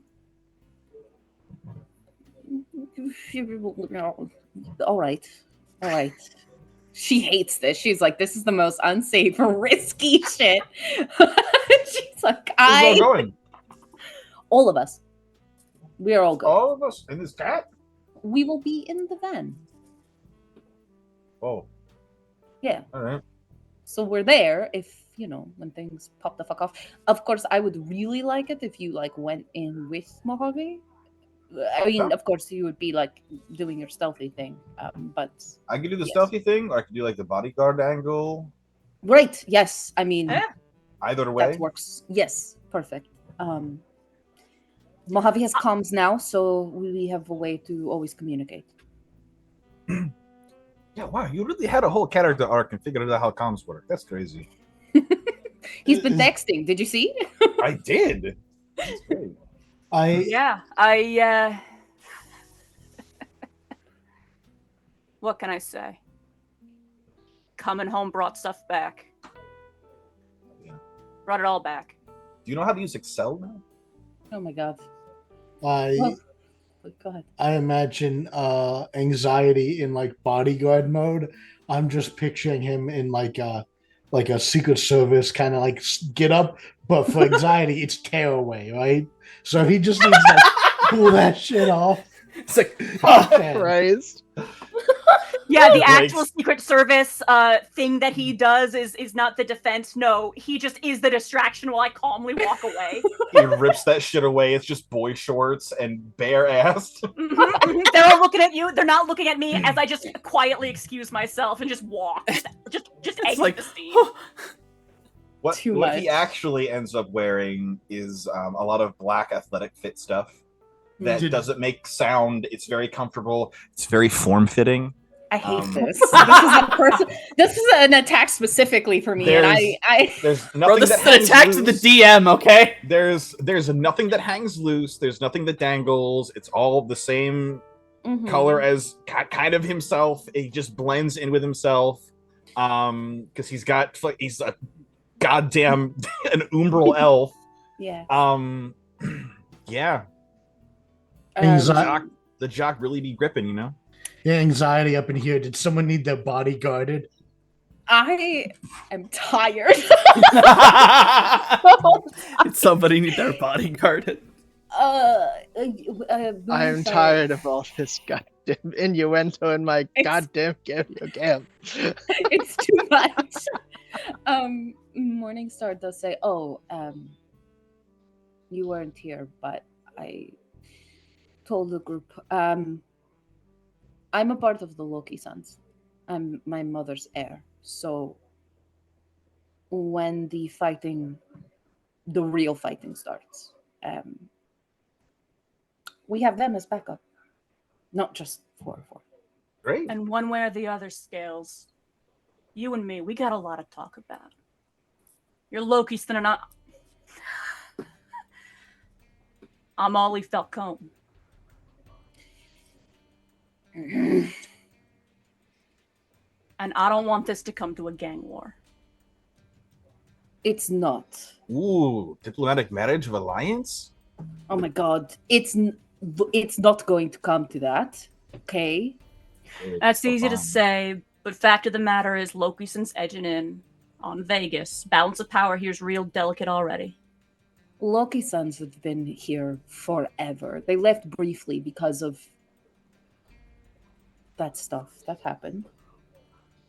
all right. She hates this. She's like, this is the most unsafe, risky shit. She's like, Who's all going? all of us. We are all good. All of us in this cat? We will be in the van. Oh. Yeah. All right. So we're there if, when things pop the fuck off. Of course, I would really like it if you like went in with Mojave. I mean, Okay. of course, you would be like doing your stealthy thing. But I can do the Yes. stealthy thing, or I can do like the bodyguard angle. right, yes. I mean, Yeah. Either way. that works. Yes, perfect. Mojave has comms now, so we have a way to always communicate. Yeah, wow, you really had a whole character arc and figured out how comms work. That's crazy. He's been texting. Did you see? I did. That's great. Yeah, what can I say? Coming home brought stuff back. Yeah. Brought it all back. Do you know how to use Excel now? Oh my god. I Go ahead. I imagine anxiety in like bodyguard mode. I'm just picturing him in like a Secret Service kind of like get up, but for anxiety it's tearaway, right? So he just needs to pull that shit off. It's like, Okay. Christ. Yeah, the Breaks. actual Secret Service thing that he does is not the defense. No, he just is the distraction while I calmly walk away. He rips that shit away. It's just boy shorts and bare ass. They're all looking at you. They're not looking at me as I just quietly excuse myself and just walk. Just it's exit like, the scene. What Too what he much. actually ends up wearing is a lot of black athletic fit stuff that Did- doesn't make sound. It's very comfortable. It's very form fitting. I hate Um, this. This is an attack specifically for me, and I There's nothing bro, this that is an hangs attack to the loose. DM, okay? There's nothing that hangs loose. There's nothing that dangles. It's all the same Mhm. color as kind of himself. He just blends in with himself. Because he's a goddamn an umbral elf. Yeah. Yeah. Anxiety. The jock really be gripping, you know? Yeah, anxiety up in here. Did someone need their body guarded? I am tired. Somebody need their bodyguarded. I I am tired of all this goddamn goddamn innuendo in my goddamn cameo camp. It's too much. Morningstar does say, "Oh, you weren't here, but I told the group. I'm a part of the Loki Sons. I'm my mother's heir. So when the real fighting starts, we have them as backup, not just 4-4. Great. And one way or the other, Scales, you and me, we got a lot to talk about. You're Loki's son and I'm Ollie Falcone. And I don't want this to come to a gang war. It's not. Ooh, diplomatic marriage of alliance? Oh my god, it's not going to come to that. Okay. That's easy to say, but fact of the matter is Lokison's edging in on Vegas. Balance of power here's real delicate already. Loki Sons have been here forever. They left briefly because of that stuff that happened.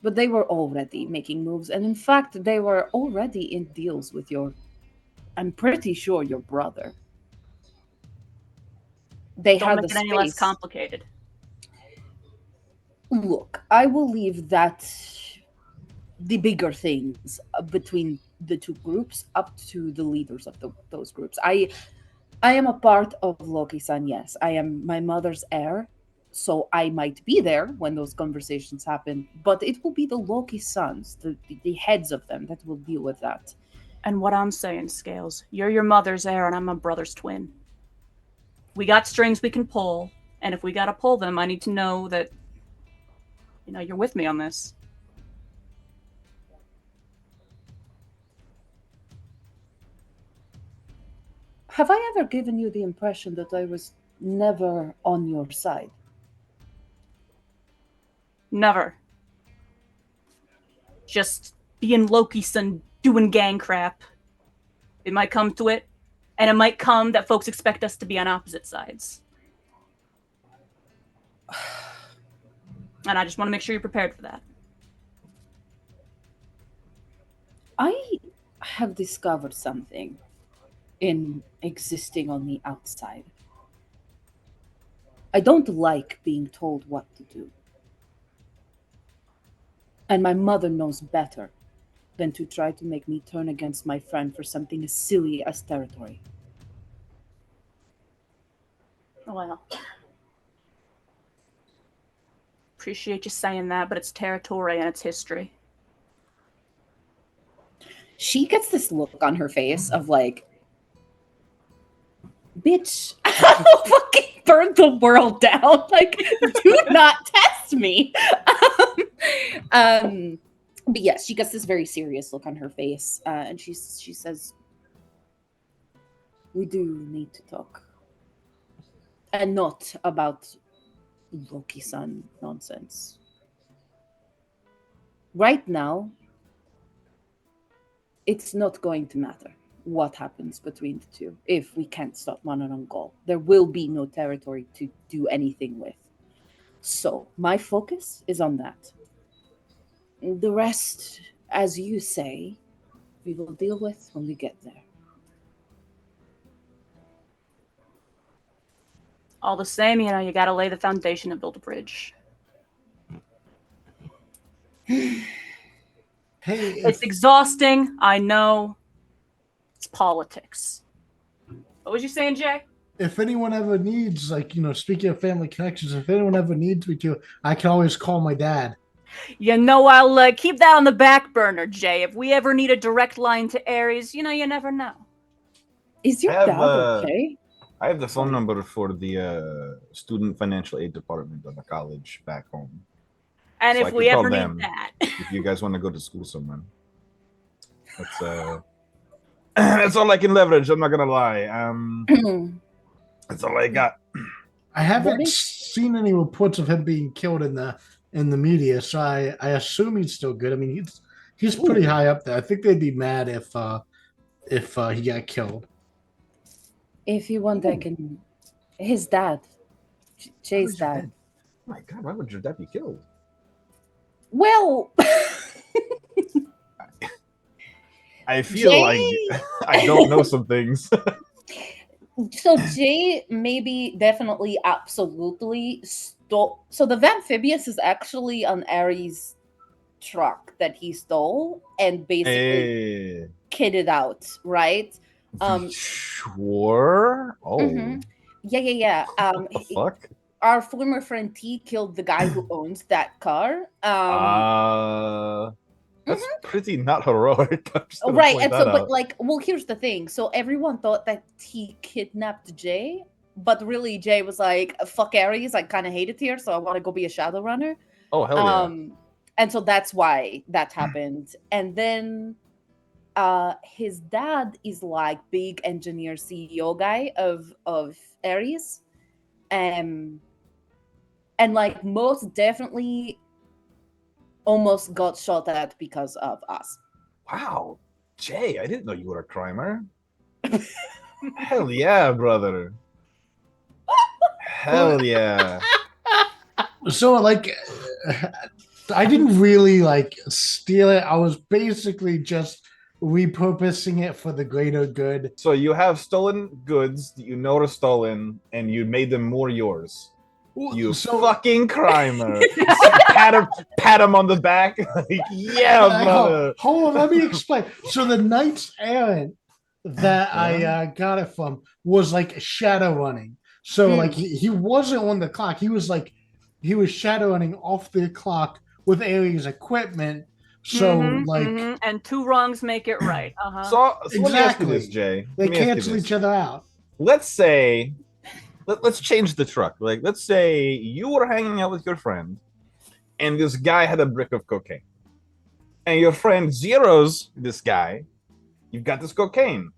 But they were already making moves, and in fact, they were already in deals with I'm pretty sure your brother. They Don't had make the it any less space. complicated. Look, I will leave the bigger things between the two groups up to the leaders of those groups. I am a part of Loki-san, yes. I am my mother's heir, so I might be there when those conversations happen, but it will be the Loki sons, the heads of them, that will deal with that. And what I'm saying, Scales, you're your mother's heir and I'm my brother's twin. We got strings we can pull, and if we gotta pull them, I need to know that, you're with me on this. Have I ever given you the impression that I was never on your side? Never. Just being Loki-son doing gang crap. It might come to it, and it might come that folks expect us to be on opposite sides. And I just want to make sure you're prepared for that. I have discovered something in existing on the outside. I don't like being told what to do. And my mother knows better than to try to make me turn against my friend for something as silly as territory. Well, appreciate you saying that, but it's territory and it's history. She gets this look on her face of like, bitch, I'll fucking burn the world down. Like, do not test me. But yes, she gets this very serious look on her face, and she says, "We do need to talk, and not about Loki-san nonsense. Right now, it's not going to matter what happens between the two if we can't stop Mananangol. There will be no territory to do anything with. So my focus is on that. The rest, as you say, we will deal with when we get there." All the same, you gotta lay the foundation and build a bridge. Hey, It's exhausting, I know. It's politics. What was you saying, Jay? if anyone ever needs, speaking of family connections, if anyone ever needs me to, I can always call my dad. I'll keep that on the back burner, Jay. If we ever need a direct line to Ares, you never know. Is your I have, dad okay? I have the phone number for the student financial aid department of the college back home. And So I if could we call ever them. need that. If you guys want to go to school somewhere. That's that's all I can leverage, I'm not gonna lie. That's all I got. I haven't What seen any reports of him being killed in the media, so I assume he's still good. I mean, he's pretty high up there. I think they'd be mad if he got killed. If you want, I can. His dad, Jay's dad. my god, why would your dad be killed? Well, I feel Jay- like I don't know some things. so Jay maybe definitely absolutely stole. So the Amphibious is actually an Ares truck that he stole and basically Hey, kitted out, right? sure. Oh, Mhm. Yeah. what the fuck? Our former friend T killed the guy who owns that car. That's pretty not heroic. I'm just gonna Right, point and that so, but out. like, well, here's the thing. So everyone thought that T kidnapped Jay, but really Jay was like, "Fuck Ares, I kind of hate it here, so I want to go be a shadow runner." Oh hell yeah! And so that's why that happened. And then, his dad is like big engineer CEO guy of Ares, and like most definitely almost got shot at because of us. Wow, Jay, I didn't know you were a crimer. Hell yeah, brother. Hell yeah. So like, I didn't really like steal it. I was basically just repurposing it for the greater good. So you have stolen goods that you know are stolen, and you made them more yours. You So- fucking crimer. pat him on the back. Like, yeah, brother. Hold on, let me explain. So the Knights Errant that I got it from was like shadow running. So like he wasn't on the clock. He was shadow running off the clock with Ares equipment. So and two wrongs make it right. So let me ask you Exactly. this, Jay. they Let me ask you cancel this. each other out. Let's say, let's change the truck. Like, let's say you were hanging out with your friend, and this guy had a brick of cocaine, and your friend zeros this guy. You've got this cocaine.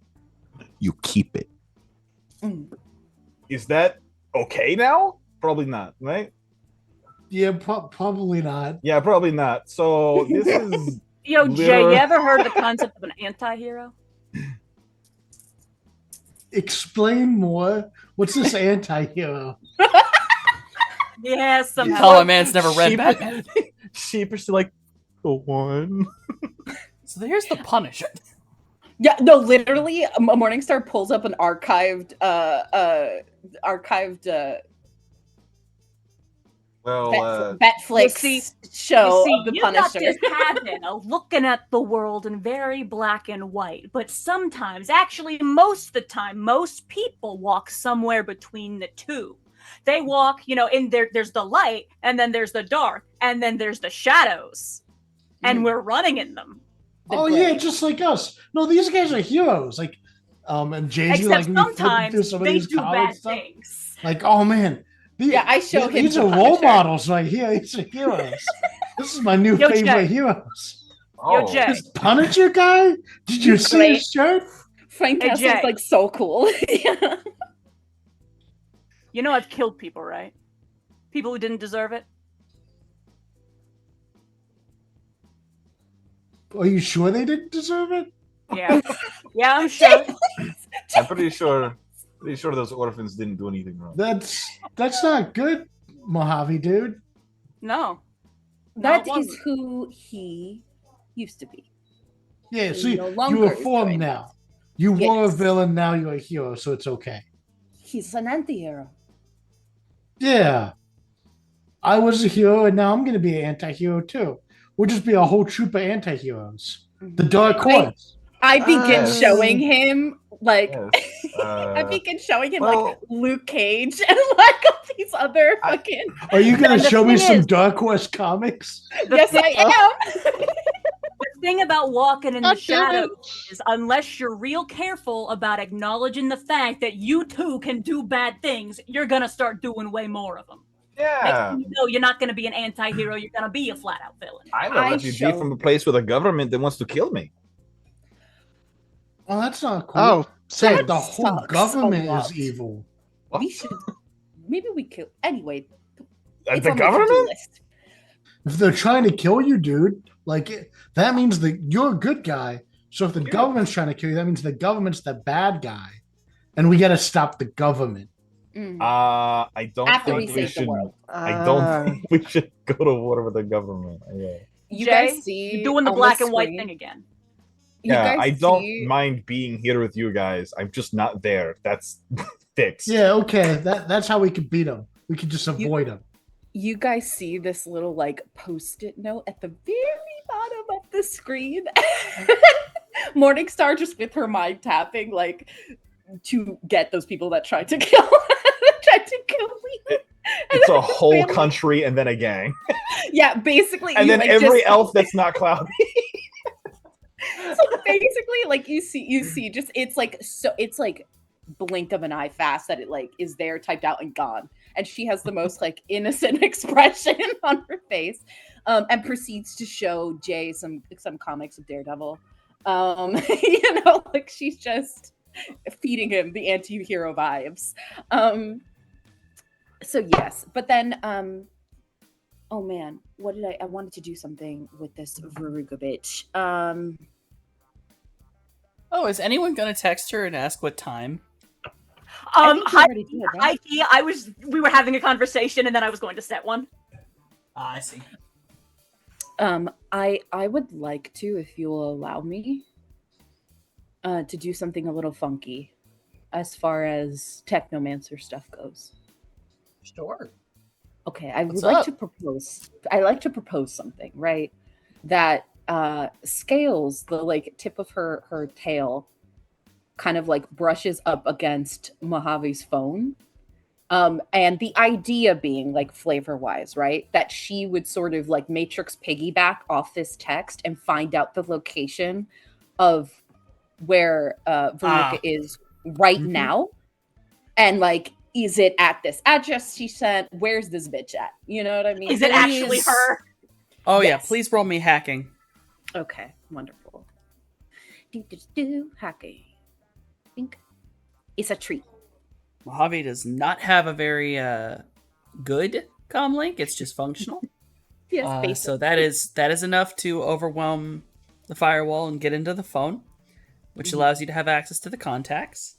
You keep it. Mm. Is that okay now? Probably not, right? Yeah, probably not. Yeah, probably not. So this is Yo, Jay, Literally. you ever heard of the concept of an anti-hero? Explain more. What's this anti-hero? Yeah, You somehow. tell a man's never read Sheep- Batman. sheepishly like the one. So here's the Punisher. Yeah, no, literally, Morningstar pulls up an archived Well, Batflix see- show You see, of the you Punisher. got this habit of looking at the world in very black and white, but sometimes, actually most of the time, most people walk somewhere between the two. They walk, in there's the light, and then there's the dark, and then there's the shadows, and we're running in them. The Oh gray. yeah, just like us. No, these guys are heroes. Like, and Jay-Z, Except like me flipping through sometimes some of they these do comic bad stuff. things. Like, oh man, Yeah, I show him these the are role Punisher. models right here. These are heroes. This is my new Yo, favorite Jay. heroes. Yo, Jay. This Punisher guy. Did you He's see great. his shirt? Frank Hey, Castle's Jay. like so cool. Yeah. You know I've killed people, right? People who didn't deserve it. Are you sure they didn't deserve it? Yeah, yeah, I'm sure. I'm pretty sure those orphans didn't do anything wrong. That's not good, Mojave dude. No, That No, it is wasn't. who he used to be. Yeah, He so no you longer were is formed doing now. You were a Yes. villain, now you're a hero, so it's okay. He's an anti-hero. Yeah. I was a hero, and now I'm going to be an anti-hero too. We'll just be a whole troop of anti-heroes. The Dark Wait. Horse. I begin Yes. showing him like Yes. I begin showing him well- like Luke Cage and like all these other fucking. Are you going And to the show me thing some is- Dark Horse comics? Yes, I am. the thing about walking in the God damn it. shadows is unless you're real careful about acknowledging the fact that you too can do bad things, you're gonna start doing way more of them. Next Yeah. thing you know, you're not gonna be an anti-hero, you're gonna be a flat-out villain. I'm a I refugee show- from a place with a government that wants to kill me. Oh, that's not cool. Oh, same. the whole sucks a government lot. is evil. What? We should. Maybe we could. Anyway, The it's on my to-do government? list. If they're trying to kill you, dude, that means that you're a good guy. So if the government's trying to kill you, that means the government's the bad guy. And we got to stop the government. Mm. I don't After we think we save the should. world. I don't think we should go to war with the government. Yeah. You Jay, guys see you're doing the on black and white screen- thing again. You Yeah, guys I don't see mind being here with you guys. I'm just not there. That's fixed. Yeah, okay. That's how we could beat them. We could just avoid them. you guys see this little like post-it note at the very bottom of the screen. Morningstar just with her mind tapping like to get those people that tried to kill me. It's a then whole family- country and then a gang. Yeah, basically. And you, then like, every just- elf that's not Cloud. So basically, like you see, just it's like blink of an eye fast that it like is there typed out and gone. And she has the most like innocent expression on her face, and proceeds to show Jay some comics of Daredevil. Like she's just feeding him the anti-hero vibes. So yes, but then oh man, what did I wanted to do something with this Veruga bitch. Oh, is anyone gonna text her and ask what time? I think you Hi, already did, right? we were having a conversation and then I was going to set one. I see. I would like to, if you will allow me, to do something a little funky as far as technomancer stuff goes. Sure. Okay, I would What's like up? to propose. I like to propose something, right? That Scales, the like tip of her tail, kind of like brushes up against Mojave's phone. And the idea being like flavor wise, right? That she would sort of like Matrix piggyback off this text and find out the location of where Veruca is right Mhm. now. And like, is it at this address she sent? Where's this bitch at? You know what I mean? Is it actually Please. her? Oh yeah, Yes. please roll me hacking. Okay, wonderful. Hacking. Think it's a treat. Mojave does not have a very good comlink. It's just functional. Yes, So that is enough to overwhelm the firewall and get into the phone, which Mhm. allows you to have access to the contacts.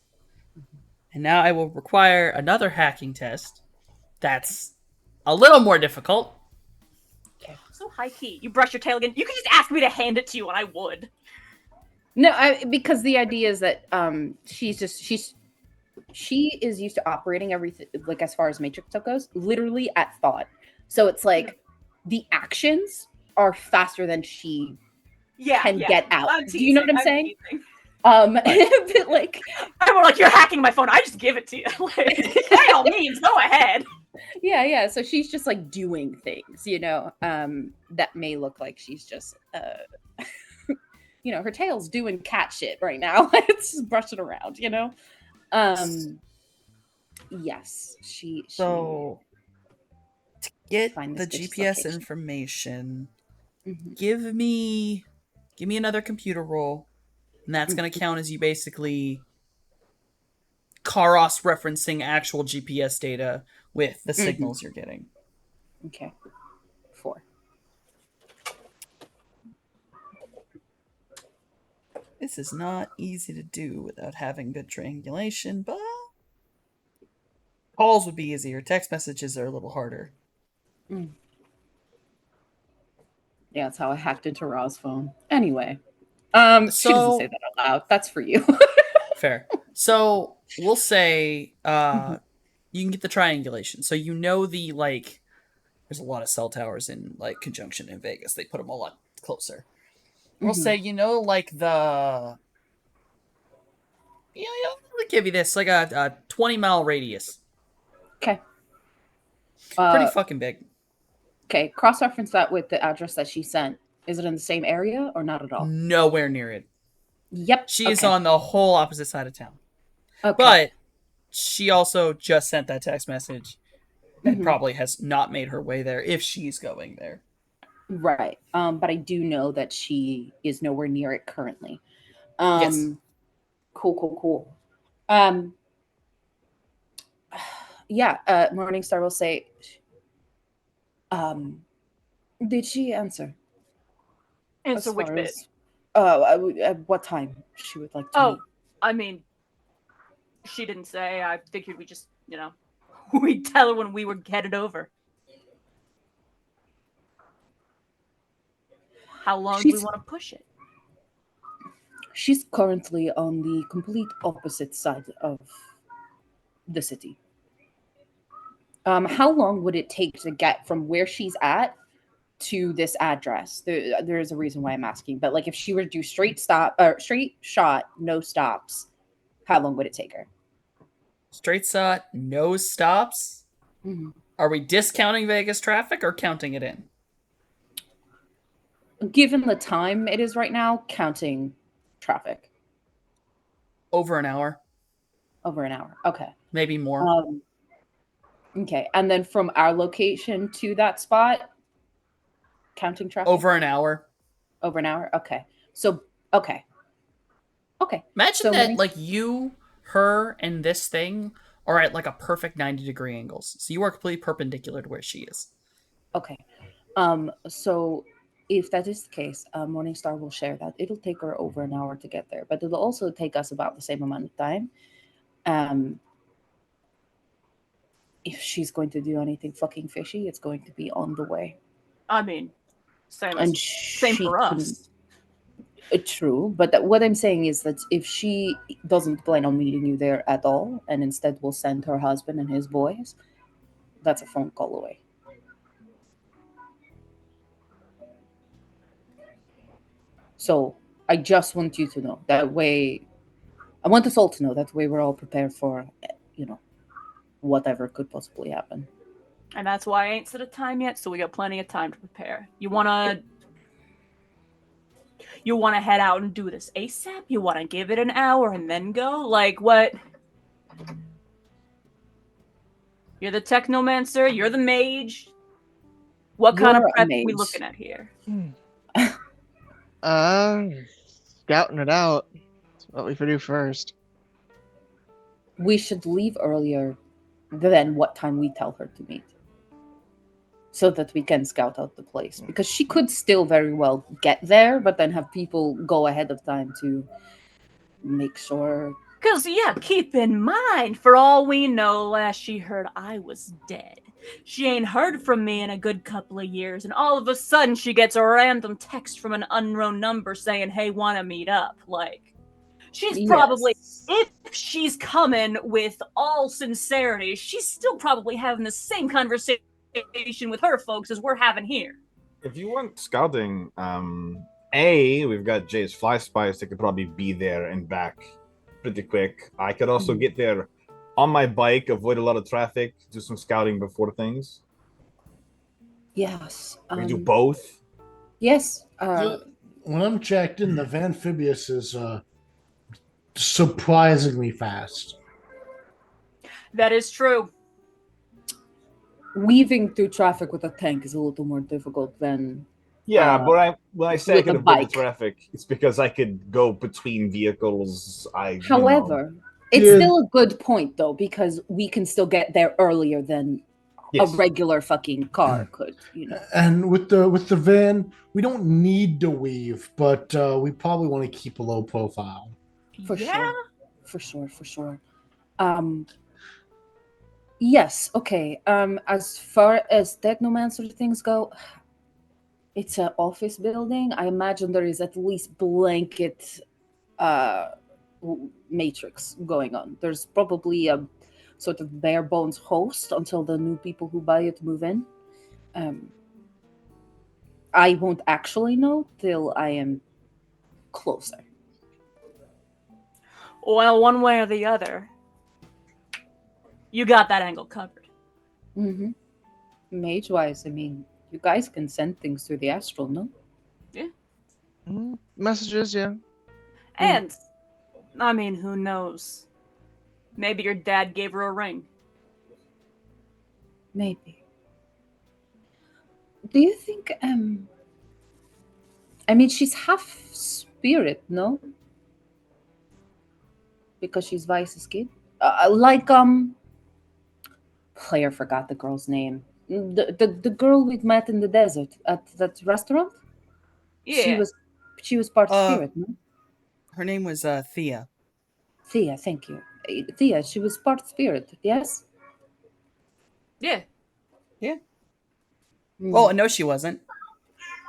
And now I will require another hacking test. That's a little more difficult. So high key. You brush your tail again. You could just ask me to hand it to you and I would. No, because the idea is that she is used to operating everything like as far as Matrix stuff goes, literally at thought. So it's like the actions are faster than she Yeah. can yeah. get out. I'm Do you know what I'm teasing, saying? teasing. But like I'm more like, you're hacking my phone. I just give it to you. Like, by all means, go ahead. yeah. So she's just like doing things, that may look like she's just her tail's doing cat shit right now. It's just brushing around, Yes, she So to get Find the this bitch's GPS location. information, Mhm. give me another computer roll, and that's going to count as you basically cross referencing actual GPS data with the signals you're getting. Okay. 4. This is not easy to do without having good triangulation, but calls would be easier. Text messages are a little harder. Yeah, that's how I hacked into Ra's phone. Anyway, she doesn't So- say that out loud. That's for you. Fair. So we'll say Mhm. you can get the triangulation. So there's a lot of cell towers in like Conjunction in Vegas. They put them a lot closer. We'll Mhm. say I'll give you this like a 20-mile radius. Okay. Pretty fucking big. Okay. Cross-reference that with the address that she sent. Is it in the same area or not at all? Nowhere near it. Yep. She is okay. on the whole opposite side of town. Okay. But she also just sent that text message and Mhm. probably has not made her way there if she's going there. Right. But I do know that she is nowhere near it currently. Yes. Cool. Yeah, Morningstar will say, did she answer? Answer As which far bit? as- at what time she would like to Oh, meet? I mean, She didn't say. I figured we just, we'd tell her when we were headed over. How long do we want to push it? She's currently on the complete opposite side of the city. How long would it take to get from where she's at to this address? There is a reason why I'm asking, but like if she were to do straight shot, no stops, how long would it take her? Straight shot, no stops? Mm-hmm. Are we discounting Vegas traffic or counting it in? Given the time it is right now, counting traffic. Over an hour. Over an hour. Okay. Maybe more. Okay. And then from our location to that spot, counting traffic? Over an hour. Over an hour? Okay. So, okay. Imagine that, like, you, her, and this thing are at, like, a perfect 90-degree angles. So you are completely perpendicular to where she is. Okay. So if that is the case, Morningstar will share that. It'll take her over an hour to get there, but it'll also take us about the same amount of time. If she's going to do anything fucking fishy, it's going to be on the way. I mean, same for us. True, but what I'm saying is that if she doesn't plan on meeting you there at all, and instead will send her husband and his boys, that's a phone call away. So I just want you to know that way. I want us all to know that way we're all prepared for, whatever could possibly happen. And that's why I ain't set a time yet, so we got plenty of time to prepare. You wanna head out and do this ASAP? You wanna give it an hour and then go? Like what? You're the technomancer, you're the mage. What kind of prep are we looking at here? Scouting it out. That's what we should do first. We should leave earlier than what time we tell her to meet, so that we can scout out the place. Because she could still very well get there, but then have people go ahead of time to make sure. Because, keep in mind, for all we know, last she heard I was dead. She ain't heard from me in a good couple of years, and all of a sudden she gets a random text from an unknown number saying, hey, wanna meet up? Like, she's probably, if she's coming with all sincerity, she's still probably having the same conversation with her folks as we're having here. If you want scouting, we've got Jay's Fly Spice that could probably be there and back pretty quick. I could also get there on my bike, avoid a lot of traffic, do some scouting before things. Yes. We do both. Yes. When I'm checked in, the Amphibious is surprisingly fast. That is true. Weaving through traffic with a tank is a little more difficult than. Yeah, but when I say I could avoid the traffic, it's because I could go between vehicles. However, it's still a good point though, because we can still get there earlier than a regular fucking car could. And with the van, we don't need to weave, but we probably want to keep a low profile. For sure. Yes, okay. As far as Technomancer things go, it's an office building. I imagine there is at least blanket matrix going on. There's probably a sort of bare bones host until the new people who buy it move in. I won't actually know till I am closer. Well, one way or the other, you got that angle covered. Mm-hmm. Mage-wise, I mean, you guys can send things through the astral, no? Yeah. Messages, yeah. And, I mean, who knows? Maybe your dad gave her a ring. Maybe. Do you think, I mean, she's half spirit, no? Because she's Vice's kid? Player forgot the girl's name. The girl we've met in the desert at that restaurant? Yeah. She was part spirit, no? Her name was Thea. Thea, thank you. Thea, she was part spirit, yes? Yeah. Oh, no, she wasn't.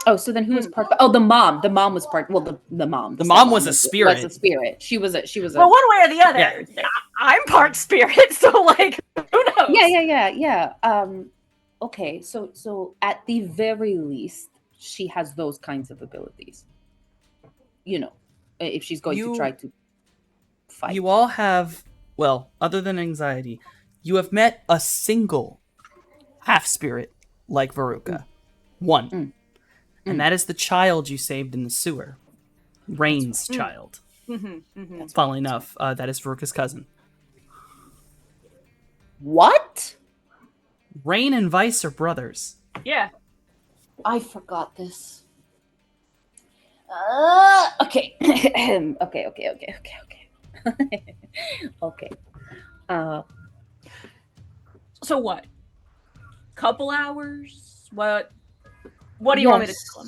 Oh, so then who was part? Oh, the mom. The mom was part. Well, the mom. The stepmom mom was a Was spirit. a spirit. She was a. She was a. Well, one way or the other. Yeah. I'm part spirit, so like, who knows? Yeah. Okay, so at the very least, she has those kinds of abilities. You know, if she's going to try to fight. You all have, well, other than anxiety, you have met a single half spirit like Veruca. One. And that is the child you saved in the sewer. Rain's child. Funnily enough, that is Veruca's cousin. What? Rain and Vice are brothers. Yeah. I forgot this. Okay. Okay. Okay. So what? Couple hours? What do you want me to tell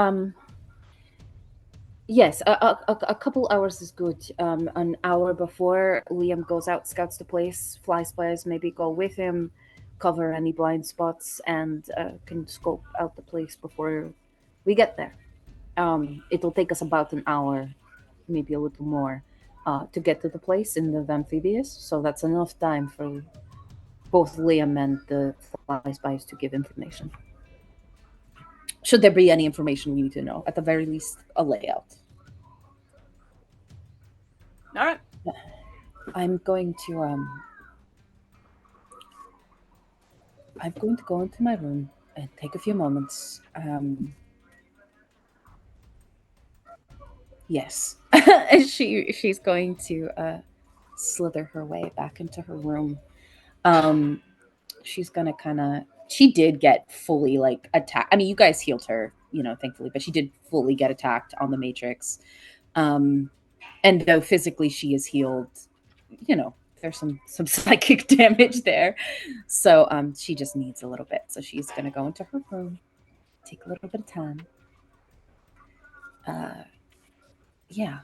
him? Yes, a couple hours is good. An hour before Liam goes out, scouts the place, fly spies maybe go with him, cover any blind spots, and can scope out the place before we get there. It'll take us about an hour, maybe a little more, to get to the place in the amphibious. So that's enough time for both Liam and the fly spies to give information. Should there be any information we need to know, at the very least, a layout. All right. I'm going to go into my room and take a few moments. Yes. She's going to slither her way back into her room. She's gonna she did get fully like attacked. I mean, you guys healed her, thankfully, but she did fully get attacked on the Matrix. And though physically she is healed, there's some psychic damage there. So she just needs a little bit. So she's gonna go into her room, take a little bit of time. Yeah.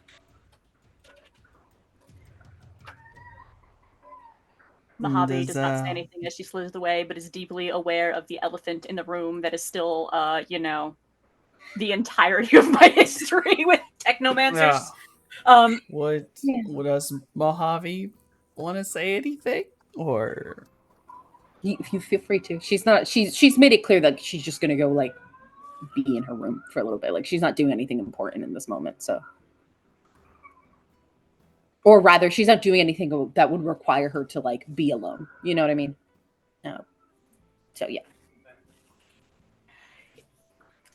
Mojave does not say anything as she slithers away, but is deeply aware of the elephant in the room that is still, the entirety of my history with technomancers. Yeah. Would us Mojave want to say anything, or you feel free to? She's made it clear that she's just gonna go like be in her room for a little bit. Like she's not doing anything important in this moment. So. Or rather, she's not doing anything that would require her to like be alone. You know what I mean? No. So yeah.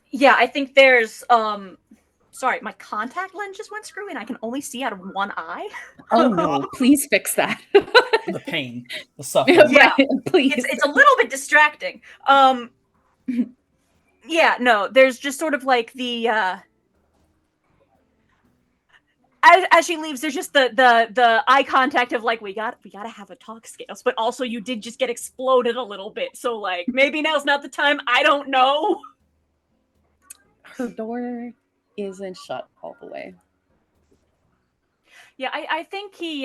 Yeah, I think there's sorry, my contact lens just went screwy and I can only see out of one eye. Oh no, please fix that. The pain, the suffering. Yeah, right, please. It's a little bit distracting. Yeah, no, there's just sort of like the as she leaves, there's just the eye contact of like we gotta have a talk, Scales, but also you did just get exploded a little bit, so like maybe now's not the time. I don't know. Her door isn't shut all the way. Yeah, I think he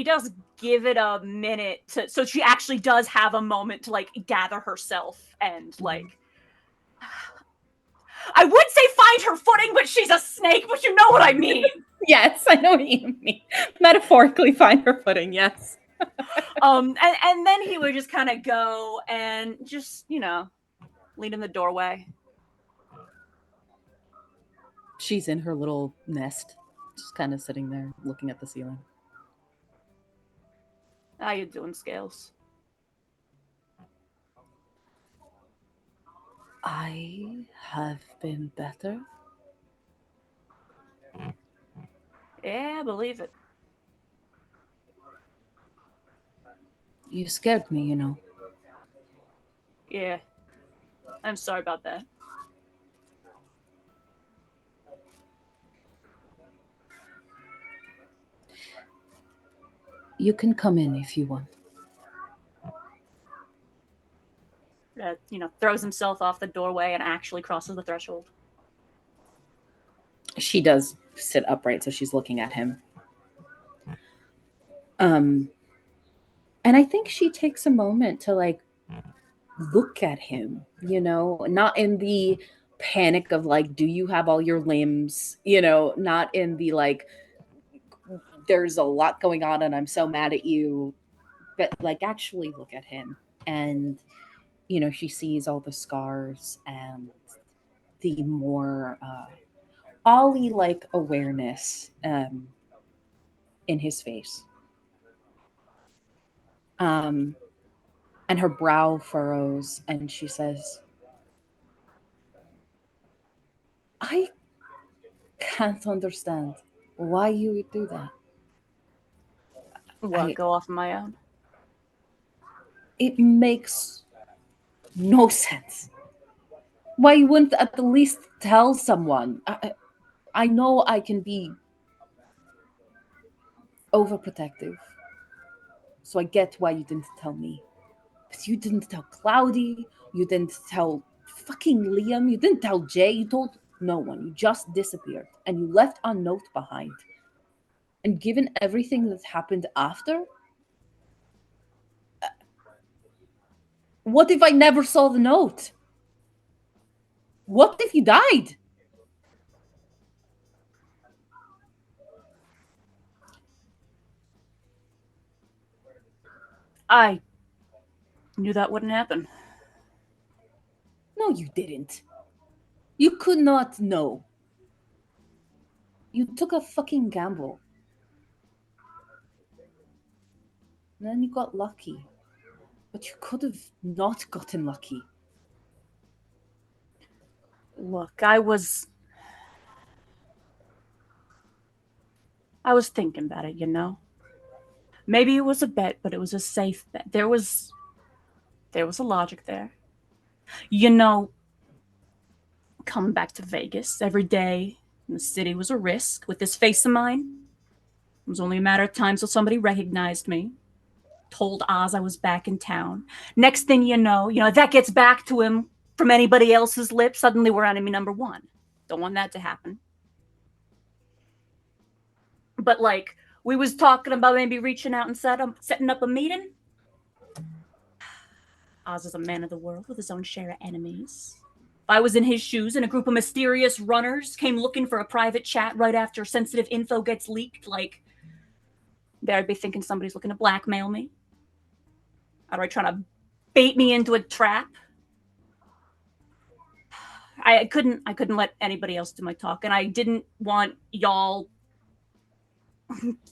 does give it a minute so she actually does have a moment to like gather herself and like. I would say find her footing, but she's a snake, but you know what I mean. Yes, I know what you mean. Metaphorically find her footing, yes. And then he would just kind of go and just, lean in the doorway. She's in her little nest, just kind of sitting there looking at the ceiling. How you doing, Scales? I have been better. Yeah, I believe it. You scared me, Yeah. I'm sorry about that. You can come in if you want. Throws himself off the doorway and actually crosses the threshold. She does sit upright, so she's looking at him. And I think she takes a moment to like look at him, not in the panic of like, do you have all your limbs, not in the like, there's a lot going on and I'm so mad at you, but like actually look at him. And, she sees all the scars and the more Ollie like awareness in his face. And her brow furrows and she says, I can't understand why you would do that. What, go off on my own? It makes no sense. Why you wouldn't at the least tell someone? I know I can be overprotective, so I get why you didn't tell me. But you didn't tell Cloudy, you didn't tell fucking Liam, you didn't tell Jay, you told no one. You just disappeared, and you left a note behind. And given everything that happened after, what if I never saw the note? What if you died? I knew that wouldn't happen. No, you didn't. You could not know. You took a fucking gamble. And then you got lucky. But you could have not gotten lucky. Look, I was thinking about it, Maybe it was a bet, but it was a safe bet. There was a logic there. Coming back to Vegas every day in the city was a risk. With this face of mine, it was only a matter of time till somebody recognized me, told Oz I was back in town. Next thing you know, that gets back to him from anybody else's lips. Suddenly we're enemy number one. Don't want that to happen. But like, we was talking about maybe reaching out and setting up a meeting. Oz is a man of the world with his own share of enemies. If I was in his shoes and a group of mysterious runners came looking for a private chat right after sensitive info gets leaked, like, they'd be thinking somebody's looking to blackmail me. Outright trying to bait me into a trap. I couldn't let anybody else do my talk, and I didn't want y'all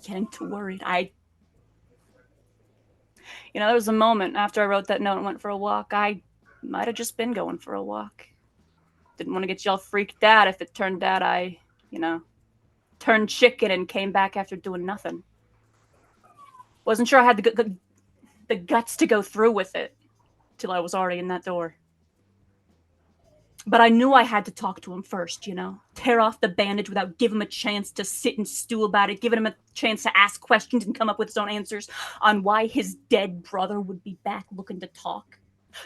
getting too worried. There was a moment after I wrote that note and went for a walk. I might have just been going for a walk. Didn't want to get y'all freaked out if it turned out I, turned chicken and came back after doing nothing. Wasn't sure I had the guts to go through with it till I was already in that door. But I knew I had to talk to him first, tear off the bandage without giving him a chance to sit and stew about it, giving him a chance to ask questions and come up with his own answers on why his dead brother would be back looking to talk.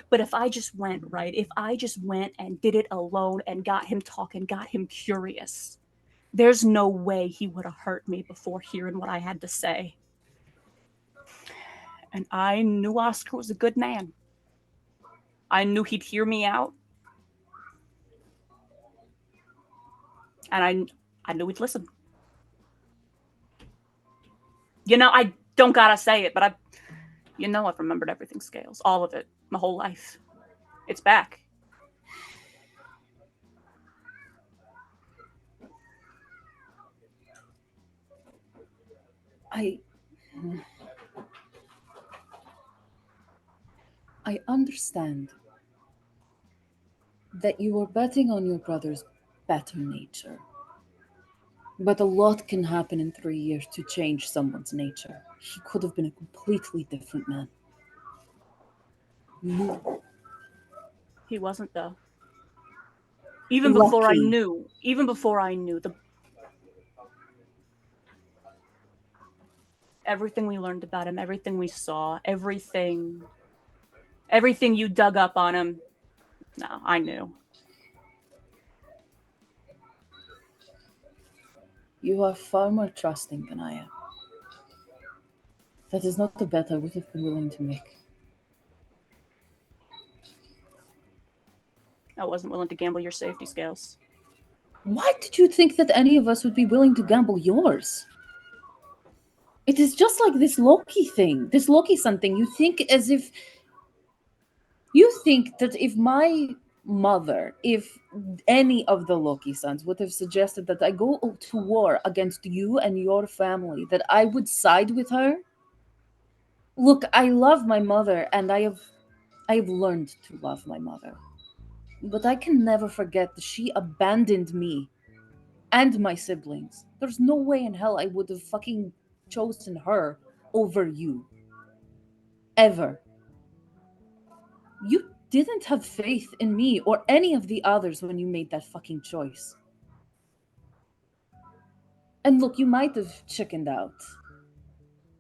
But if I just went and did it alone and got him talking, got him curious, there's no way he would have hurt me before hearing what I had to say. And I knew Oscar was a good man. I knew he'd hear me out. And I knew he'd listen. I don't gotta say it, but I've remembered everything, Scales. All of it. My whole life. It's back. I understand that you were betting on your brother's better nature. But a lot can happen in 3 years to change someone's nature. He could have been a completely different man. He wasn't, though. Even before I Lucky. knew everything we learned about him, everything we saw, everything you dug up on him. No, I knew. You are far more trusting than I am. That is not a bet I would have been willing to make. I wasn't willing to gamble your safety, Scales. Why did you think that any of us would be willing to gamble yours? It is just like this Loki thing, this Loki Sun thing. You think that if my mother, if any of the Loki sons would have suggested that I go to war against you and your family, that I would side with her? Look, I love my mother, and I have learned to love my mother. But I can never forget that she abandoned me and my siblings. There's no way in hell I would have fucking chosen her over you. Ever. You didn't have faith in me or any of the others when you made that fucking choice. And look, you might have chickened out.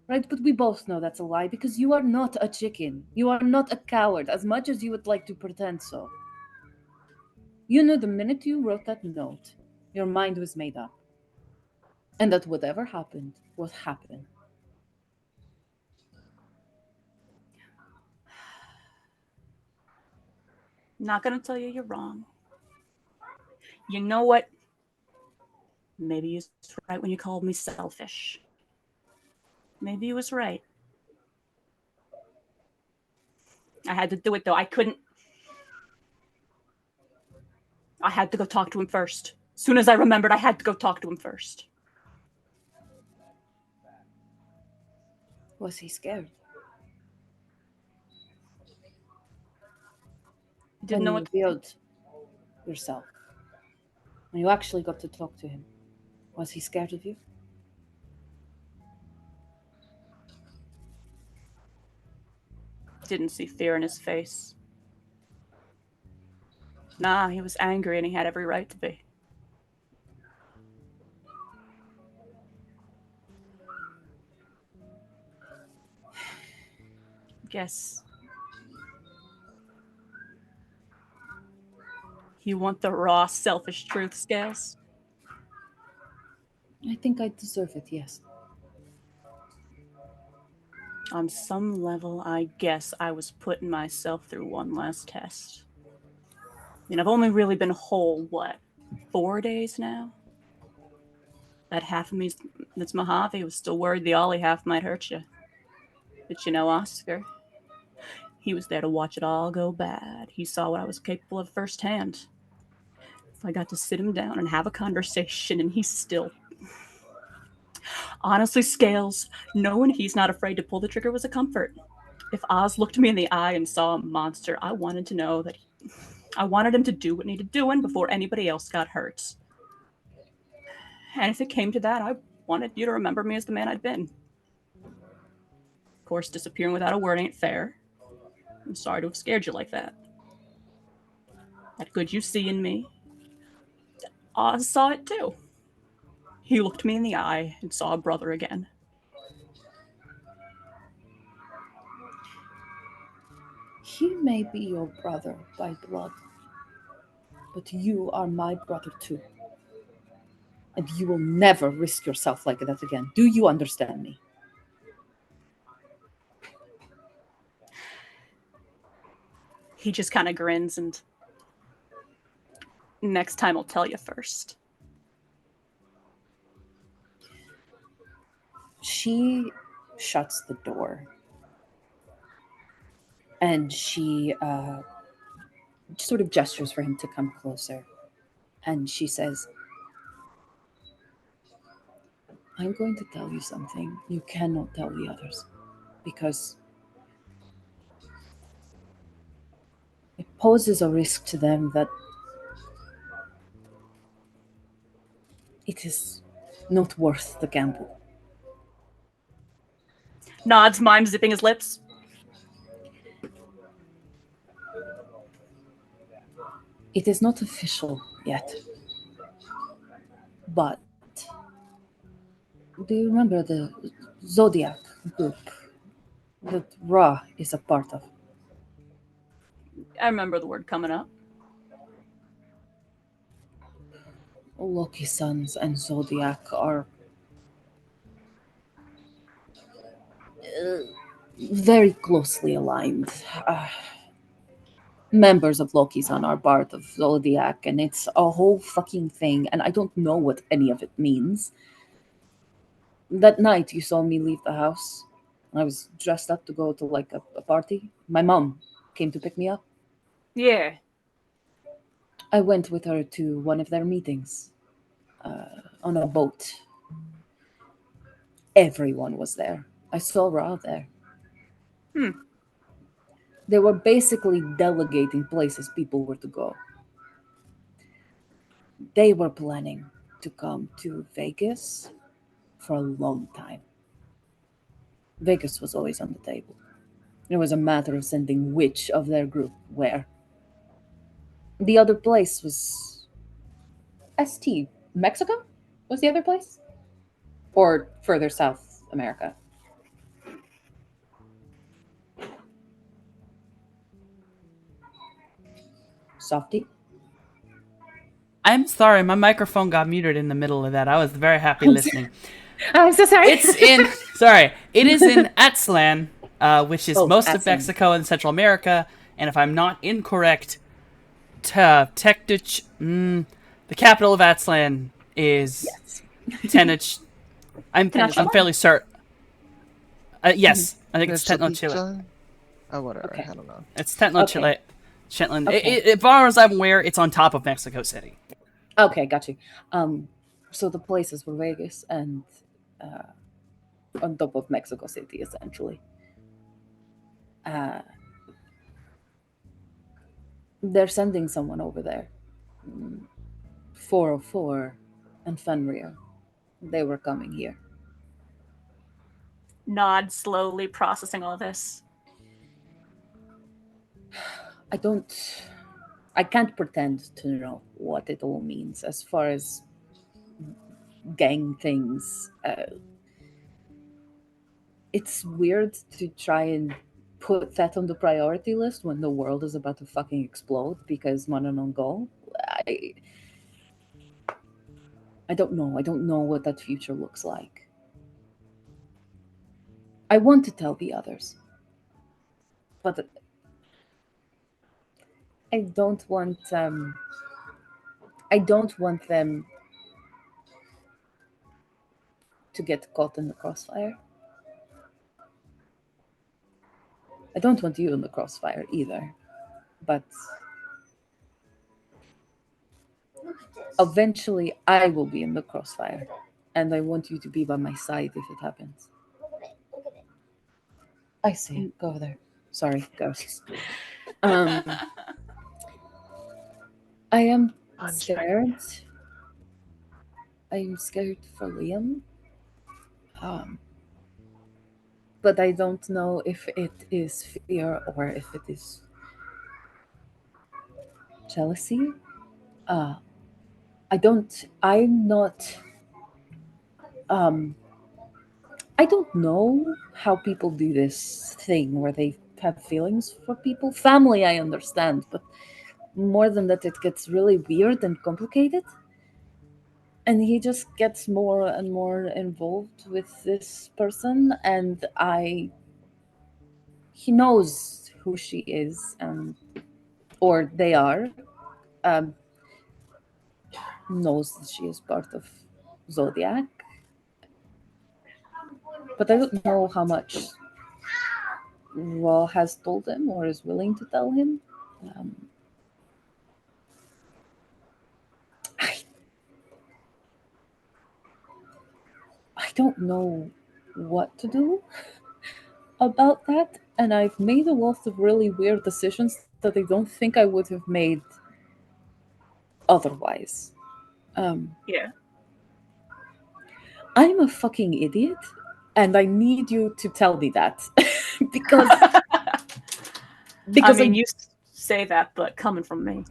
Right? But we both know that's a lie because you are not a chicken. You are not a coward, as much as you would like to pretend so. You knew the minute you wrote that note, your mind was made up. And that whatever happened was happening. Not gonna tell you you're wrong. You know what? Maybe you was right when you called me selfish. Maybe you was right. I had to do it though. I couldn't. I had to go talk to him first. As soon as I remembered, I had to go talk to him first. Was he scared? Didn't When know you what. revealed yourself. When you actually got to talk to him. Was he scared of you? Didn't see fear in his face. Nah, he was angry and he had every right to be. Guess. You want the raw, selfish truth, Scales? I think I deserve it, yes. On some level, I guess I was putting myself through one last test. I mean, I've only really been whole, 4 days now? That half of me that's Mojave was still worried the Ollie half might hurt you. But you know, Oscar, he was there to watch it all go bad. He saw what I was capable of firsthand. I got to sit him down and have a conversation, and he's still... Honestly, Scales, knowing he's not afraid to pull the trigger was a comfort. If Oz looked me in the eye and saw a monster, I wanted to know that I wanted him to do what needed doing before anybody else got hurt. And if it came to that, I wanted you to remember me as the man I'd been. Of course, disappearing without a word ain't fair. I'm sorry to have scared you like that. That good you see in me, Oz saw it too. He looked me in the eye and saw a brother again. He may be your brother by blood, but you are my brother too. And you will never risk yourself like that again. Do you understand me? He just kind of grins and... Next time I'll tell you first. She shuts the door. And she sort of gestures for him to come closer. And she says, I'm going to tell you something you cannot tell the others. Because it poses a risk to them that it is not worth the gamble. Nods, mime zipping his lips. It is not official yet. But do you remember the Zodiac group that Ra is a part of? I remember the word coming up. Loki Sons and Zodiac are very closely aligned. Members of Loki's are part of Zodiac, and it's a whole fucking thing, and I don't know what any of it means. That night you saw me leave the house. I was dressed up to go to like a party. My mom came to pick me up. Yeah. I went with her to one of their meetings on a boat. Everyone was there. I saw Ra there. They were basically delegating places people were to go. They were planning to come to Vegas for a long time. Vegas was always on the table. It was a matter of sending which of their group where. The other place was ST. Mexico was the other place? Or further South America? Softy? I'm sorry, my microphone got muted in the middle of that. I was very happy listening. I'm so sorry. It is in Aztlan, which is most of Aztlan. Mexico and Central America. And if I'm not incorrect, the capital of Aztlan is Tenich. I'm fairly certain. Yes, I think it's Tenochtitlan. Oh, whatever. Okay. I don't know. It's Tenochtitlan. Okay. As far as I'm aware, it's on top of Mexico City. Okay, got you. So the places were Vegas and on top of Mexico City, essentially. They're sending someone over there. 404 and Fenrir. They were coming here. Nod slowly, processing all this. I can't pretend to know what it all means as far as gang things. It's weird to try and put that on the priority list when the world is about to fucking explode because Mananangol. I don't know. I don't know what that future looks like. I want to tell the others, but I don't want them to get caught in the crossfire. I don't want you in the crossfire either, but eventually I will be in the crossfire, and I want you to be by my side if it happens. I see it. Go over there. Sorry, ghosts. I am scared. I'm scared for Liam. But I don't know if it is fear or if it is jealousy. I don't know how people do this thing where they have feelings for people. Family, I understand, but more than that, it gets really weird and complicated. And he just gets more and more involved with this person, and he knows who she is, or they are, knows that she is part of Zodiac. But I don't know how much Ra has told him or is willing to tell him. I don't know what to do about that, and I've made a lot of really weird decisions that I don't think I would have made otherwise. Yeah. I'm a fucking idiot, and I need you to tell me that. because I mean, you say that, but coming from me.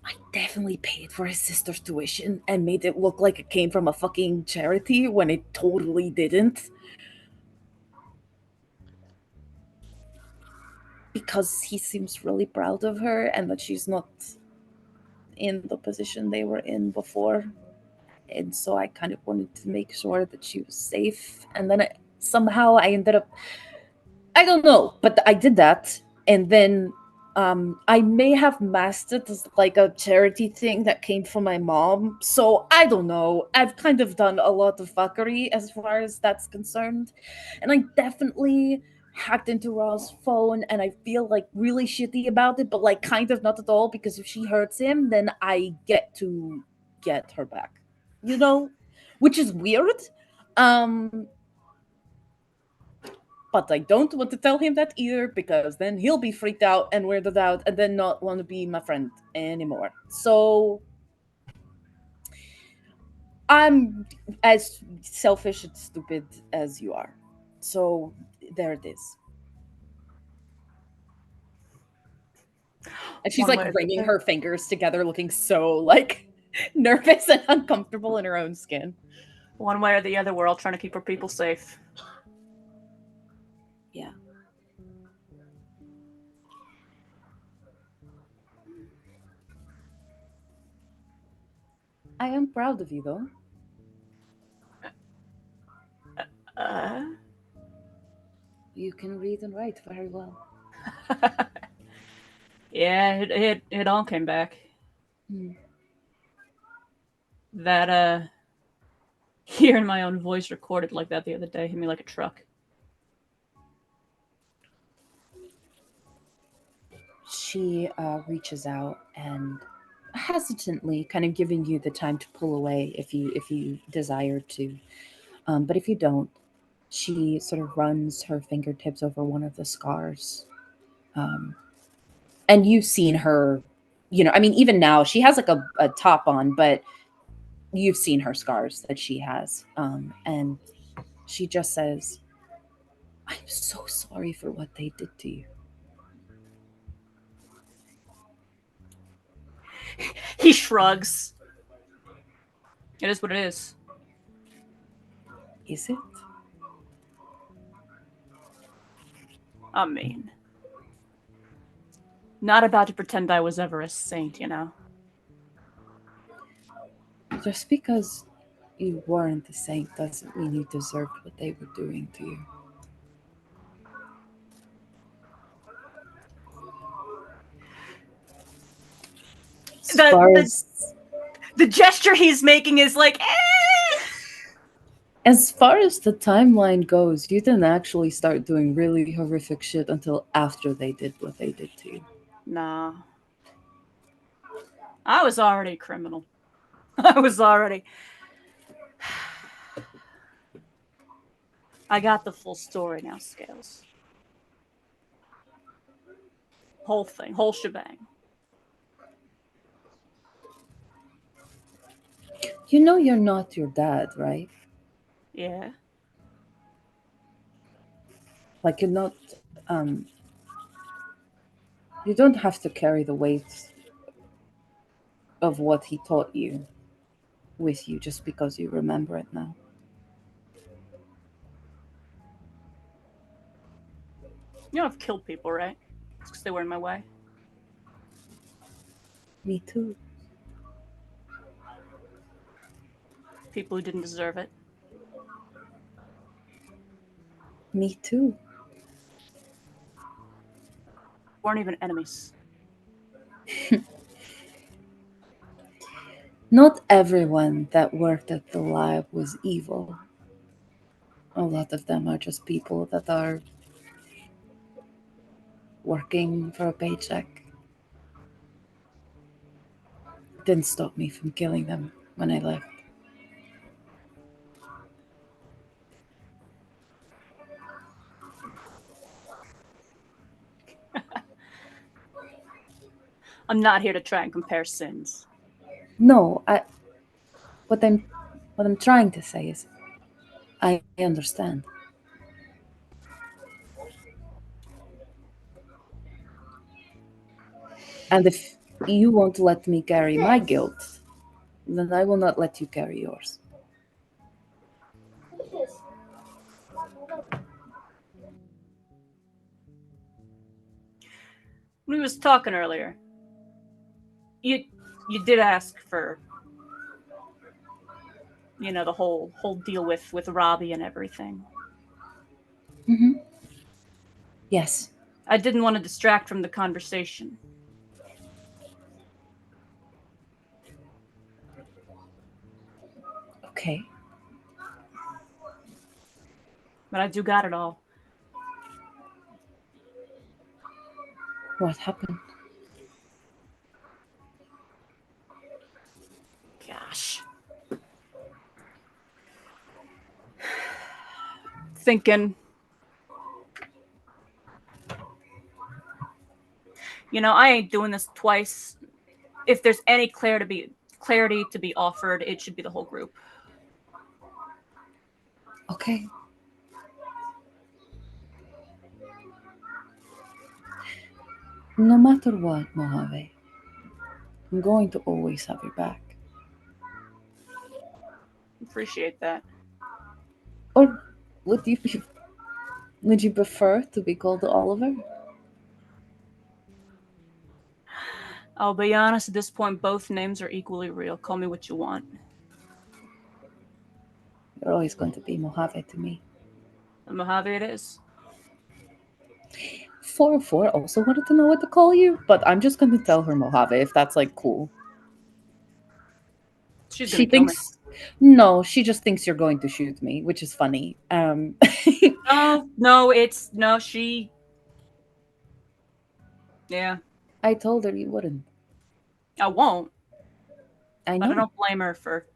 I definitely paid for his sister's tuition and made it look like it came from a fucking charity when it totally didn't. Because he seems really proud of her and that she's not in the position they were in before. and so I kind of wanted to make sure that she was safe. And then somehow I ended up, I don't know, but I did that, and then I may have masked it as like a charity thing that came from my mom. So I don't know. I've kind of done a lot of fuckery as far as that's concerned. And I definitely hacked into Ra's phone, and I feel like really shitty about it, but like kind of not at all, because if she hurts him, then I get to get her back. You know? Which is weird. But I don't want to tell him that either, because then he'll be freaked out and weirded out and then not want to be my friend anymore. So I'm as selfish and stupid as you are. So there it is. And she's One way like or the wringing other. her fingers together, looking so like nervous and uncomfortable in her own skin. One way or the other, we're all trying to keep our people safe. Yeah. I am proud of you, though. You can read and write very well. Yeah, it all came back. Hmm. That hearing my own voice recorded like that the other day hit me like a truck. She reaches out and hesitantly, kind of giving you the time to pull away if you desire to, but if you don't, she sort of runs her fingertips over one of the scars, and you've seen her. You know, I mean, even now she has like a top on, but you've seen her scars that she has, and she just says, "I'm so sorry for what they did to you." He shrugs. It is what it is. Is it? I mean, not about to pretend I was ever a saint, you know? Just because you weren't a saint doesn't mean you deserved what they were doing to you. The gesture he's making is like, As far as the timeline goes, you didn't actually start doing really horrific shit until after they did what they did to you. Nah. I was already a criminal. I was already... I got the full story now, Scales. Whole thing, whole shebang. You know you're not your dad, right? Yeah. Like you're not, you don't have to carry the weight of what he taught you with you just because you remember it now. You know I've killed people, right? It's because they were in my way. Me too. People who didn't deserve it. Me too. Weren't even enemies. Not everyone that worked at the lab was evil. A lot of them are just people that are working for a paycheck. It didn't stop me from killing them when I left. I'm not here to try and compare sins. No, what I'm trying to say is I understand. And if you won't let me carry my guilt, then I will not let you carry yours. When we was talking earlier, you did ask for the whole deal with Robbie and everything. Mm-hmm. Yes. I didn't want to distract from the conversation. Okay. But I do got it all. What happened? Gosh. Thinking. I ain't doing this twice. If there's any clarity to be offered, it should be the whole group. Okay. No matter what, Mojave, I'm going to always have your back. Appreciate that. Or would you prefer to be called Oliver? I'll be honest, at this point, both names are equally real. Call me what you want. You're always going to be Mojave to me. And Mojave it is. 404 also wanted to know what to call you, but I'm just going to tell her Mojave if that's like cool. She thinks no, she just thinks you're going to shoot me, which is funny. She. Yeah. I told her you wouldn't. I won't. I know. But I don't blame her for.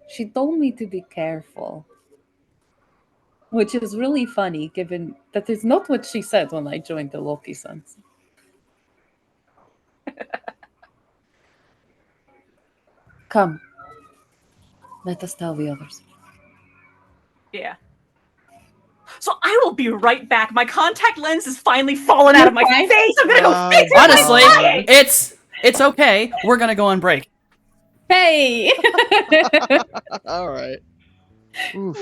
She told me to be careful, which is really funny given that is not what she said when I joined the Loki Sons. Come. Let us tell the others. Yeah. So I will be right back. My contact lens is finally falling out of my face. I'm gonna go fix it. Honestly, it's okay. We're gonna go on break. Hey! All right. Oof.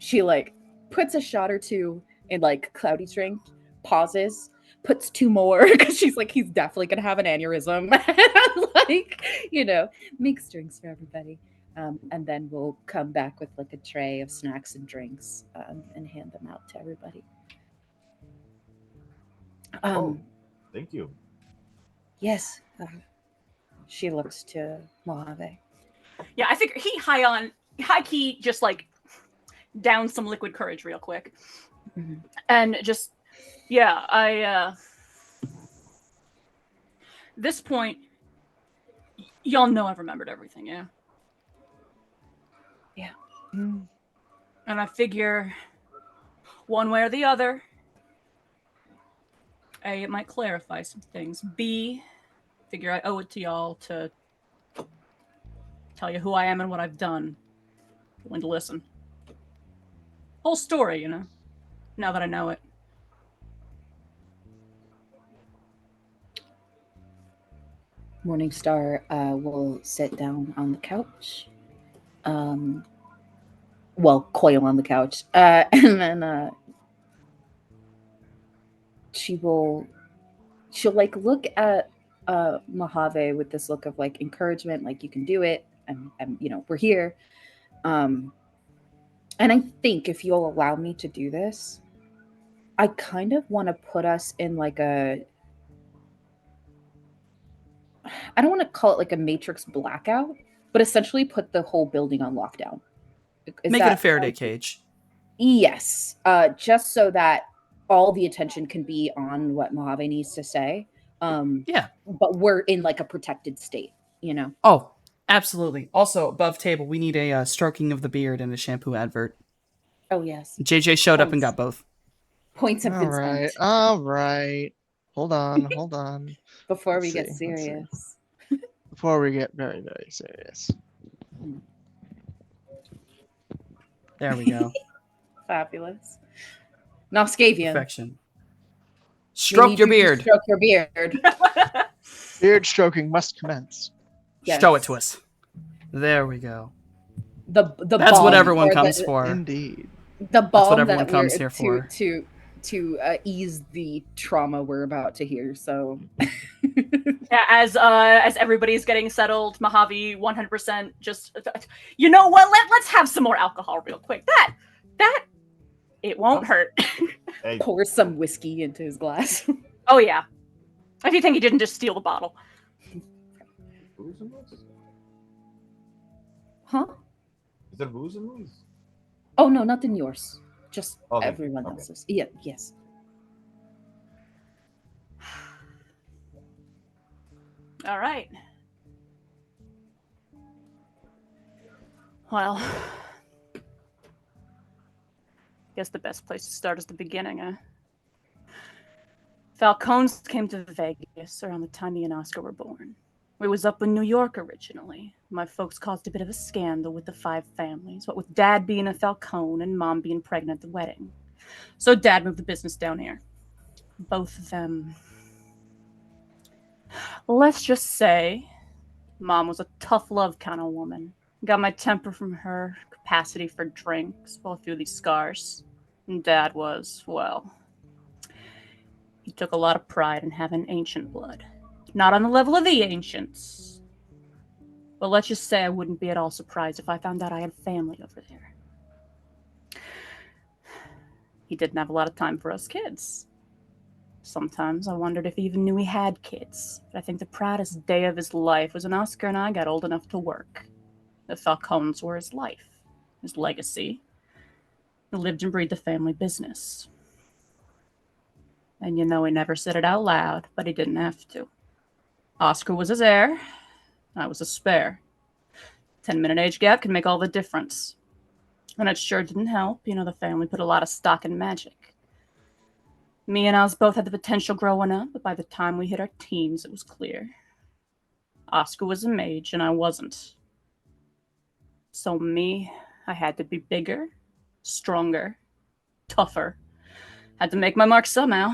She like puts a shot or two in like Cloudy's drink, pauses, puts two more because she's like, he's definitely gonna have an aneurysm. Like, makes drinks for everybody. And then we'll come back with like a tray of snacks and drinks and hand them out to everybody. Thank you. Yes. She looks to Mojave. Yeah, I think he high key just like down some liquid courage real quick. Mm-hmm. And just this point, Y'all know I've remembered everything, yeah? Yeah. And I figure one way or the other, A, it might clarify some things. B, figure I owe it to y'all to tell you who I am and what I've done. When to listen. Whole story, you know, now that I know it. Morningstar will sit down on the couch. Coil on the couch. And then she'll like look at Mojave with this look of like encouragement, like you can do it, and you know, we're here. And I think if you'll allow me to do this, I kind of want to put us in like I don't want to call it like a Matrix blackout, but essentially put the whole building on lockdown. Make it a Faraday cage. Yes. Just so that all the attention can be on what Mojave needs to say. Yeah. But we're in like a protected state, you know? Oh, absolutely. Also, above table, we need a stroking of the beard and a shampoo advert. Oh, yes. JJ showed up and got both. Points have been All spent. right. Hold on. Before Let's we get see, let's see. serious. Before we get very, very serious. There we go. Fabulous. Noskavian. Perfection. we Stroke need your you to beard. Stroke your beard. Beard stroking must commence. Yes. Show it to us. There we go. The That's what balm everyone or comes the, for. Indeed. The balm what everyone that comes we're here for. to ease the trauma we're about to hear. So Yeah, as everybody's getting settled, Mojave 100% just, you know what? Let's have some more alcohol real quick. That it won't hurt. Hey, pour some whiskey into his glass. Oh yeah. If you think he didn't just steal the bottle. booze in this? Huh? Is there booze in this? Oh no, not in yours. Just Okay, everyone okay. else's. Yeah, yes. All right. Well, guess the best place to start is the beginning, huh? Falcones came to Vegas around the time me and Oscar were born. We was up in New York originally. My folks caused a bit of a scandal with the 5 families, what with Dad being a Falcone and Mom being pregnant at the wedding. So Dad moved the business down here. Both of them... Let's just say Mom was a tough love kind of woman. Got my temper from her capacity for drinks, well, through these scars. And Dad was, well... He took a lot of pride in having ancient blood. Not on the level of the ancients. But let's just say I wouldn't be at all surprised if I found out I had family over there. He didn't have a lot of time for us kids. Sometimes I wondered if he even knew he had kids. But I think the proudest day of his life was when Oscar and I got old enough to work. The Falcones were his life, his legacy. He lived and breathed the family business. And you know he never said it out loud, but he didn't have to. Oscar was his heir. I was a spare. 10-minute age gap can make all the difference. And it sure didn't help. You know, the family put a lot of stock in magic. Me and Oz both had the potential growing up, but by the time we hit our teens, it was clear. Oscar was a mage, and I wasn't. So me, I had to be bigger, stronger, tougher. Had to make my mark somehow.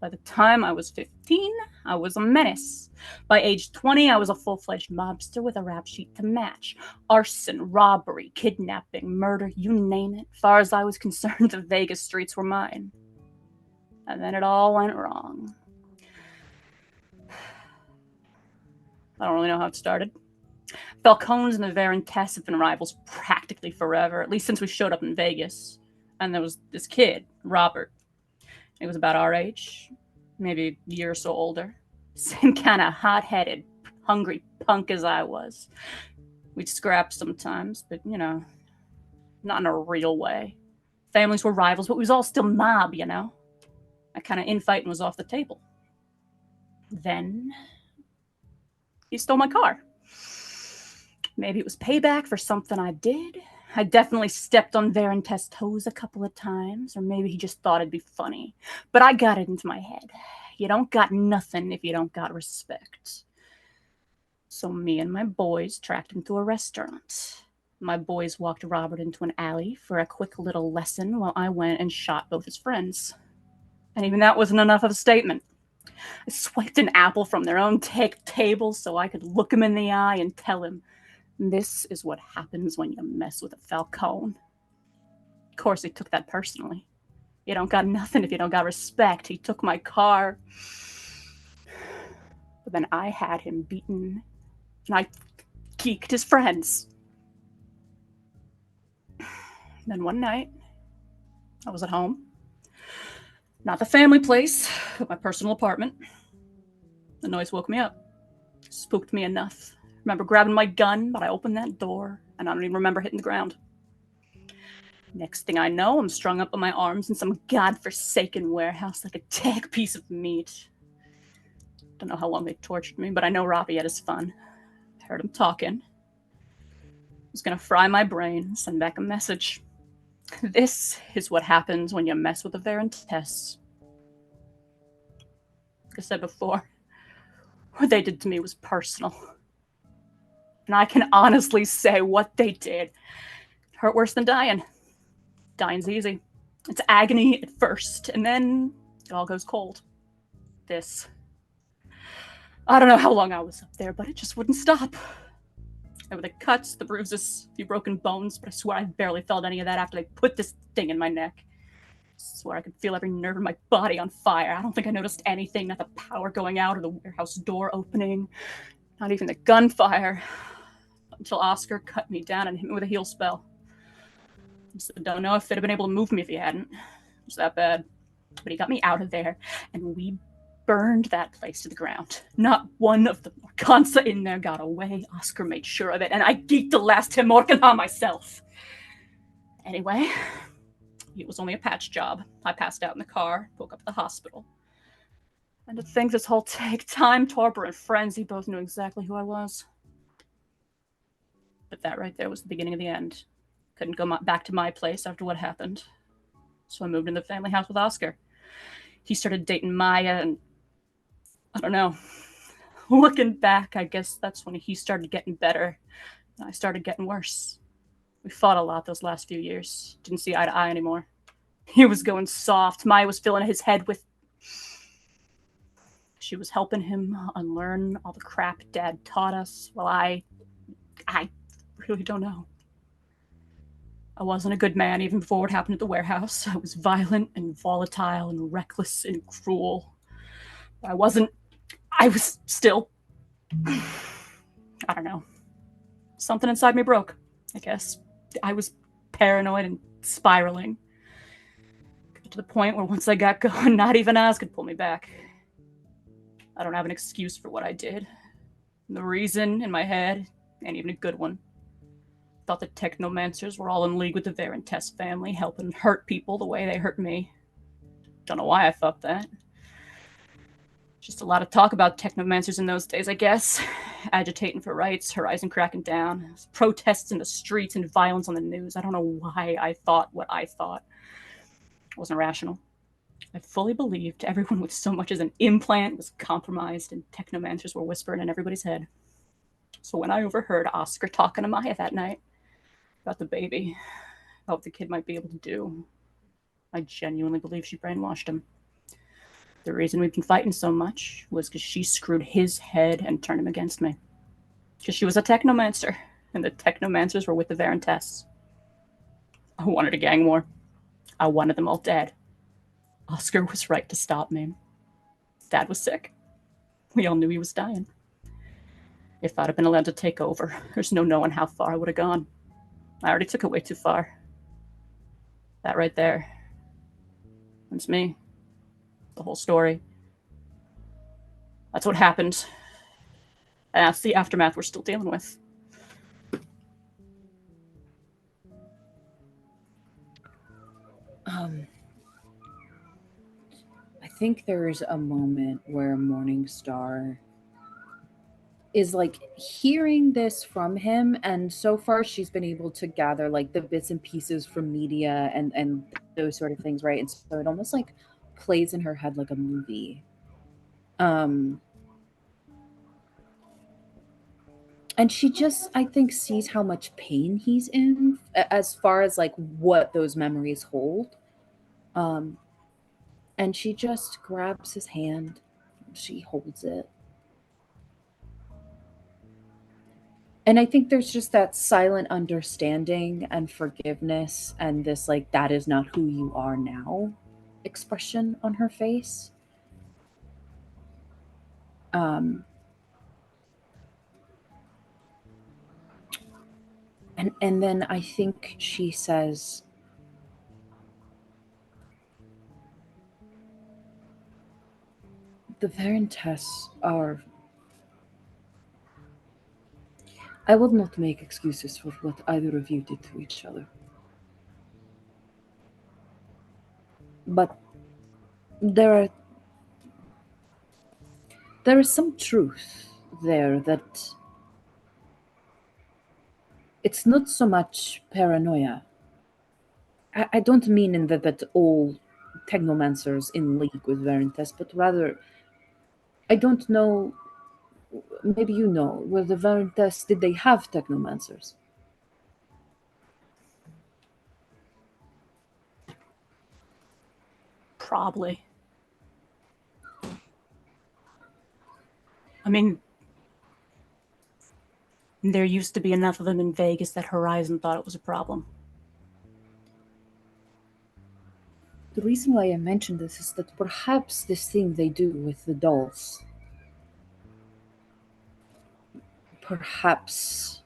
By the time I was 15, I was a menace. By age 20, I was a full-fledged mobster with a rap sheet to match. Arson, robbery, kidnapping, murder, you name it. As far as I was concerned, the Vegas streets were mine. And then it all went wrong. I don't really know how it started. Falcones and the Verentes have been rivals practically forever, at least since we showed up in Vegas. And there was this kid, Robert. He was about our age, maybe a year or so older. Same kind of hot-headed, hungry punk as I was. We'd scrap sometimes, but, you know, not in a real way. Families were rivals, but we was all still mob, you know? That kind of infighting was off the table. Then he stole my car. Maybe it was payback for something I did. I definitely stepped on Varentess's toes a couple of times, or maybe he just thought it'd be funny. But I got it into my head. You don't got nothing if you don't got respect. So me and my boys tracked him to a restaurant. My boys walked Robert into an alley for a quick little lesson while I went and shot both his friends. And even that wasn't enough of a statement. I swiped an apple from their own table so I could look him in the eye and tell him, this is what happens when you mess with a Falcone. Of course, he took that personally. You don't got nothing if you don't got respect. He took my car. But then I had him beaten, and I geeked his friends. Then one night, I was at home. Not the family place, but my personal apartment. The noise woke me up. Spooked me enough. Remember grabbing my gun, but I opened that door, and I don't even remember hitting the ground. Next thing I know, I'm strung up on my arms in some godforsaken warehouse like a tag piece of meat. Don't know how long they tortured me, but I know Robbie had his fun. I heard him talking. Was gonna fry my brain, send back a message. This is what happens when you mess with a Varentess. Like I said before, what they did to me was personal. And I can honestly say what they did hurt worse than dying. Dying's easy. It's agony at first, and then it all goes cold. This. I don't know how long I was up there, but it just wouldn't stop. There were the cuts, the bruises, a few broken bones, but I swear I barely felt any of that after they put this thing in my neck. I swear I could feel every nerve in my body on fire. I don't think I noticed anything, not the power going out or the warehouse door opening, not even the gunfire, until Oscar cut me down and hit me with a heal spell. I don't know if they'd have been able to move me if he hadn't. It was that bad. But he got me out of there, and we burned that place to the ground. Not one of the Morkansa in there got away. Oscar made sure of it, and I geeked the last Tim Morkanha myself. Anyway, it was only a patch job. I passed out in the car, woke up at the hospital. And to think this whole time, Torpor and Frenzy both knew exactly who I was. But that right there was the beginning of the end. Couldn't go back to my place after what happened. So I moved in the family house with Oscar. He started dating Maya, and I don't know. Looking back, I guess that's when he started getting better, and I started getting worse. We fought a lot those last few years. Didn't see eye to eye anymore. He was going soft. Maya was filling his head with... She was helping him unlearn all the crap Dad taught us. Well, I really don't know. I wasn't a good man even before what happened at the warehouse. I was violent and volatile and reckless and cruel. I was still... I don't know. Something inside me broke, I guess. I was paranoid and spiraling. Got to the point where once I got going, not even Oz could pull me back. I don't have an excuse for what I did. The reason in my head ain't even a good one. Thought the Technomancers were all in league with the Varentess family, helping hurt people the way they hurt me. Don't know why I thought that. Just a lot of talk about Technomancers in those days, I guess. Agitating for rights, Horizon cracking down, protests in the streets and violence on the news. I don't know why I thought what I thought. It wasn't rational. I fully believed everyone with so much as an implant was compromised and Technomancers were whispering in everybody's head. So when I overheard Oscar talking to Maya that night about the baby, about what the kid might be able to do, I genuinely believe she brainwashed him. The reason we've been fighting so much was because she screwed his head and turned him against me. Because she was a Technomancer, and the Technomancers were with the Varentess. I wanted a gang war. I wanted them all dead. Oscar was right to stop me. Dad was sick. We all knew he was dying. If I'd have been allowed to take over, there's no knowing how far I would have gone. I already took it way too far. That right there. That's me. The whole story. That's what happened. And that's the aftermath we're still dealing with. I think there's a moment where Morningstar is like hearing this from him, and so far she's been able to gather like the bits and pieces from media and those sort of things, right? And so it almost like plays in her head like a movie. And she just, I think, sees how much pain he's in as far as like what those memories hold. And she just grabs his hand. She holds it. And I think there's just that silent understanding and forgiveness and this like, that is not who you are now expression on her face. And then I think she says, the Verentes are... I will not make excuses for what either of you did to each other. But there is some truth there that it's not so much paranoia. I don't mean in that all technomancers in league with Verentes, but rather, I don't know, maybe you know, were the Verentes, did they have technomancers? Probably. I mean, there used to be enough of them in Vegas that Horizon thought it was a problem. The reason why I mentioned this is that perhaps this thing they do with the dolls, perhaps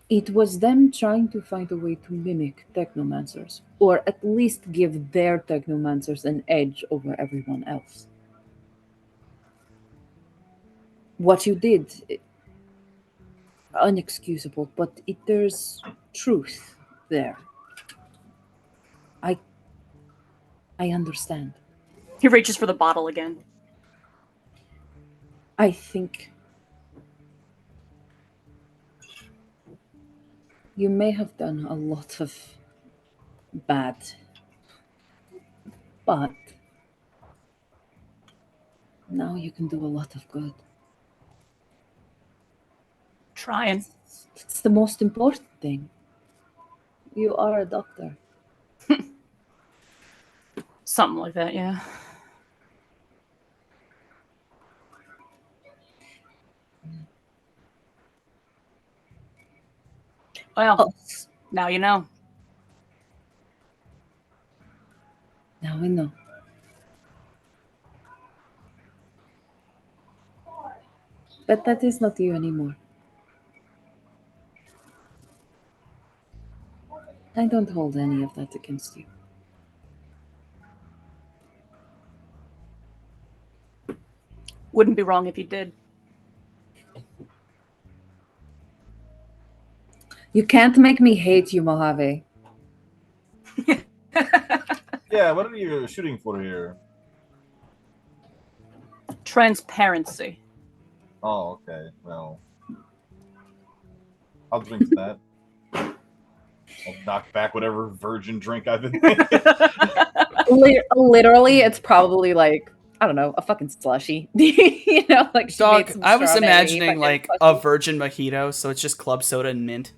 it was them trying to find a way to mimic technomancers, or at least give their technomancers an edge over everyone else. What you did, unexcusable, but there's truth there. I understand. He reaches for the bottle again. I think you may have done a lot of bad, but now you can do a lot of good. Trying. It's the most important thing. You are a doctor. Something like that, yeah. Well, now you know. Now we know. But that is not you anymore. I don't hold any of that against you. Wouldn't be wrong if you did. You can't make me hate you, Mojave. Yeah, what are you shooting for here? Transparency. Oh, okay. Well, I'll drink to that. I'll knock back whatever virgin drink I've been thinking. Literally, it's probably like, I don't know, a fucking slushy. You know, like she made Dog, some I was strawberry imagining fucking like slushy. a virgin mojito, so it's just club soda and mint.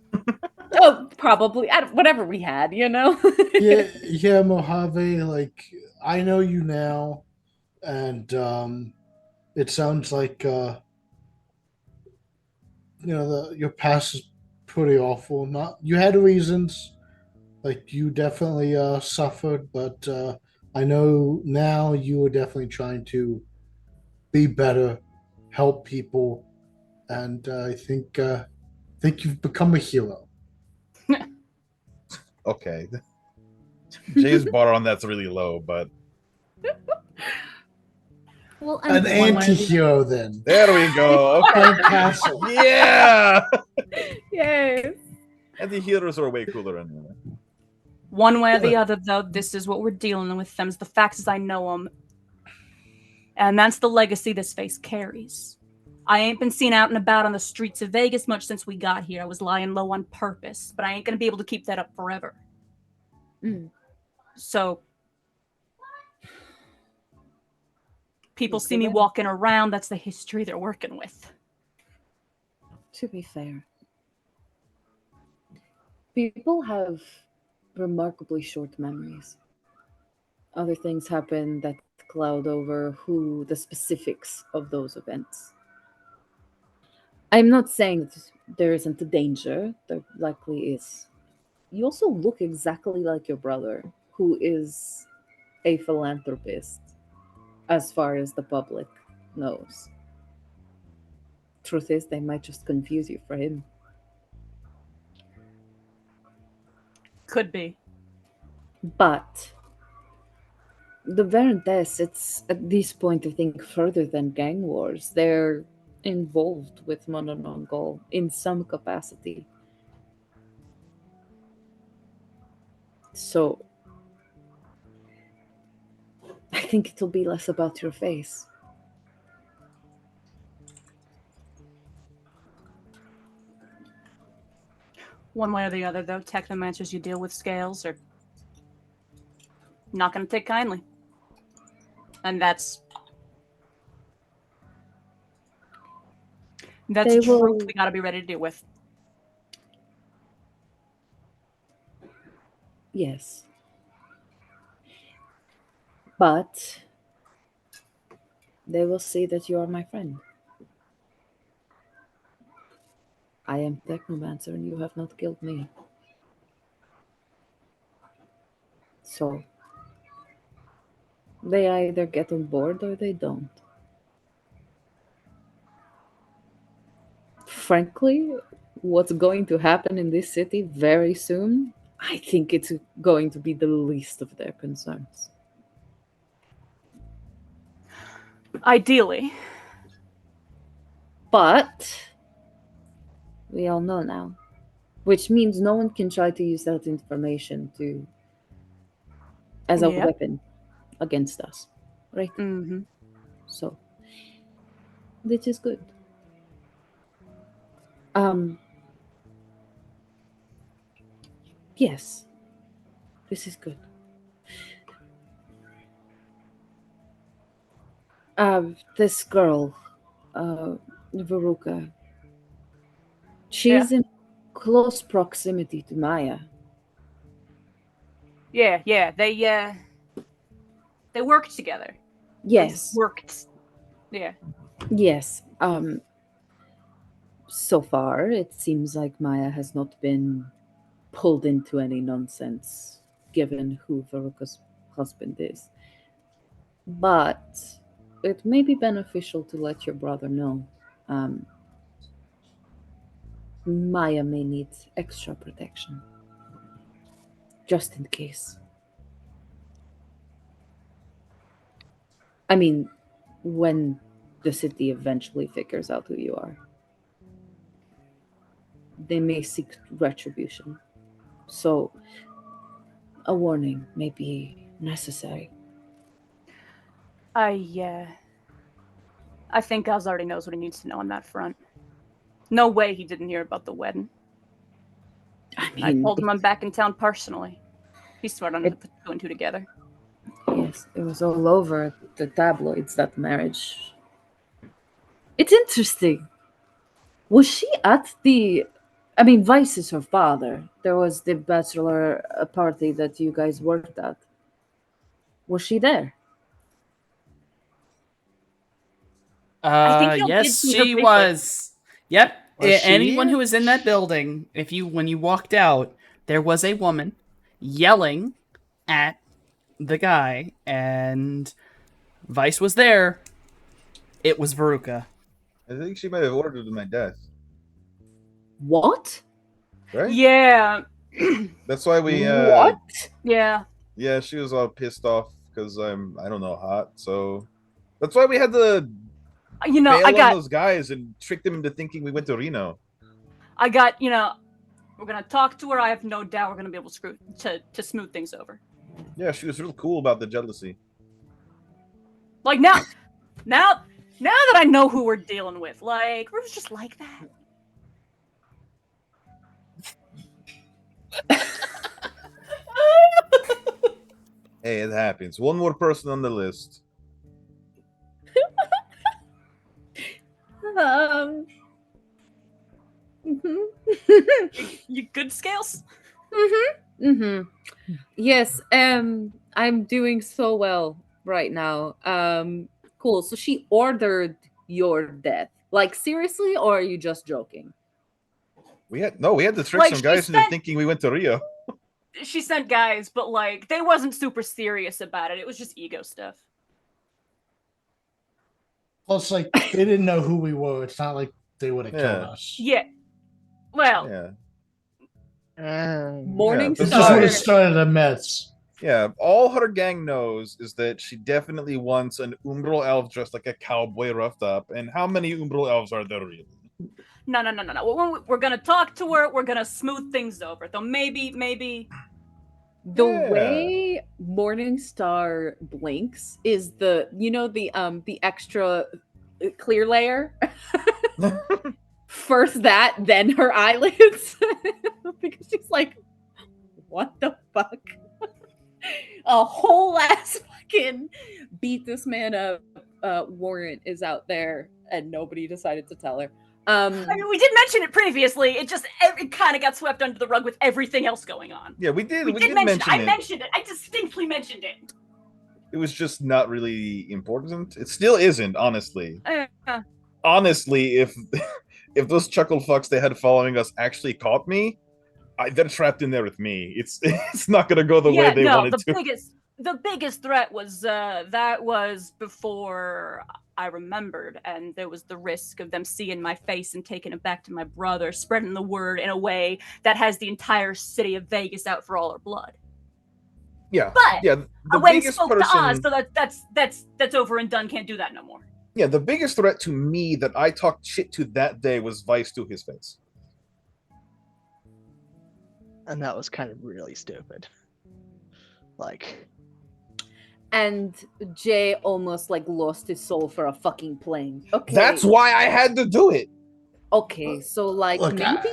Oh, probably. Whatever we had, you know? yeah, Mojave, like I know you now, and it sounds like your past is pretty awful. Not you had reasons, like you definitely suffered, but I know now you are definitely trying to be better, help people, and I think you've become a hero. Okay. Jay's bar on that's really low, but Well, An and one way or the anti-hero, then. there we go. Okay. Fantastic. Yeah. Yes. Anti-healers are way cooler anyway. One way or the other, though, this is what we're dealing with. Them's the facts as I know them. And that's the legacy this face carries. I ain't been seen out and about on the streets of Vegas much since we got here. I was lying low on purpose, but I ain't gonna be able to keep that up forever. Mm. So people Look see at me them. walking around, that's the history they're working with. To be fair, people have remarkably short memories. Other things happen that cloud over who the specifics of those events. I'm not saying that there isn't a danger, there likely is. You also look exactly like your brother, who is a philanthropist, as far as the public knows. Truth is, they might just confuse you for him. Could be. But the Verentes, it's at this point, I think, further than gang wars. They're involved with Mononongol in some capacity. So I think it'll be less about your face. One way or the other, though, technomancers you deal with scales are not going to take kindly. And that's They a truth will- we got to be ready to deal with. Yes. But they will see that you are my friend. I am Technomancer and you have not killed me. So they either get on board or they don't. Frankly, what's going to happen in this city very soon, I think it's going to be the least of their concerns. Ideally. But we all know now, which means no one can try to use that information as a Yep. weapon against us, right? Mm-hmm. So, this is good. Yes, this is good. This girl, Veruca, she's in close proximity to Maya. Yeah. They work together. Yes, Worked. Yeah. yes. So far, it seems like Maya has not been pulled into any nonsense, given who Veruca's husband is. But it may be beneficial to let your brother know. Maya may need extra protection. Just in case. I mean, when the city eventually figures out who you are, they may seek retribution. So, a warning may be necessary. I think Gaz already knows what he needs to know on that front. No way he didn't hear about the wedding. I told him I'm back in town personally. He's smart enough to put two and two together. Yes, it was all over the tabloids, that marriage. It's interesting. Was she at the... I mean, Vice is her father. There was the bachelor party that you guys worked at. Was she there? I think y'all did Yes, see her she briefly. was. Yep. Was she? Anyone who was in that building, when you walked out, there was a woman yelling at the guy, and Vice was there. It was Veruca. I think she might have ordered my death. What? Right? Yeah. That's why we. What? Yeah. Yeah, she was all pissed off because I'm, I don't know, hot. So that's why we had to You know, bail I on got, those guys and trick them into thinking we went to Reno. we're gonna talk to her. I have no doubt we're gonna be able to smooth things over. Yeah, she was real cool about the jealousy. Like now Now that I know who we're dealing with, like, Rue's just like that. Hey, it happens. One more person on the list. Mhm. You good, Scales? Yes, I'm doing so well right now. Cool. So she ordered your death. Like seriously, or are you just joking? We had to trick Like, some she guys into spent- thinking we went to Rio. She sent guys, but like they wasn't super serious about it. It was just ego stuff. Plus, like they didn't know who we were. It's not like they would have killed Yeah. us. Yeah. Well, Yeah. Morning Yeah, It just would have Star. started a mess. Yeah, all her gang knows is that she definitely wants an Umbral elf dressed like a cowboy roughed up. And how many Umbral elves are there really? no. We're gonna talk to her. We're gonna smooth things over. Though maybe. The Yeah. way Morningstar blinks is the extra clear layer. First that, then her eyelids. Because she's like, what the fuck? A whole ass fucking beat this man up warrant is out there and nobody decided to tell her. I mean, we did mention it previously. It just it kind of got swept under the rug with everything else going on. Yeah, we did. We did mention it. it. I mentioned it. I distinctly mentioned it. It was just not really important. It still isn't, honestly. Uh, Honestly, if those chuckle fucks they had following us actually caught me, they're trapped in there with me. It's not gonna go the way they wanted to. The biggest threat was that was before I remembered, and there was the risk of them seeing my face and taking it back to my brother, spreading the word in a way that has the entire city of Vegas out for all our blood. Yeah, But yeah. I went and spoke to Oz, so that's over and done. Can't do that no more. Yeah, the biggest threat to me that I talked shit to that day was Vice to his face. And that was kind of really stupid. Like, And Jay almost like lost his soul for a fucking plane. Okay. That's why I had to do it. Okay, so like Look, maybe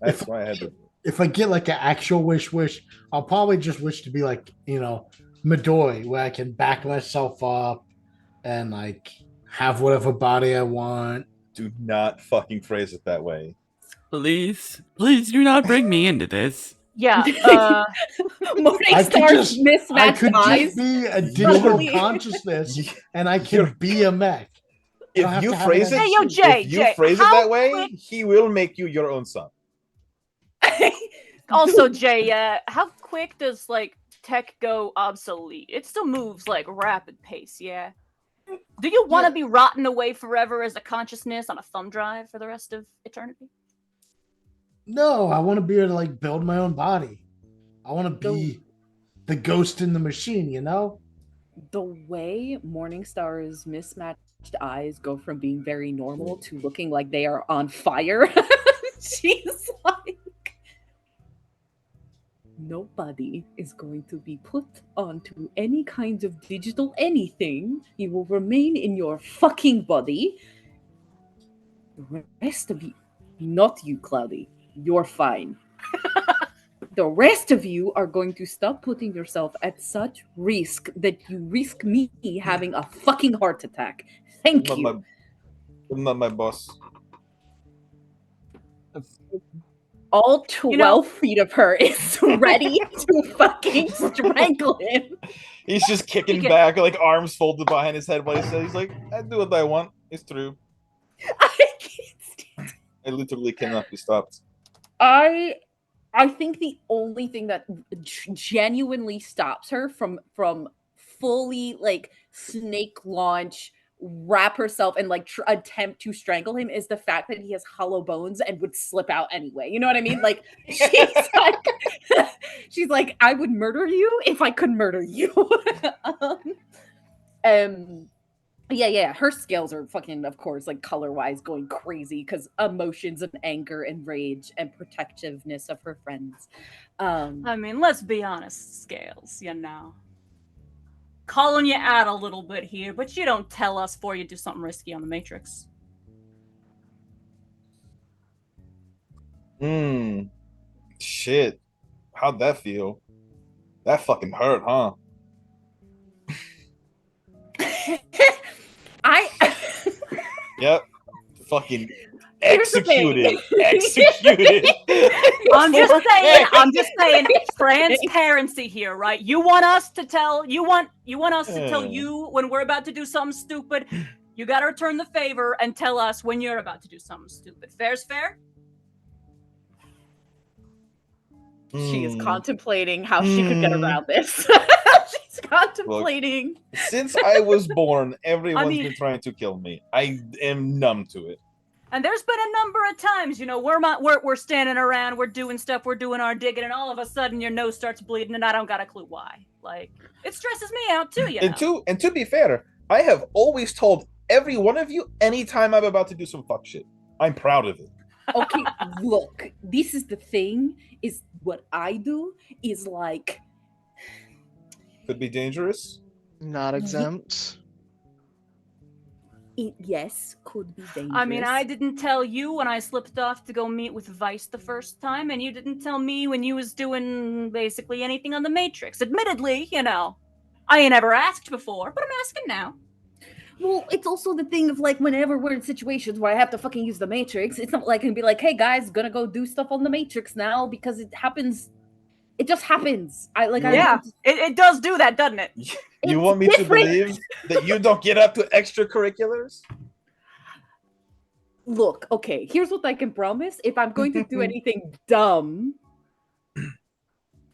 That's why I had to. If I get like an actual wish, I'll probably just wish to be like, Midori, where I can back myself up and like have whatever body I want. Do not fucking phrase it that way. Please do not bring me into this. Yeah. Morningstar's I mismatched could eyes. just be a digital Totally. consciousness and I can be a mech. I don't If have you to have phrase an it, Hey, yo, Jay, if you Jay, phrase it how that way, quick- he will make you your own son. Also, Jay, how quick does like tech go obsolete? It still moves like rapid pace, yeah. Do you want to be rotting away forever as a consciousness on a thumb drive for the rest of eternity? No, I want to be able to like build my own body. I want to be the ghost in the machine, The way Morningstar's mismatched eyes go from being very normal to looking like they are on fire. She's like, nobody is going to be put onto any kind of digital anything. You will remain in your fucking body. The rest of you, not you, Cloudy, you're fine. The rest of you are going to stop putting yourself at such risk that you risk me having a fucking heart attack. Thank you. I'm not my boss. All 12 feet of her is ready to fucking strangle him. He's just kicking can- back, like arms folded behind his head while he's like, I do what I want. It's true. I can't stand. I literally cannot be stopped. I think the only thing that genuinely stops her from fully like snake launch, wrap herself and like attempt to strangle him is the fact that he has hollow bones and would slip out anyway. You know what I mean? Like she's like, I would murder you if I could murder you. Yeah. Her scales are fucking, of course, like color-wise going crazy because emotions of anger and rage and protectiveness of her friends. I mean, let's be honest, Scales, calling you out a little bit here, but you don't tell us before you do something risky on the Matrix. Shit. How'd that feel? That fucking hurt, huh? I Yep. Fucking Here's the thing. executed. I'm just saying transparency here, right? You want us to tell you when we're about to do something stupid. You gotta return the favor and tell us when you're about to do something stupid. Fair's fair? She is contemplating how she could get around this. She's contemplating. Since I was born, everyone's been trying to kill me. I am numb to it. And there's been a number of times, we're standing around, we're doing stuff, we're doing our digging, and all of a sudden your nose starts bleeding, and I don't got a clue why. Like, it stresses me out too, you know. And to be fair, I have always told every one of you anytime I'm about to do some fuck shit. I'm proud of it. Okay, look, this is the thing, is what I do is like... Could be dangerous. Not exempt. Yes, could be dangerous. I mean, I didn't tell you when I slipped off to go meet with Vice the first time, and you didn't tell me when you was doing basically anything on the Matrix. Admittedly, I ain't ever asked before, but I'm asking now. Well, it's also the thing of like whenever we're in situations where I have to fucking use the Matrix, it's not like I can be like, hey guys, gonna go do stuff on the Matrix now, because it happens. It just happens. It does do that, doesn't it? You want me to believe that you don't get up to extracurriculars? Look, okay, here's what I can promise. If I'm going to do anything dumb,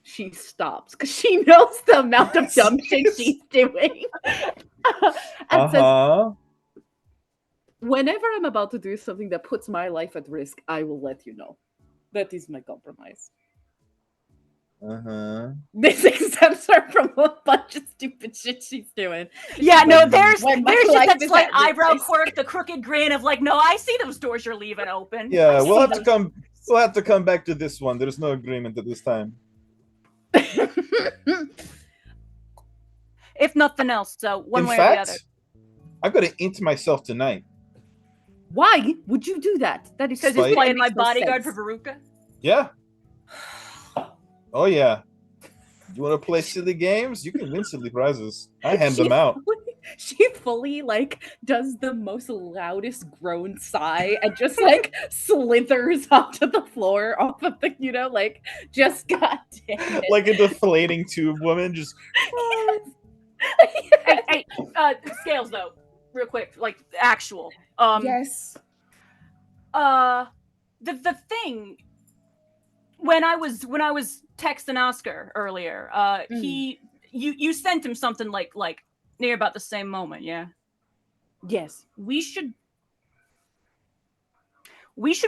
she stops because she knows the amount of dumb shit she's doing. And says, whenever I'm about to do something that puts my life at risk, I will let you know. That is my compromise. This exempts her from a bunch of stupid shit she's doing. Yeah, no, there's just that slight eyebrow quirk, the crooked grin of like, no, I see those doors you're leaving open. Yeah, we'll have to come back to this one. There's no agreement at this time. If nothing else, so one way or the other. I'm gonna int myself tonight. Why would you do that? That is because he's playing my bodyguard for Veruca. Yeah. Oh yeah. You want to play silly games? You can win silly prizes. I hand them out. She fully like does the most loudest groan sigh and just like slithers onto the floor off of the, just goddamn it. Like a deflating tube woman, just. Hey, Scales though, real quick, like actual. Yes. The thing when I was texting Oscar earlier, you sent him something like near about the same moment, yeah? Yes. We should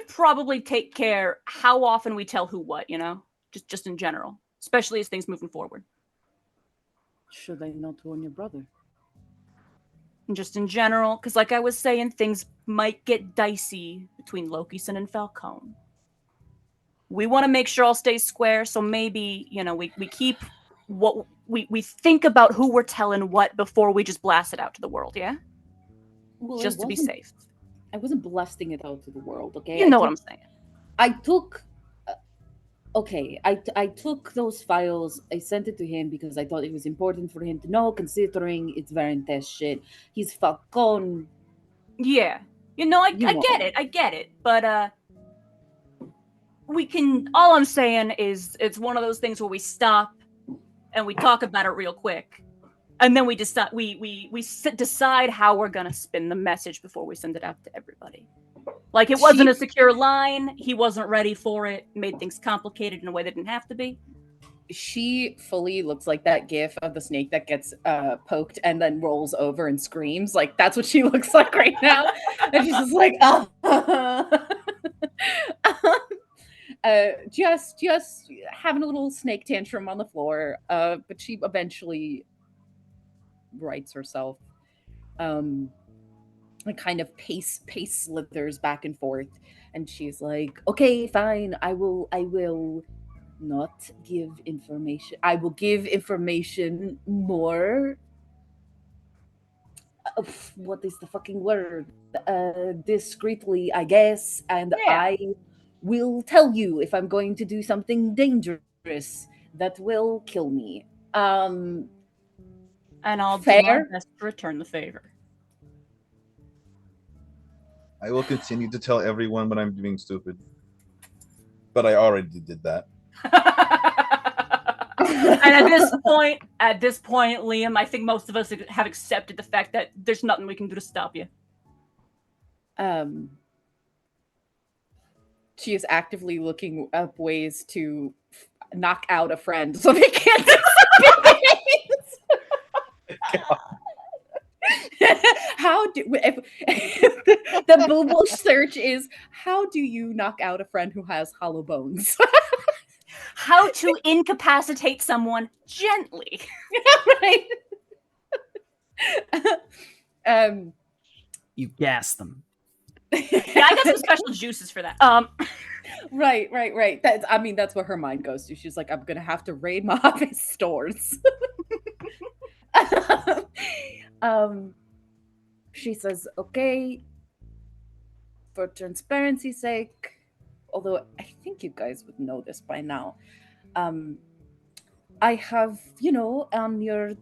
probably take care how often we tell who what, just in general, especially as things moving forward. Should I not warn your brother? Just in general, because like I was saying, things might get dicey between Lokison and Falcone. We want to make sure all stays square, so maybe, we keep what we think about who we're telling what before we just blast it out to the world, yeah? Well, just to be safe. I wasn't blasting it out to the world, okay? You know what I'm saying. I took... I took those files, I sent it to him because I thought it was important for him to know, considering it's very intense shit. He's Falcone. Yeah. I get it. But, we can, all I'm saying is it's one of those things where we stop and we talk about it real quick. And then we decide, we decide how we're going to spin the message before we send it out to everybody. Like, it wasn't a secure line. He wasn't ready for it. Made things complicated in a way that didn't have to be. She fully looks like that gif of the snake that gets poked and then rolls over and screams. Like, that's what she looks like right now. And she's just like, just having a little snake tantrum on the floor. But she eventually rights herself. And kind of pace slithers back and forth, and she's like, okay, fine, I will not give information. I will give information more what is the fucking word? Discreetly, I guess, and Yeah. I will tell you if I'm going to do something dangerous that will kill me. And I'll do Fair. my best to return the favor. I will continue to tell everyone when I'm doing stupid. But I already did that. And at this point, Liam, I think most of us have accepted the fact that there's nothing we can do to stop you. She is actively looking up ways to knock out a friend so they can't disappear. How do if the Google search is how do you knock out a friend who has hollow bones? How to incapacitate someone gently. Right. You gas them. Yeah, I got some special juices for that. Right. That's what her mind goes to. She's like, I'm gonna have to raid Mojave's stores. She says, okay, for transparency's sake, although I think you guys would know this by now, I have, on your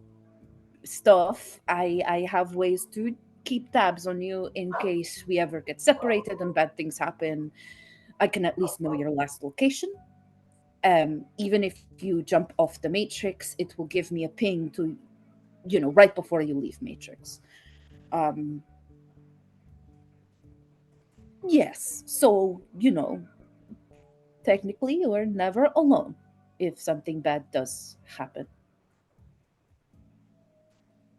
stuff, I have ways to keep tabs on you in case we ever get separated and bad things happen. I can at least know your last location. Even if you jump off the Matrix, it will give me a ping to, right before you leave Matrix. Yes, so, technically you are never alone if something bad does happen.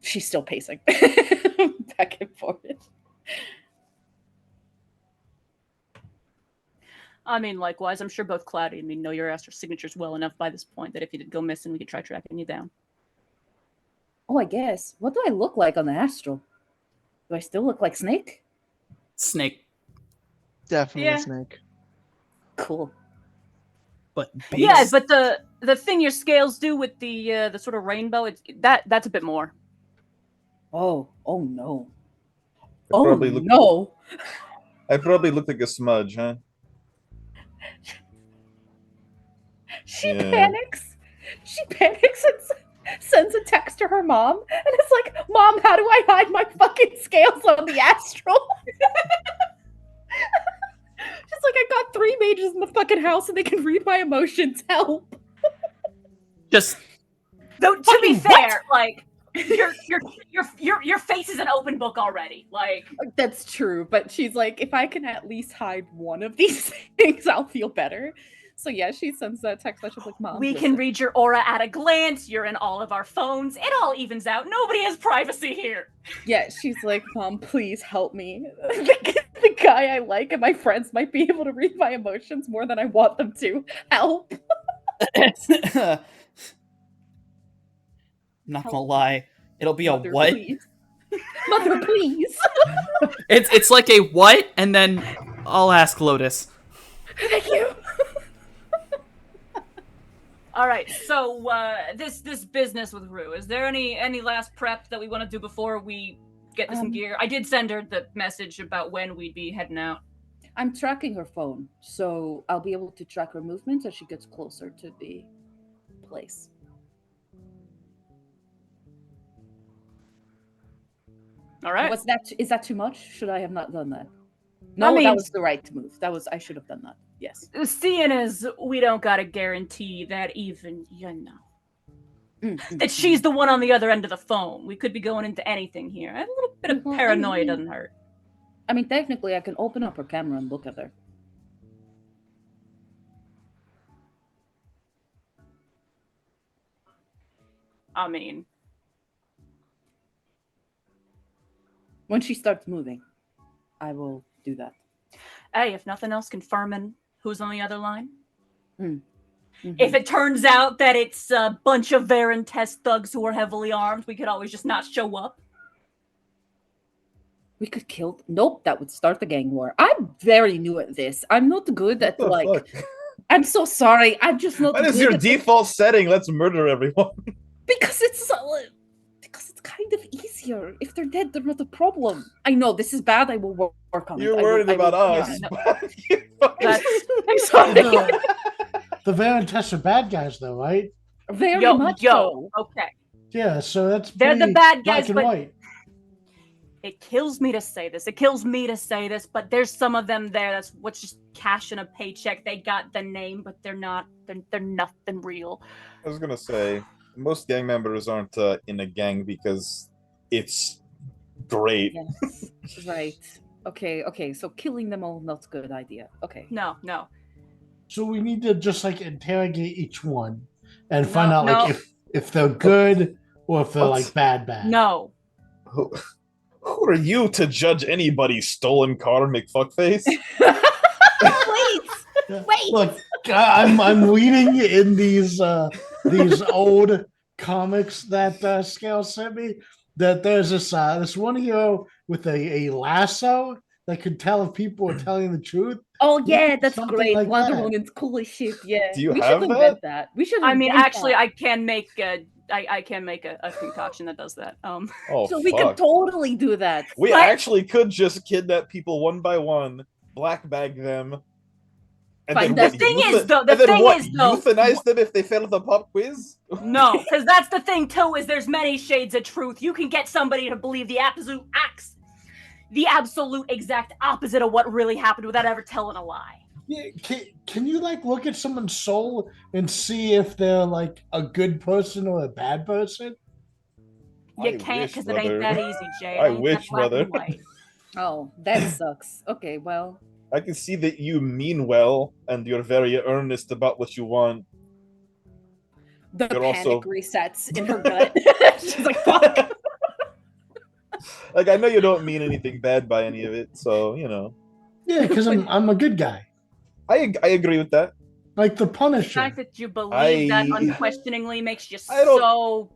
She's still pacing back and forth. I mean, likewise, I'm sure both Cloudy and me know your astral signatures well enough by this point that if you did go missing, we could try tracking you down. Oh, I guess. What do I look like on the astral? Do I still look like Snake? Snake, Definitely Yeah. Snake. Cool. but big. Yeah, but the thing your scales do with the sort of rainbow, that's a bit more. Oh no. I probably look, no. I probably look like a smudge, huh? She Yeah. panics. She panics and sends a text to her mom, and it's like, Mom, how do I hide my fucking scales on the astral? She's like, I got 3 mages in the fucking house, and they can read my emotions. Help! Just Though to be Fucking what? fair, like your face is an open book already. Like That's true, but she's like, if I can at least hide one of these things, I'll feel better. So yeah, she sends that text message like, Mom, we can listen." read your aura at a glance. You're in all of our phones. It all evens out. Nobody has privacy here. Yeah, she's like, Mom, please help me. The guy I like and my friends might be able to read my emotions more than I want them to. Help! not gonna lie, it'll be a Mother, what? please. Mother, please. It's like a what, and then I'll ask Lotus. Thank you. All right. So this business with Rue. Is there any last prep that we want to do before we get to some gear? I did send her the message about when we'd be heading out. I'm tracking her phone, so I'll be able to track her movements as she gets closer to the place. All right. Is that too much? Should I have not done that? No, I mean- that was the right move. I should have done that. Yes. Seeing as we don't got to guarantee that even, that she's the one on the other end of the phone. We could be going into anything here. A little bit of Well, I paranoia mean- doesn't hurt. I mean, technically, I can open up her camera and look at her. I mean, When she starts moving, I will do that. hey, if nothing else, confirming who's on the other line. Mhm. If it turns out that it's a bunch of Varen test thugs who are heavily armed, we could always just not show up. We could kill. Nope, that would start the gang war. I'm very new at this. I'm not good at What the like. fuck? I'm so sorry. I'm just not. What is good your at- default setting? Let's murder everyone. Because it's kind of easy. easier. If they're dead, they're not a problem. I know this is bad. I will work on it. You're I will- worried I will about work on us. it. but you fucking- That's I'm sorry. The Valentests are bad guys, though, right? Very much so. Okay. Yeah, so that's They're the pretty bad black guys, and but- white. It kills me to say this. It kills me to say this, but there's some of them there that's what's just cashing a paycheck. They got the name, but they're not. They're nothing real. I was gonna say most gang members aren't in a gang because it's great. Yes. Right. Okay. So killing them all, not a good idea. Okay. No. So we need to just like interrogate each one and find No, out like no. if they're good or if they're What? like bad. No. Who are you to judge anybody's stolen car, McFuckface? Wait. Look, I'm reading in these old comics that Scale sent me that there's this one hero with a lasso that could tell if people are telling the truth. Oh yeah, that's Something great. like Wonder that. Woman's cool as shit. Yeah. Do you we have should that? invent that. We should. I mean, invent actually, that. I can make I can make a concoction that does that. Oh, So we could fuck. totally do that. We What? actually could just kidnap people one by one, black bag them, and Fine, then the what, thing is, though- the and then thing what, is, though- euthanize them if they fail the pop quiz? No, because that's the thing too. Is there's many shades of truth. You can get somebody to believe the absolute exact opposite of what really happened without ever telling a lie. Yeah, can you like look at someone's soul and see if they're like a good person or a bad person? You I can't wish, because it ain't brother. that easy, Jay. It I ain't that wish, black and brother. white. Oh, that sucks. Okay, well, I can see that you mean well and you're very earnest about what you want. the You're panic also- resets in her gut. She's like, "Fuck." Like, I know you don't mean anything bad by any of it, so you know. Yeah, because I'm a good guy, I agree with that. like the The Punisher. fact that you believe that I- unquestioningly makes you I don't- so.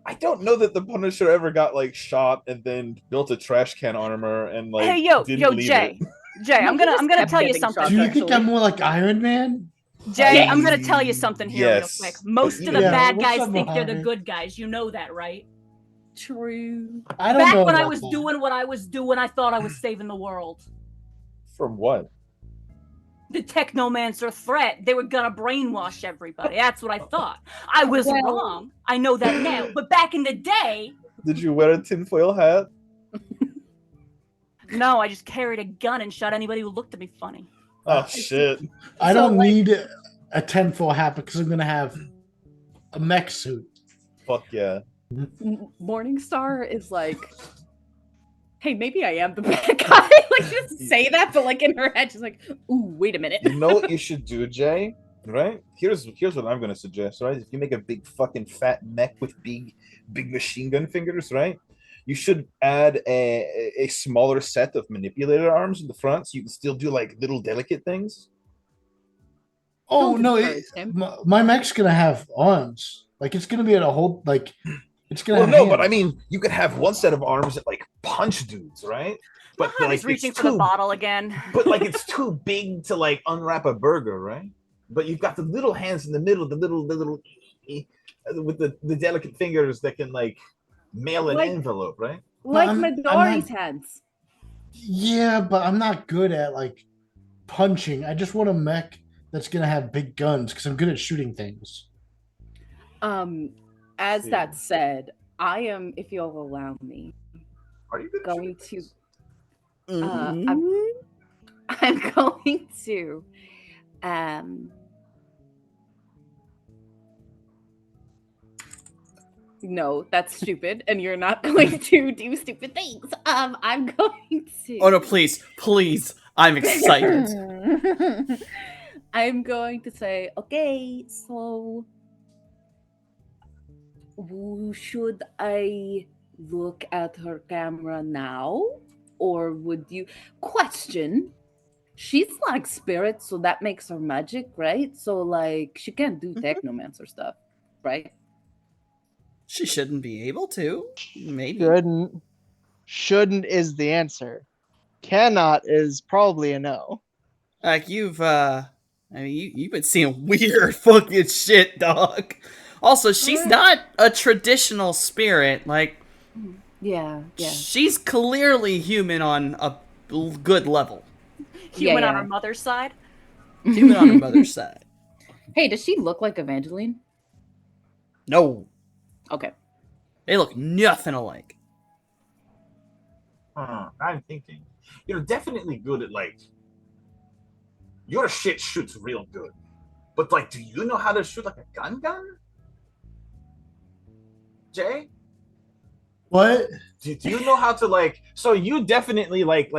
I don't know that the Punisher ever got like shot and then built a trash can armor and like. Hey, yo, didn't yo, believe Jay. it. Jay, No, I'm he gonna just kept tell you getting something. shot. Do you think actually. I'm more like Iron Man? Jay, I'm Yeah. gonna tell you something here Yes. real quick. Most of But the yeah, bad what's guys up, think they're the Mohammed? good guys. You know that, right? True. I don't Back know when I about was that. doing what I was doing, I thought I was saving the world. From what? The Technomancer threat, they were gonna brainwash everybody. That's what I thought. I was Well- wrong. I know that now. But back in the day, Did you wear a tinfoil hat? no, I just carried a gun and shot anybody who looked at me funny. Oh shit! I So, don't like- need a 10-4 hat because I'm gonna have a mech suit. Fuck yeah! Morningstar is like, hey, maybe I am the bad guy. Like, just say that, but like in her head, she's like, ooh, wait a minute. You know what you should do, Jay? Right? Here's what I'm gonna suggest. Right? If you make a big fucking fat mech with big machine gun fingers, right? You should add a smaller set of manipulator arms in the front, so you can still do like little delicate things. Oh Don't no, encourage him. my mech's gonna have arms. Like it's gonna be at a whole like it's gonna. Well, have no, but I hands. mean, you could have one set of arms that like punch dudes, right? But I like was reaching it's for the too, bottle again. but like it's too big to like unwrap a burger, right? But you've got the little hands in the middle, the little with the delicate fingers that can like mail an Like- envelope, right? Like I'm Midori's not- hands. Yeah, but I'm not good at like punching. I just want a mech that's gonna have big guns because I'm good at shooting things. As See. that said, I am, if you'll allow me, Are you going to Mhm. I'm going to no, that's stupid, and you're not going to do stupid things. I'm going to Oh no, please, please. I'm excited. I'm going to say, okay, so should I look at her camera now? Or would you question? She's like spirit, so that makes her magic, right? So like she can't do technomancer stuff, right? She shouldn't be able to. Maybe. Shouldn't is the answer. Cannot is probably a no. Like you've been seeing weird fucking shit, dog. Also, she's not a traditional spirit. Like, Yeah, yeah. She's clearly human on a good level. Human on yeah. our mother's side. Human on her mother's side. Hey, does she look like Evangeline? No, Okay. they look nothing alike. I'm thinking. You're definitely good at like. Your shit shoots real good, but like, do you know how to shoot like a gun? Jay, What? do you know how to like? So you definitely like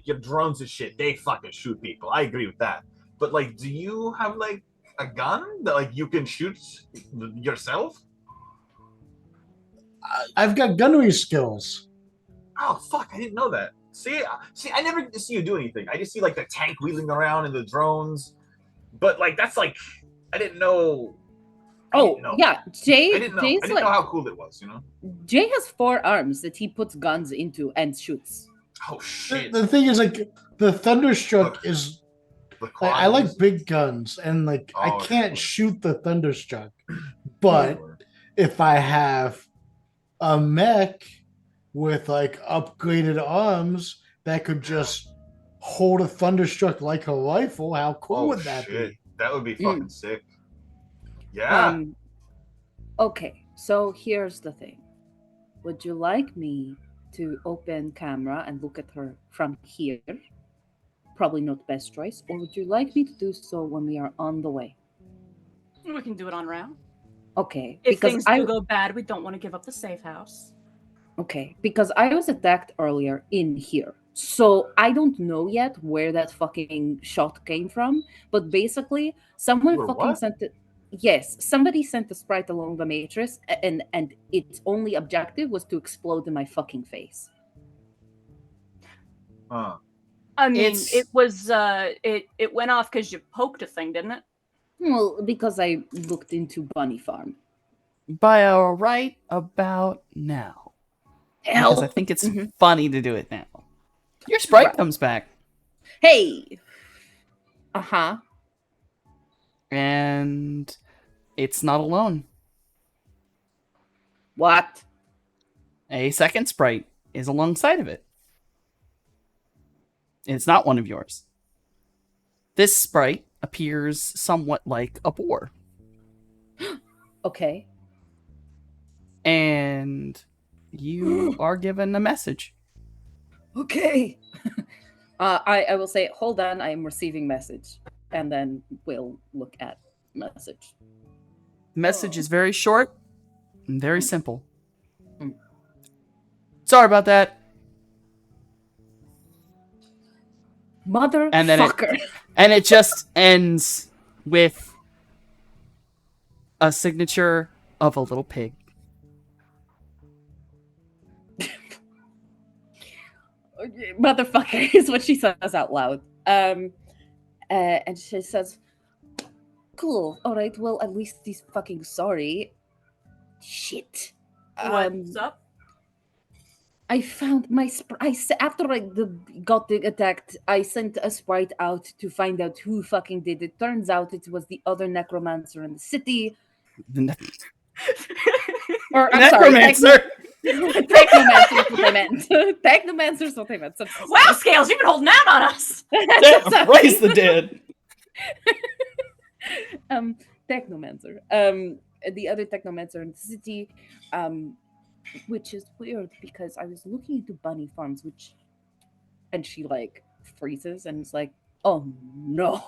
your drones and shit. They fucking shoot people. I agree with that. But like, do you have like a gun that like you can shoot yourself? I've got gunnery skills. Oh fuck! I didn't know that. See, I never see you do anything. I just see like the tank wheeling around and the drones. But like that's like I didn't know. Oh, yeah. Jay, I didn't know. Jay's I didn't like, know how cool it was. You know. Jay has 4 arms that he puts guns into and shoots. Oh shit! The thing is, like, the Thunderstruck is. I like big guns, and like I Oh, can't yeah. shoot the Thunderstruck. But if I have a mech with like upgraded arms that could just hold a Thunderstruck like a rifle, how cool would that be? That would be fucking sick. Yeah. Okay, so here's the thing. Would you like me to open camera and look at her from here? Probably not best choice. Or would you like me to do so when we are on the way? We can do it on round. Okay, If because things I do go bad, we don't want to give up the safe house. okay, because I was attacked earlier in here. So I don't know yet where that fucking shot came from, but basically someone Where fucking what? sent it. Yes, somebody sent a sprite along the matrix, and its only objective was to explode in my fucking face. Huh. I mean, It's- it was it went off because you poked a thing, didn't it? Well, because I looked into Bunny Farm. By right about now. Because I think it's Mhm. funny to do it now. Your sprite Right. comes back, Hey. Uh-huh. and it's not alone. What? A second sprite is alongside of it. It's not one of yours. This sprite appears somewhat like a boar, Okay. and you are given a message. Okay. I will say, hold on, I am receiving message. And then we'll look at message. The message is very short and very simple. Mm. Sorry about that. And then Motherfucker. And it just ends with a signature of a little pig. Motherfucker is what she says out loud. And she says, cool, alright, well, at least he's fucking sorry. Shit. What's up? I found my after I got attacked, I sent a sprite out to find out who fucking did it. Turns out it was the other necromancer in the city. Or I'm Necromancer! Technomancer is what I meant. Technomancer is what I meant. So, Wow, Scales, you've been holding out on us. Praise the dead. Technomancer. The other Technomancer in the city, which is weird because I was looking into bunny farms, and she like freezes and is like, "Oh no."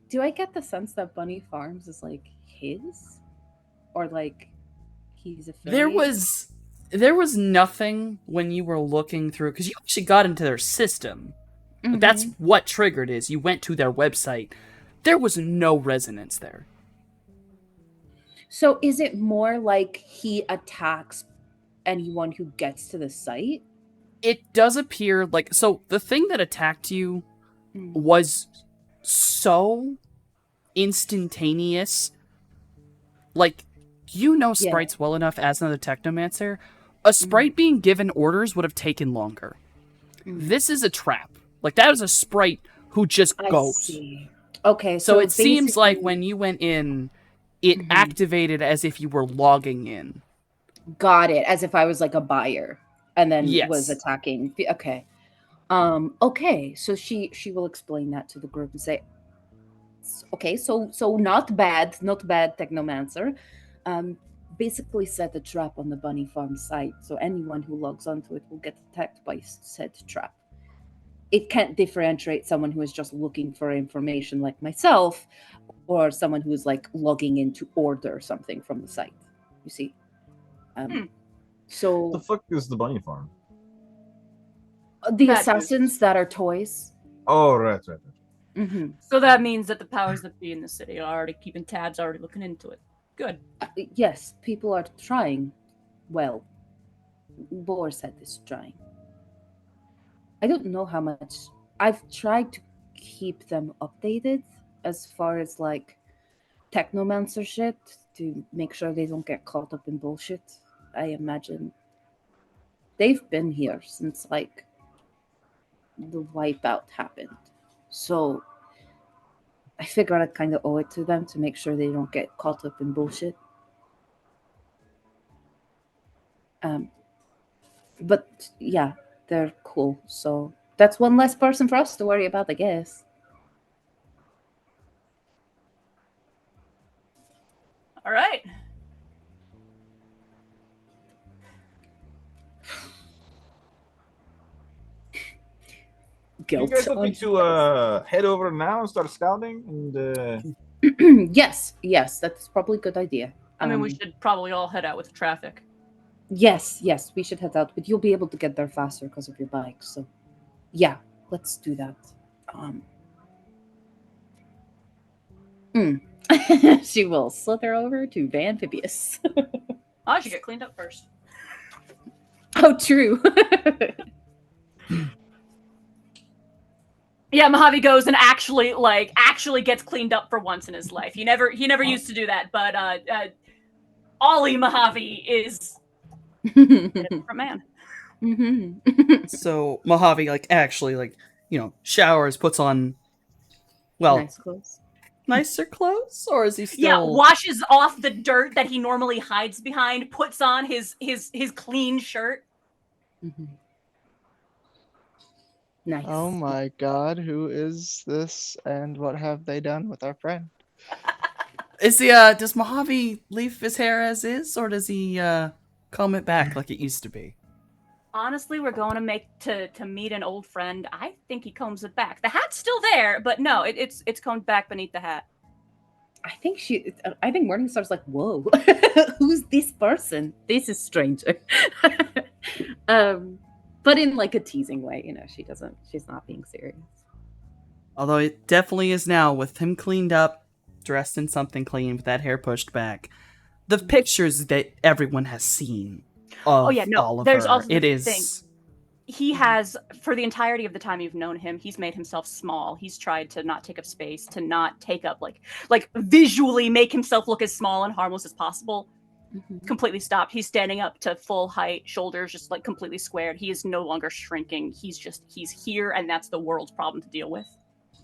Do I get the sense that Bunny Farms is like his, or like he's affiliated? There was nothing when you were looking through, because you actually got into their system. Like, that's what triggered is you went to their website. There was no resonance there. So is it more like he attacks anyone who gets to the site? It does appear like, so the thing that attacked you was so instantaneous. Like, you know sprites well enough as another Technomancer. A sprite being given orders would have taken longer. This is a trap. Like, that was a sprite who just goes. See. Okay, So it seems like basically- when you went in, it Mhm. activated as if you were logging in. Got it. As if I was like a buyer and then was Yes. attacking. Okay. Okay. So she will explain that to the group and say, okay, so not bad, Technomancer. Basically set a trap on the Bunny Farm site, so anyone who logs onto it will get attacked by said trap. It can't differentiate someone who is just looking for information like myself or someone who is like logging in to order something from the site. You see? What the So fuck is the bunny farm? the Bad news. assassins that are toys. Oh, right. Hmm. So that means that the powers that be in the city are already keeping tabs, already looking into it. Good. Yes, people are trying. Well, Boar's Head is trying. I don't know how much. I've tried to keep them updated as far as like Technomancer shit to make sure they don't get caught up in bullshit. I imagine they've been here since like the wipeout happened. So I figure I kind of owe it to them to make sure they don't get caught up in bullshit. But yeah, they're cool. So that's one less person for us to worry about, I guess. All right. You guys want me to head over now and start scouting? And yes, that's probably a good idea. I mean, we should probably all head out with traffic. Yes, we should head out, but you'll be able to get there faster because of your bike. So, yeah, let's do that. She will slither over to Amphibious. I should get cleaned up first. Oh, true. Yeah, Mojave goes and actually gets cleaned up for once in his life. He never used to do that, but Ollie Mojave is a different man. Mm-hmm. So Mojave actually showers, puts on Nice clothes. nicer clothes, or is he still Yeah, washes off the dirt that he normally hides behind, puts on his clean shirt. Mm-hmm. Nice. Oh my god, who is this and what have they done with our friend? Is he does Mojave leave his hair as is, or does he comb it back like it used to be? Honestly, we're going to meet an old friend. I think he combs it back. The hat's still there, but no, it's combed back beneath the hat. I think Morningstar's like, whoa, who's this person? This is stranger. But in like a teasing way, she's not being serious. Although it definitely is now, with him cleaned up, dressed in something clean, with that hair pushed back. The pictures that everyone has seen of Oliver, there's also it the is... thing. He has, for the entirety of the time you've known him, he's made himself small. He's tried to not take up space, to not take up, like visually make himself look as small and harmless as possible. Mm-hmm. Completely stopped. He's standing up to full height, shoulders just like completely squared. He is no longer shrinking. He's here, and that's the world's problem to deal with.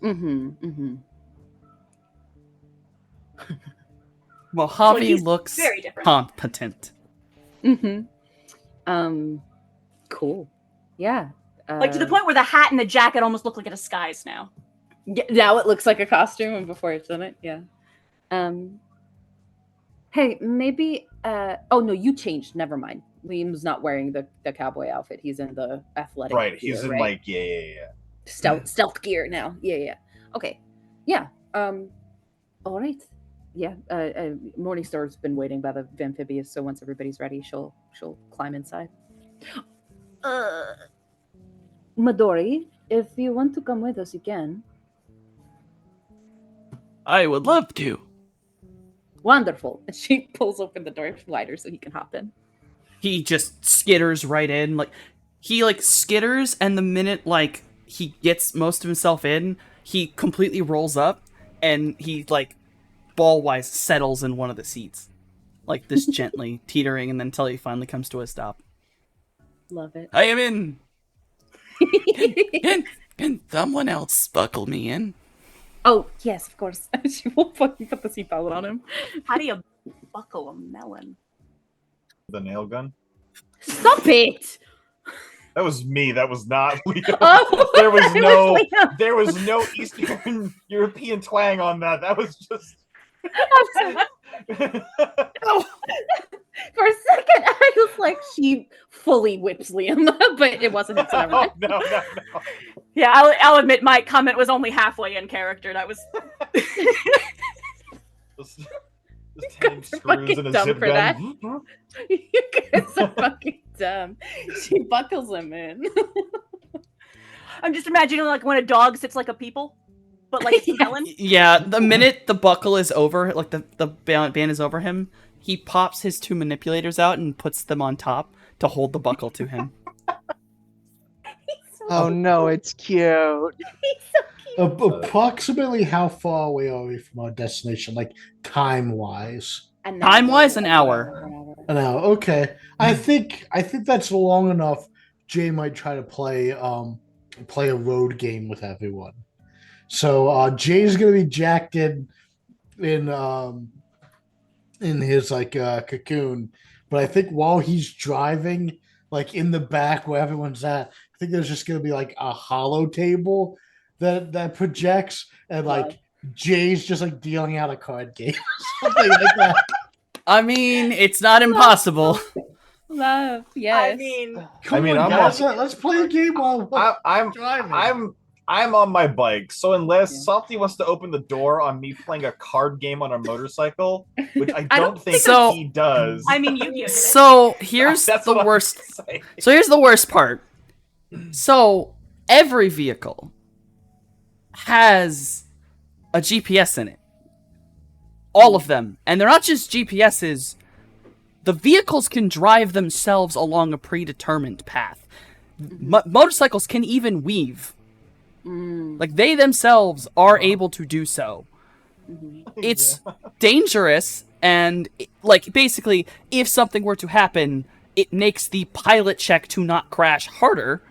Mm-hmm. Mm-hmm. Mojave he's looks very different. competent. Mm-hmm. Cool. Yeah. Like to the point where the hat and the jacket almost look like a disguise now. Yeah, now it looks like a costume, and before it's in it, yeah. Hey, maybe. Oh no, you changed. Never mind. Liam's not wearing the cowboy outfit. He's in the athletic. right, gear, he's in right? yeah. stealth gear now. Yeah. Okay. Yeah. All right. Yeah. Morningstar's been waiting by the amphibious, so once everybody's ready, she'll climb inside. Midori, if you want to come with us, you can. I would love to. Wonderful. And she pulls open the door wider so he can hop in. He just skitters right in. He skitters, and the minute he gets most of himself in, he completely rolls up, and he ball-wise settles in one of the seats. This gently teetering, and then until he finally comes to a stop. Love it. I am in. Can someone else buckle me in? Oh, yes, of course. She will fucking put the seatbelt on him. How do you buckle a melon? The nail gun. Stop it! That was me. That was not Leo. Oh, There was it no. Leo. There was no Eastern European twang on that. That was just. For a second, I was like, she fully whips Liam, but it wasn't him. So never mind. no. Yeah, I'll admit my comment was only halfway in character. That was. Just 10 screws fucking and a dumb zip for gun. You guys are fucking dumb. She buckles him in. I'm just imagining like when a dog sits like a people, but like it's a melon. Yeah, the minute the buckle is over, like the band is over him, he pops his 2 manipulators out and puts them on top to hold the buckle to him. Oh no, it's cute. Approximately how far away are we from our destination, like time-wise? Time-wise, an hour. An hour. Okay. I think that's long enough. Jay might try to play a road game with everyone. So Jay's gonna be jacked in his like cocoon, but I think while he's driving, like in the back where everyone's at, I think there's just gonna be like a hollow table that projects, and like Jay's just like dealing out a card game or something like that. I mean, it's not impossible. Love, yes. I mean, Come mean, on, I'm guys, let's play a game while I'm driving. I'm on my bike, so unless Yeah. Softy wants to open the door on me playing a card game on a motorcycle, which I I don't don't think so- he does. I mean, you did it. So here's That's the what I'm worst. saying. So here's the worst part. So every vehicle has a GPS in it. All of them. And they're not just GPSs. The vehicles can drive themselves along a predetermined path. Motorcycles can even weave. Like, they themselves are able to do so. It's dangerous, and, like, basically, if something were to happen, it makes the pilot check to not crash harder.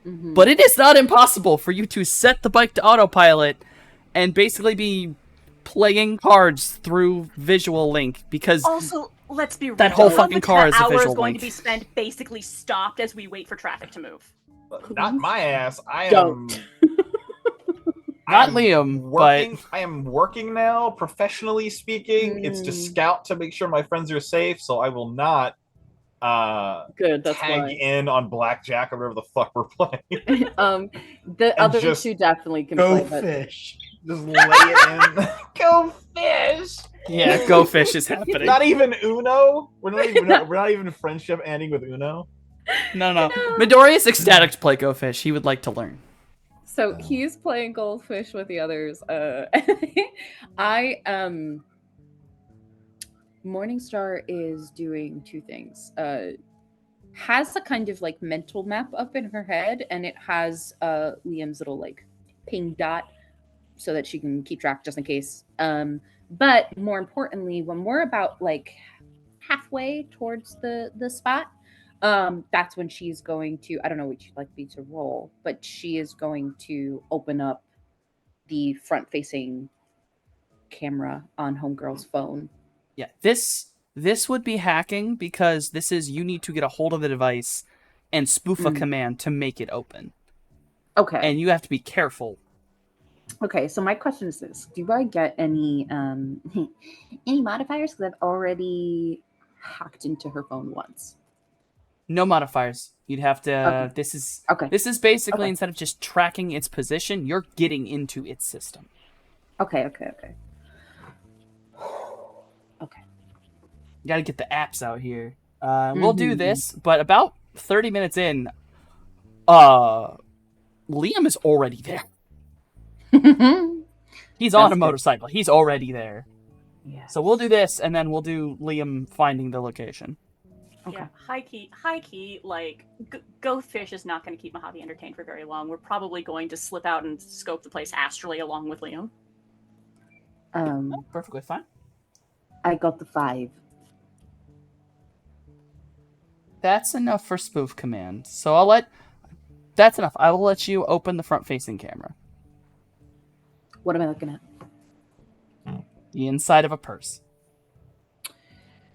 But it is not impossible for you to set the bike to autopilot and basically be playing cards through visual link, because Also, let's be real. That whole Some fucking car is a hour visual is going link. to be spent basically stopped as we wait for traffic to move. Not my ass. I am. Don't. not I'm Liam, working. I am working now, professionally speaking. It's to scout to make sure my friends are safe, so I will not Good, that's tag why. in on blackjack or whatever the fuck we're playing. The other just two definitely can Go play, but fish. Just lay it in. Go fish. but yeah, Go Fish is happening. Not even Uno. We're not even friendship ending with Uno. No. Midori is ecstatic to play Go Fish. He would like to learn. so he's playing goldfish with the others. Morningstar is doing two things. Has a kind of like mental map up in her head, and it has Liam's little like ping dot so that she can keep track just in case. But more importantly, when we're about like halfway towards the spot, that's when she's going to, I don't know what you'd like me to roll, but she is going to open up the front facing camera on Homegirl's phone. Yeah, this would be hacking, because this is, you need to get a hold of the device and spoof a command to make it open. Okay. And you have to be careful. Okay, so my question is this: do I get any any modifiers? Because I've already hacked into her phone once. No modifiers. You'd have to. Okay. This is Okay. This is basically, Okay. instead of just tracking its position, you're getting into its system. Okay. You got to get the apps out here. We'll do this, but about 30 minutes in, Liam is already there. He's on That's a good. motorcycle. He's already there. Yeah. So we'll do this, and then we'll do Liam finding the location. Okay. Yeah, high key, like, Go Fish is not going to keep Mojave entertained for very long. We're probably going to slip out and scope the place astrally along with Liam. Perfectly fine. I got the 5. That's enough for spoof command. So that's enough. I will let you open the front-facing camera. What am I looking at? The inside of a purse.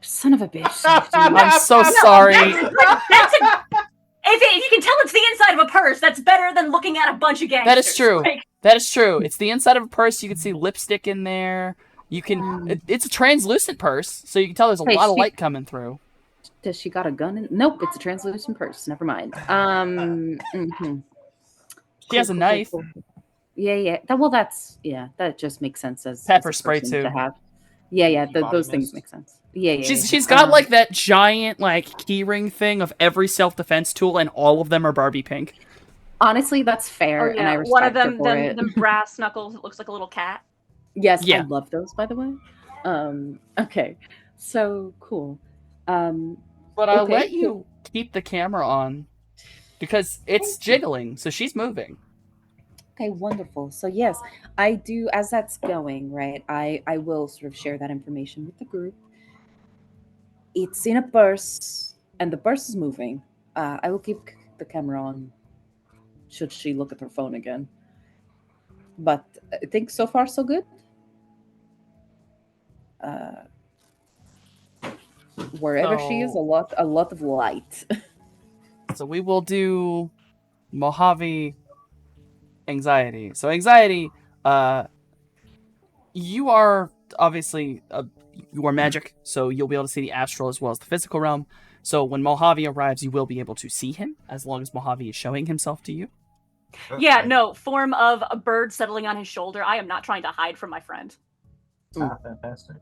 Son of a bitch. I'm so sorry. If you can tell it's the inside of a purse, that's better than looking at a bunch of gangsters. That is true. Like, That is true. It's the inside of a purse. You can see lipstick in there. You can. It's a translucent purse, so you can tell there's a Hey, lot of she- light coming through. Does she got a gun in? Nope, it's a translucent purse. Never mind. Mhm. She has a knife. Yeah. That just makes sense as Pepper as a spray person too. to have. Yeah. Body Those things mist. make sense. Yeah. She's got like that giant like keyring thing of every self-defense tool, and all of them are Barbie pink. Honestly, that's fair, oh, and I yeah. respect One of her them, for it. them brass knuckles that looks like a little cat. Yes, Yeah. I love those, by the way. Okay, so cool. But I'll Okay, let you keep the camera on because it's jiggling, so she's moving. Okay, wonderful. So yes, I do. As that's going, right, I will sort of share that information with the group. It's in a purse, and the purse is moving. I will keep the camera on. Should she look at her phone again? But I think so far so good. Wherever she is, a lot of light. So we will do Mojave anxiety. So anxiety, you are obviously you are magic, so you'll be able to see the astral as well as the physical realm. So when Mojave arrives, you will be able to see him as long as Mojave is showing himself to you. Yeah, no, form of a bird settling on his shoulder. I am not trying to hide from my friend. Fantastic.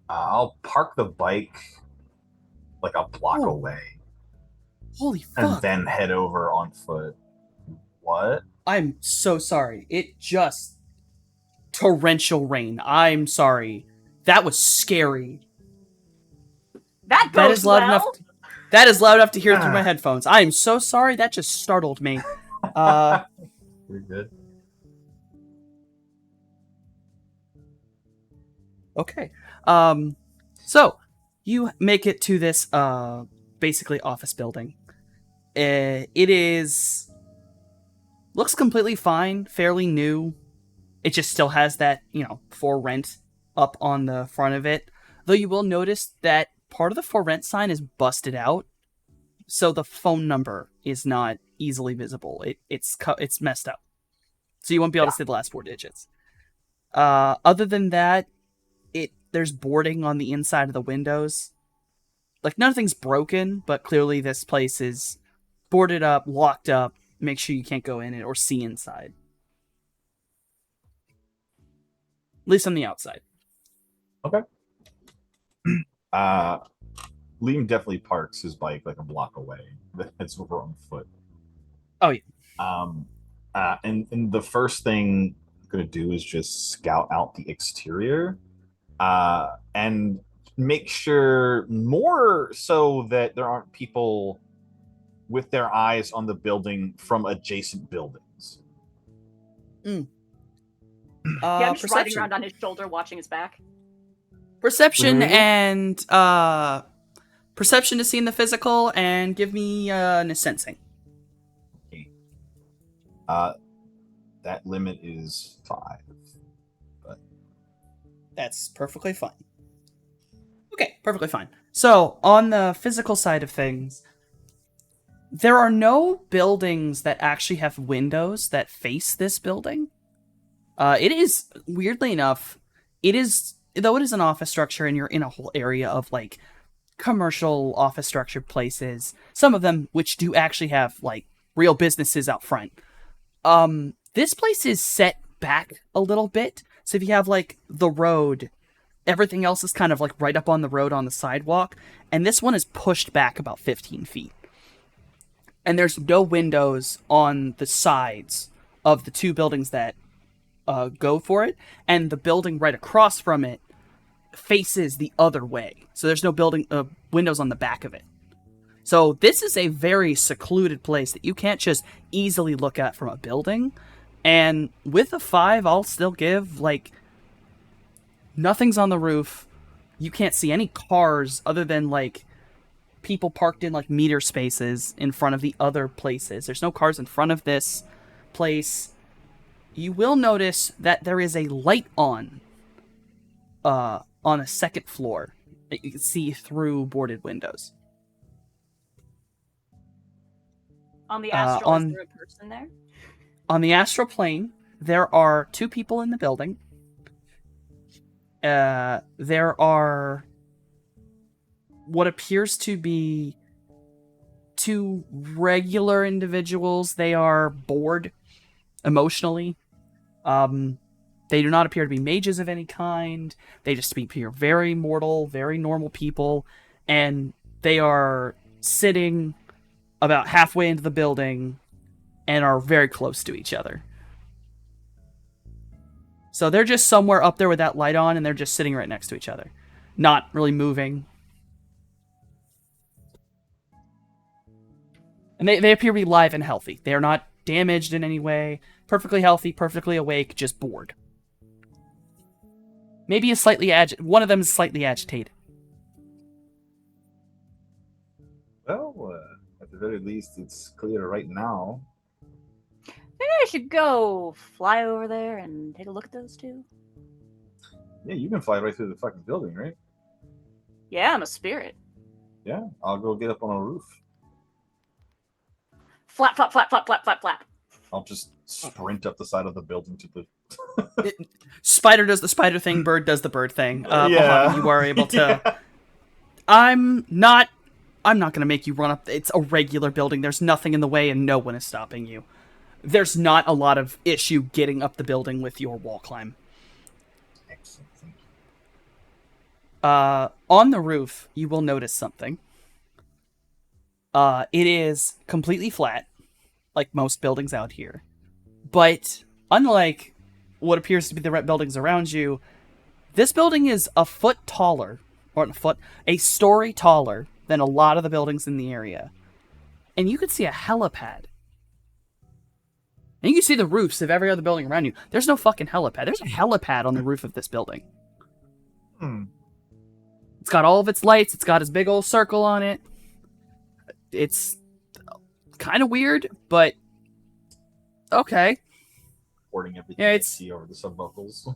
I'll park the bike like a block Oh. away Holy and fuck! then head over on foot. What? I'm so sorry. It just torrential rain. I'm sorry. That was scary. That That goes is loud well. enough. That is loud enough to hear through my headphones. I am so sorry. That just startled me. You're good. Okay. So you make it to this basically office building. It is looks completely fine, fairly new. It just still has that, for rent up on the front of it. Though you will notice that part of the for rent sign is busted out, so the phone number is not easily visible. It's messed up, so you won't be able to see the last 4 digits. Other than that, there's boarding on the inside of the windows. Like, nothing's broken, but clearly this place is boarded up, locked up. Make sure you can't go in it or see inside. At least on the outside. Okay. Liam definitely parks his bike like a block away. It's over on foot. Oh, yeah. And the first thing I'm gonna do is just scout out the exterior, and make sure more so that there aren't people with their eyes on the building from adjacent buildings. Yeah, I'm just riding Perception. around on his shoulder, watching his back. Perception Mhm. and perception to see in the physical, and give me a sensing. That limit is 5. That's perfectly fine. Okay, perfectly fine. So, on the physical side of things, there are no buildings that actually have windows that face this building. It is, weirdly enough, though it is an office structure and you're in a whole area of, like, commercial office structure places, some of them which do actually have, like, real businesses out front. This place is set back a little bit. So if you have, like, the road, everything else is kind of, like, right up on the road on the sidewalk. And this one is pushed back about 15 feet. And there's no windows on the sides of the 2 buildings that go for it. And the building right across from it faces the other way. So there's no windows on the back of it. So this is a very secluded place that you can't just easily look at from a building. And with a 5, I'll still give, like, nothing's on the roof. You can't see any cars other than, like, people parked in, like, meter spaces in front of the other places. There's no cars in front of this place. you will notice that there is a light on a second floor that you can see through boarded windows. On the astral, is there a person there? On the astral plane, there are 2 people in the building. There are what appears to be 2 regular individuals. They are bored emotionally. They do not appear to be mages of any kind. They just appear very mortal, very normal people, and they are sitting about halfway into the building and are very close to each other. So they're just somewhere up there with that light on, and they're just sitting right next to each other. Not really moving. And they appear to be live and healthy. They are not damaged in any way. Perfectly healthy, perfectly awake, just bored. Maybe one of them is slightly agitated. Well, at the very least, it's clear right now. Maybe I should go fly over there and take a look at those 2. Yeah, you can fly right through the fucking building, right? Yeah, I'm a spirit. Yeah, I'll go get up on a roof. Flap, flap, flap, flap, flap, flap, flap. I'll just sprint up the side of the building to the... Spider does the spider thing, bird does the bird thing. Yeah. You are able to... Yeah. I'm not going to make you run up. It's a regular building. There's nothing in the way and no one is stopping you. There's not a lot of issue getting up the building with your wall climb. Excellent. Thank you. On the roof, you will notice something. It is completely flat, like most buildings out here. But unlike what appears to be the red buildings around you, this building is a story taller than a lot of the buildings in the area. And you could see a helipad. And you can see the roofs of every other building around you. There's no fucking helipad. There's a helipad on the roof of this building. It's got all of its lights. It's got its big old circle on it. It's kind of weird, but okay. Porting everything Yeah, I it's- see over the subbuckles.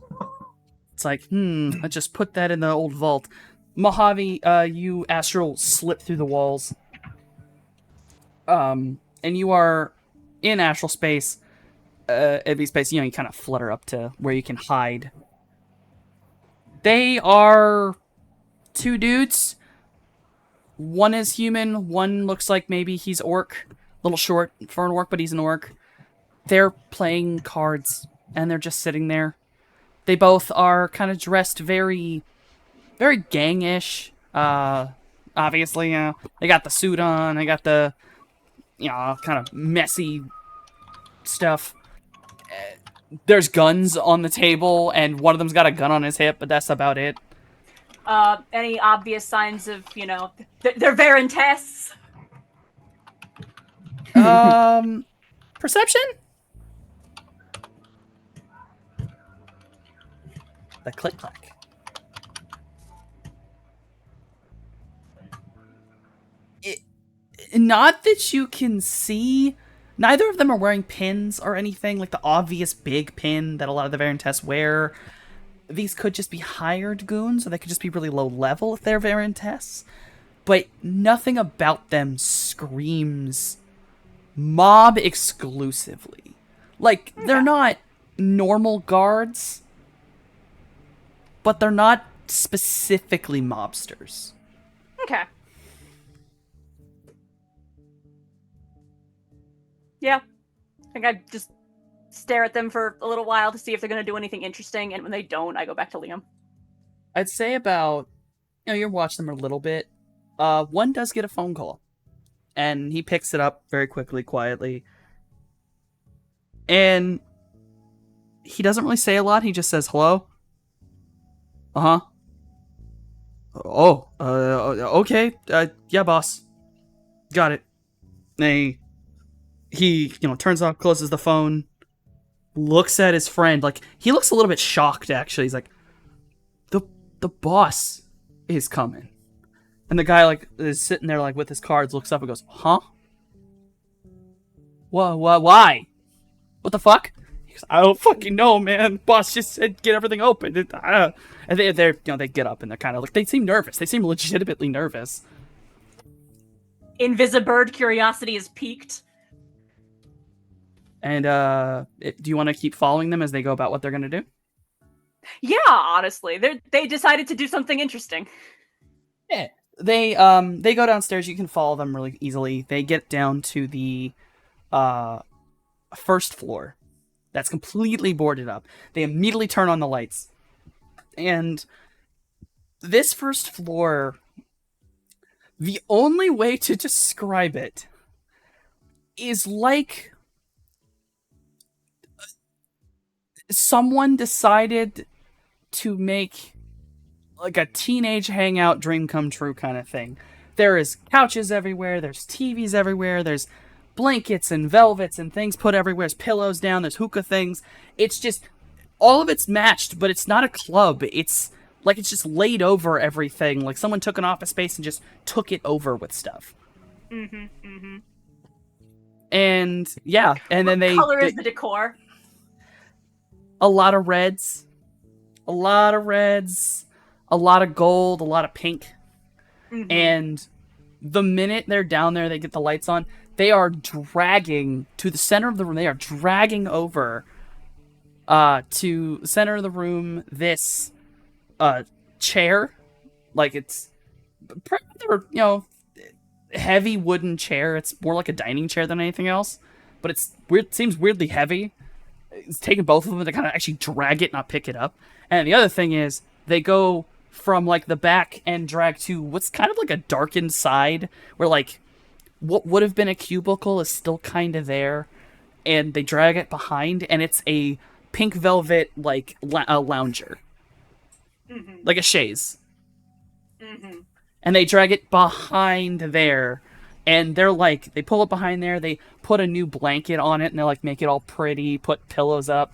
It's like, I just put that in the old vault. Mojave, you astral slip through the walls. And you are in astral space. At least space, you kind of flutter up to where you can hide. They are 2 dudes. One is human. One looks like maybe he's orc. A little short for an orc, but he's an orc. They're playing cards, and they're just sitting there. They both are kind of dressed very, very gang-ish. Obviously, they got the suit on. They got the, kind of messy stuff. There's guns on the table, and one of them's got a gun on his hip, but that's about it. Any obvious signs of, they're Varen tests? Perception? The click-clack. Not that you can see. Neither of them are wearing pins or anything, like the obvious big pin that a lot of the Varen tests wear. These could just be hired goons, or they could just be really low level if they're Varen tests. But nothing about them screams mob exclusively. Like, they're not normal guards, but they're not specifically mobsters. Okay. Yeah. I think I just stare at them for a little while to see if they're going to do anything interesting, and when they don't, I go back to Liam. I'd say about, you watch them a little bit. One does get a phone call, and he picks it up very quickly, quietly. And he doesn't really say a lot. He just says, hello? Uh-huh. Oh, okay. Yeah, boss. Got it. And he turns off, closes the phone, looks at his friend. Like, he looks a little bit shocked, actually. He's like, the boss is coming. And the guy, is sitting there, with his cards, looks up and goes, huh? Why? What the fuck? He goes, I don't fucking know, man. Boss just said get everything open. And they're they get up and they're kind of like, they seem nervous. They seem legitimately nervous. Invisibird curiosity is piqued. And do you want to keep following them as they go about what they're going to do? Yeah, honestly, they decided to do something interesting. Yeah. They go downstairs. You can follow them really easily. They get down to the first floor that's completely boarded up. They immediately turn on the lights. And this first floor, the only way to describe it is like someone decided to make like a teenage hangout dream come true kind of thing. There is couches everywhere, there's TVs everywhere, there's blankets and velvets and things put everywhere, there's pillows down, there's hookah things. It's just, all of it's matched, but it's not a club. It's like it's just laid over everything. Like someone took an office space and just took it over with stuff. And yeah, and then What color is the decor? A lot of reds. A lot of reds. A lot of gold. A lot of pink. And the minute they're down there, they get the lights on, they are dragging to the center of the room. They are dragging over to the center of the room this chair. Like it's rather, heavy wooden chair. It's more like a dining chair than anything else. But it's weird. It seems weirdly heavy. It's taking both of them to kind of actually drag it, not pick it up. And the other thing is, they go from like the back and drag to what's kind of like a darkened side, where like what would have been a cubicle is still kind of there, and they drag it behind, and it's a pink velvet like a lounger, like a chaise, and they drag it behind there. And they're like, they pull it behind there, they put a new blanket on it, and they like make it all pretty, put pillows up.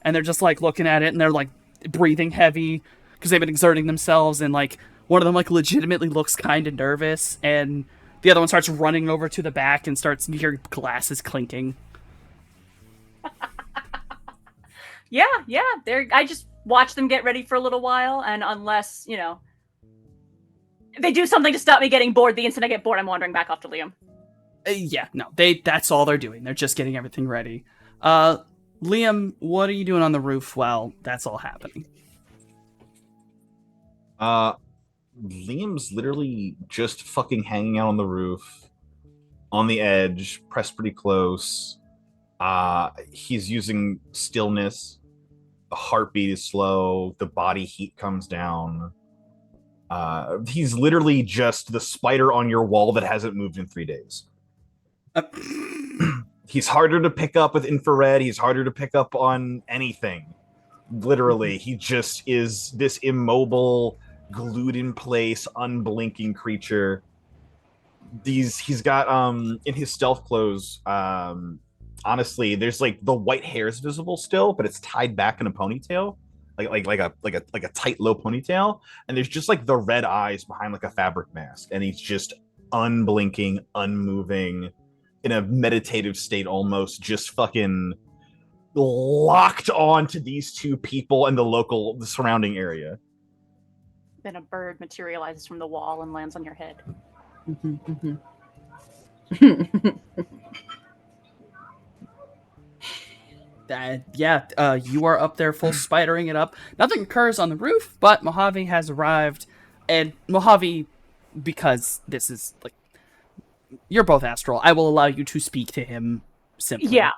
And they're just like looking at it, and they're like breathing heavy because they've been exerting themselves. And like one of them like legitimately looks kind of nervous, and the other one starts running over to the back and starts to hear glasses clinking. Yeah. I just watch them get ready for a little while, and unless, they do something to stop me getting bored, the instant I get bored, I'm wandering back off to Liam. Yeah, no, that's all they're doing. They're just getting everything ready. Liam, what are you doing on the roof while that's all happening? Liam's literally just fucking hanging out on the roof, on the edge, pressed pretty close. He's using stillness. The heartbeat is slow. The body heat comes down. He's literally just the spider on your wall that hasn't moved in 3 days. He's harder to pick up with infrared. He's harder to pick up on anything. Literally, he just is this immobile, glued in place, unblinking creature. He's got in his stealth clothes. Honestly, there's like the white hair is visible still, but it's tied back in a ponytail. Like a tight low ponytail, and there's just like the red eyes behind like a fabric mask, and he's just unblinking, unmoving, in a meditative state almost, just fucking locked on to these two people and the surrounding area. Then a bird materializes from the wall and lands on your head. You are up there full spidering it up. Nothing occurs on the roof, but Mojave has arrived. And Mojave, because this is like, you're both astral, I will allow you to speak to him simply. Yeah.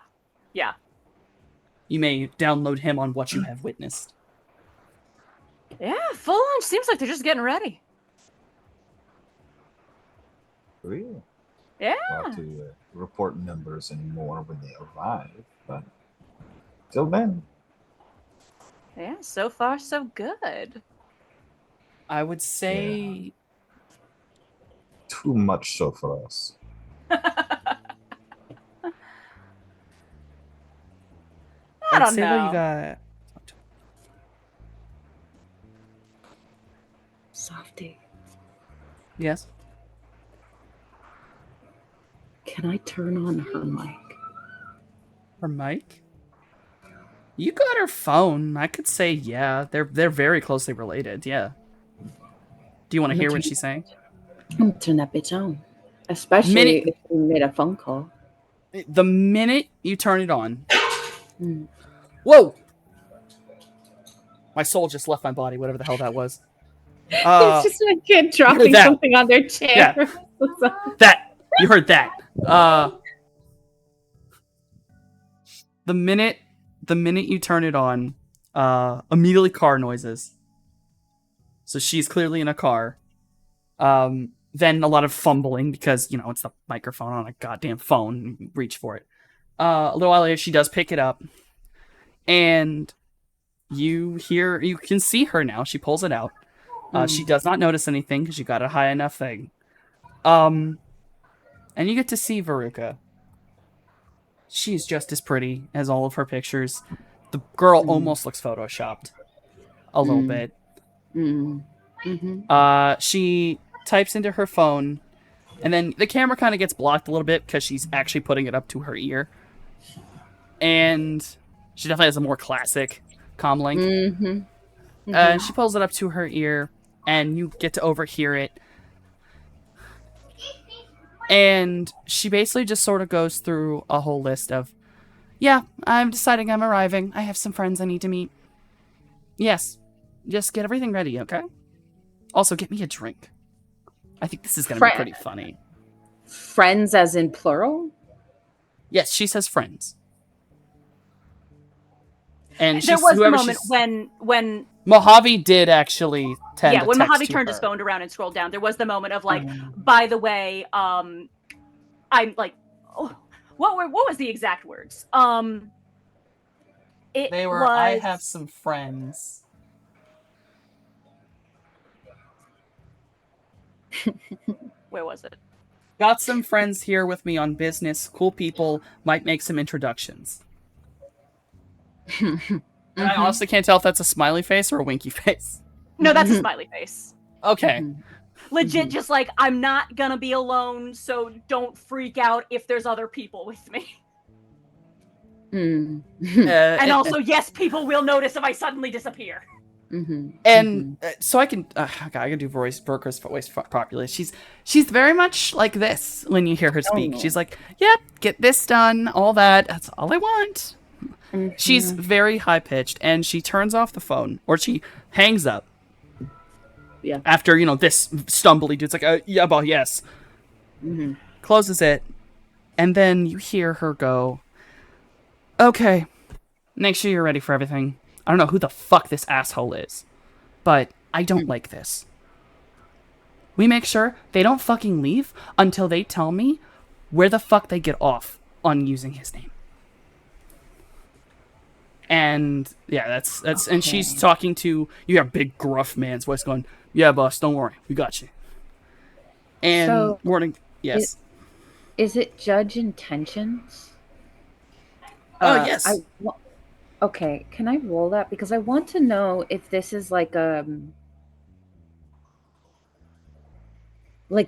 You may download him on what you have witnessed. Yeah, full on. Seems like they're just getting ready. Really? Yeah. Not to report numbers anymore when they arrive, but till then. Yeah, so far so good. I would say... Too much so for us. I don't say know. What you got... Softy, Yes? can I turn on her mic? Her mic? You got her phone. I could say yeah. They're very closely related. Yeah. Do you want to hear what she's saying? I'm gonna turn that bitch on. Especially Minute- if we made a phone call. The minute you turn it on. Mm. Whoa! My soul just left my body, whatever the hell that was. It's just a kid dropping that. something on their chair. Yeah. That! You heard that. The minute you turn it on, immediately car noises. So she's clearly in a car. Then a lot of fumbling because, you know, it's the microphone on a goddamn phone. You reach for it. A little while later, she does pick it up. And you can see her now. She pulls it out. She does not notice anything because you got a high enough thing. And you get to see Veruca. She's just as pretty as all of her pictures. The girl almost looks photoshopped. A little bit. She types into her phone, and then the camera kind of gets blocked a little bit because she's actually putting it up to her ear. And she definitely has a more classic comlink. She pulls it up to her ear, and you get to overhear it. And she basically just sort of goes through a whole list of, yeah, I'm deciding I'm arriving. I have some friends I need to meet. Yes, just get everything ready, okay? Also, get me a drink. I think this is going to be pretty funny. Friends as in plural? Yes, she says friends. And There was a moment when Mojave did actually tend to when text Mojave to turned her. his phone around and scrolled down, there was the moment of like, by the way, I'm like, oh, what was the exact words? They were, I have some friends. Where was it? Got some friends here with me on business. Cool people. Might make some introductions. And I honestly can't tell if that's a smiley face or a winky face. No, that's a smiley face. Okay. Legit, just like, I'm not gonna be alone, so don't freak out if there's other people with me. And also, yes, people will notice if I suddenly disappear. So I can do Veruca's voice properly. She's very much like this when you hear her speak. She's like, "Yep, get this done, all that. That's all I want." She's very high pitched, and she turns off the phone, or she hangs up. Yeah. After this stumbly dude's like, "Yeah, but yes," closes it, and then you hear her go, "Okay, make sure you're ready for everything. I don't know who the fuck this asshole is, but I don't like this. We make sure they don't fucking leave until they tell me where the fuck they get off on using his name." And yeah, that's and she's talking to you. Got a big gruff man's voice going, "Yeah, boss, don't worry, we got you." And So, morning, yes. Is it Judge Intentions? Yes. Okay, can I roll that? Because I want to know if this is like a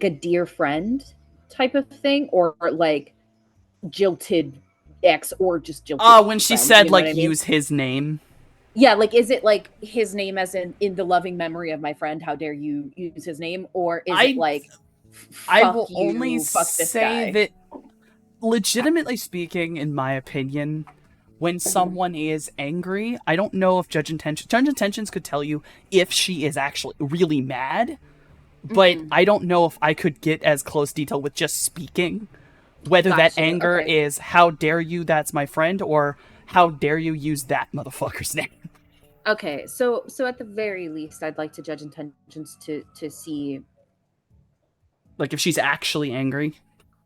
dear friend type of thing, or like jilted ex, or just jilted. When she friend, said you know like what I mean? use his name. Yeah, like is it like his name as in the loving memory of my friend? How dare you use his name? Or is it like I will fuck you, only fuck this say guy? that, legitimately speaking, in my opinion, when someone is angry, I don't know if Judge Intentions could tell you if she is actually really mad, but I don't know if I could get as close detail with just speaking, whether that Gotcha, anger okay. is how dare you, that's my friend, or how dare you use that motherfucker's name. Okay, so at the very least, I'd like to Judge Intentions to see, Like if she's actually angry.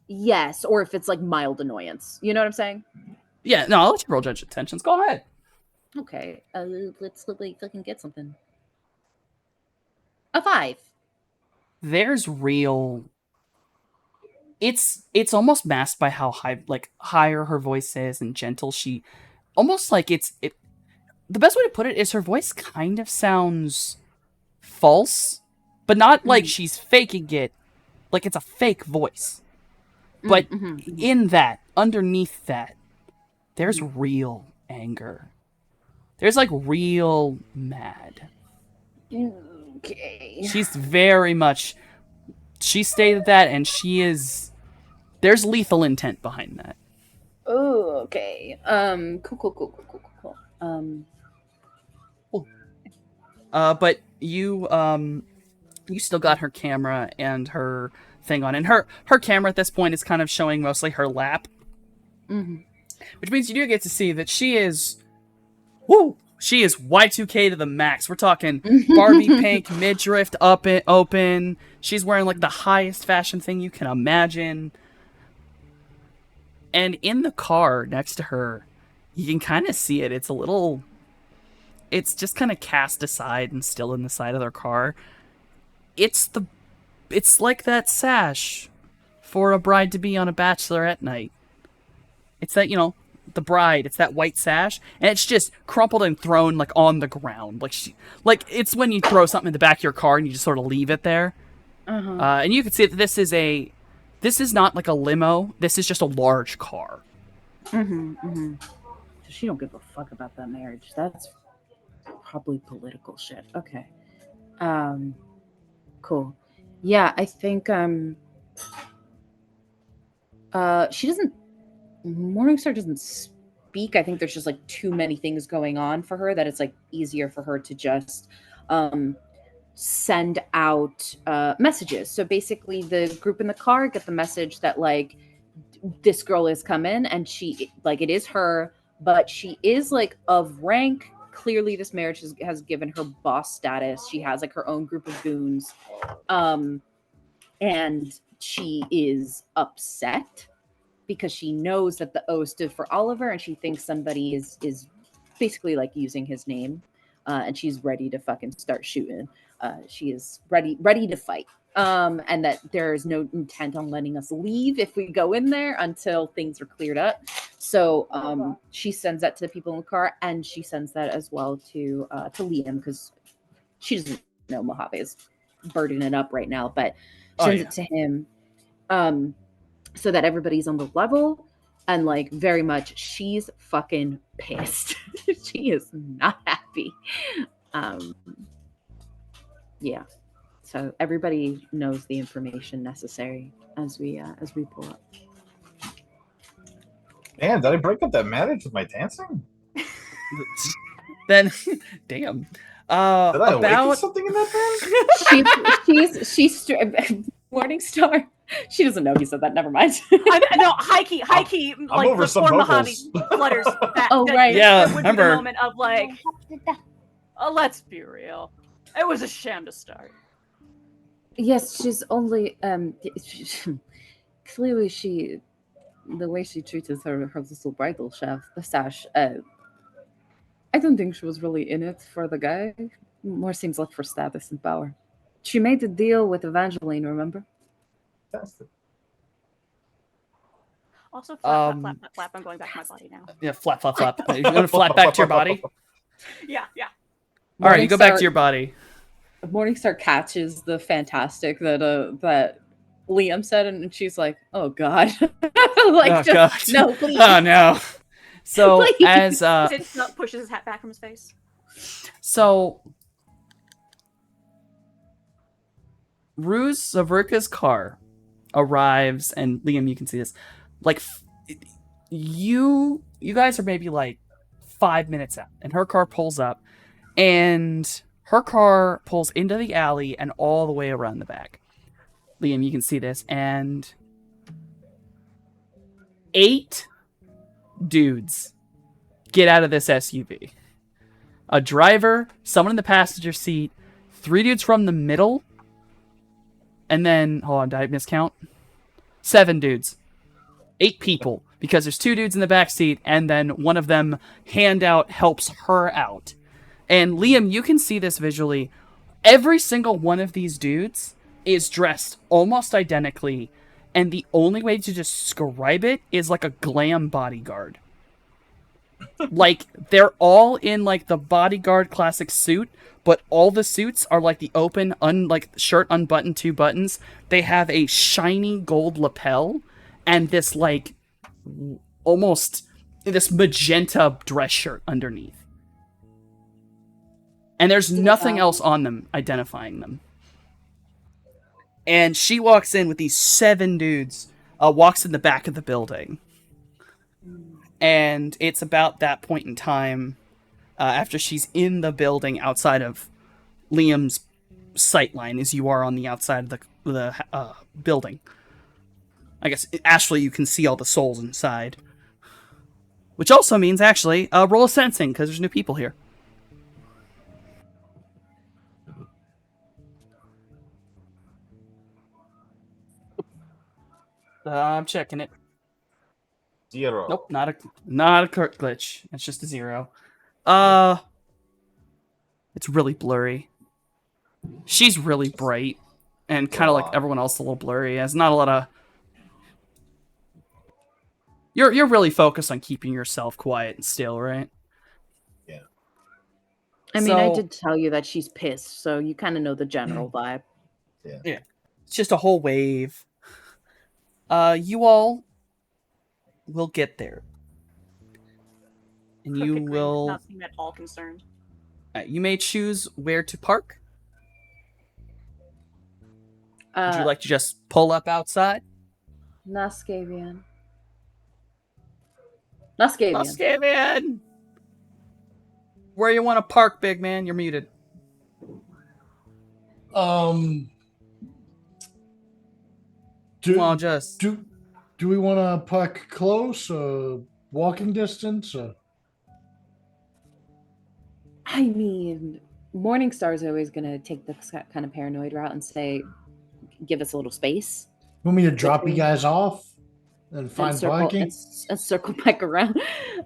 yes, or if it's like mild annoyance. You know what I'm saying? Yeah, no, I'll let you roll Judge Intentions. Go ahead. Okay, let's like fucking get something. A 5. There's real. It's almost masked by how higher her voice is and gentle she, almost like it. The best way to put it is her voice kind of sounds false, but not like she's faking it, like it's a fake voice. But in that, underneath that, there's real anger There's like real mad. Okay. She's very much. She stated that, and she is. There's lethal intent behind that. Oh, okay. Cool. But you still got her camera and her thing on, and her camera at this point is kind of showing mostly her lap, which means you do get to see that she is, she is Y2K to the max. We're talking Barbie pink, midriff up and open. She's wearing like the highest fashion thing you can imagine. And in the car next to her, you can kind of see it. It's just kind of cast aside and still in the side of their car. It's like that sash for a bride to be on a bachelorette night. It's that, the bride, it's that white sash, and it's just crumpled and thrown like on the ground. Like it's when you throw something in the back of your car and you just sort of leave it there. And you can see that this is not like a limo. This is just a large car. So she don't give a fuck about that marriage. That's probably political shit. Okay. Cool. Yeah, I think Morningstar doesn't speak. I think there's just like too many things going on for her that it's like easier for her to just send out messages. So basically the group in the car get the message that like this girl is coming and she like it is her, but she is like of rank. Clearly this marriage has given her boss status. She has like her own group of goons. And she is upset because she knows that the O stood for Oliver and she thinks somebody is basically like using his name. And she's ready to fucking start shooting. She is ready to fight. And that there is no intent on letting us leave if we go in there until things are cleared up. So she sends that to the people in the car, and she sends that as well to Liam because she doesn't know Mojave is burdening it up right now, but sends it to him so that everybody's on the level. And like very much, she's fucking pissed. She is not happy. Yeah. So everybody knows the information necessary as we pull up. Man, did I break up that marriage with my dancing? Then, damn. Did I awaken something in that band? She's Morningstar. She doesn't know he said that. Never mind. No, high key. Like over some before vocals. Mojave flutters. Right. Yeah, That would be remember. the moment of like, let's be real. It was a sham to start. Yes, she's only clearly the way she treated her little bridal sash. I don't think she was really in it for the guy. More seems like for status and power. She made a deal with Evangeline, remember? Fantastic. Also, flap. I'm going back to my body now. Yeah, flap. You're gonna flap back to your body. Yeah. All right, you go back to your body. Morningstar catches the fantastic that Liam said, and she's like, "Oh God, like God. no, please." Oh no. So Please. as Pushes his hat back from his face. so Ruse Zavrka's car arrives, and Liam, you can see this. Like, you guys are maybe like 5 minutes out, and her car pulls up, and her car pulls into the alley and all the way around the back. Liam, you can see this, and 8 dudes get out of this SUV. A driver, someone in the passenger seat, 3 dudes from the middle, and then, hold on, did I miscount? 7 dudes. 8 people, because there's 2 dudes in the back seat, and then one of them handout helps her out. And Liam, you can see this visually. Every single one of these dudes is dressed almost identically, and the only way to describe it is like a glam bodyguard. Like, they're all in like the bodyguard classic suit, but all the suits are like the open, shirt unbuttoned 2 buttons. They have a shiny gold lapel and this like almost this magenta dress shirt underneath. And there's nothing else on them identifying them. And she walks in with these 7 dudes, walks in the back of the building. And it's about that point in time, after she's in the building outside of Liam's sightline, as you are on the outside of the building. I guess, Ashley, you can see all the souls inside. Which also means, actually, roll a sensing, because there's new people here. I'm checking it. 0. Nope, not a Kurt glitch. It's just a 0. It's really blurry. She's really bright, and kind of like everyone else, a little blurry. There's not a lot of. You're really focused on keeping yourself quiet and still, right? Yeah. I mean, I did tell you that she's pissed, so you kind of know the general vibe. Yeah. It's just a whole wave. You all will get there. And you Crooked Grin does will... not seem at all concerned. you may choose where to park. Would you like to just pull up outside? Naskavian. Where you want to park, big man? You're muted. Do just... do we want to park close or walking distance? Or? I mean, Morningstar is always going to take the kind of paranoid route and say, give us a little space. Want me to drop you guys off and find parking? And circle back around.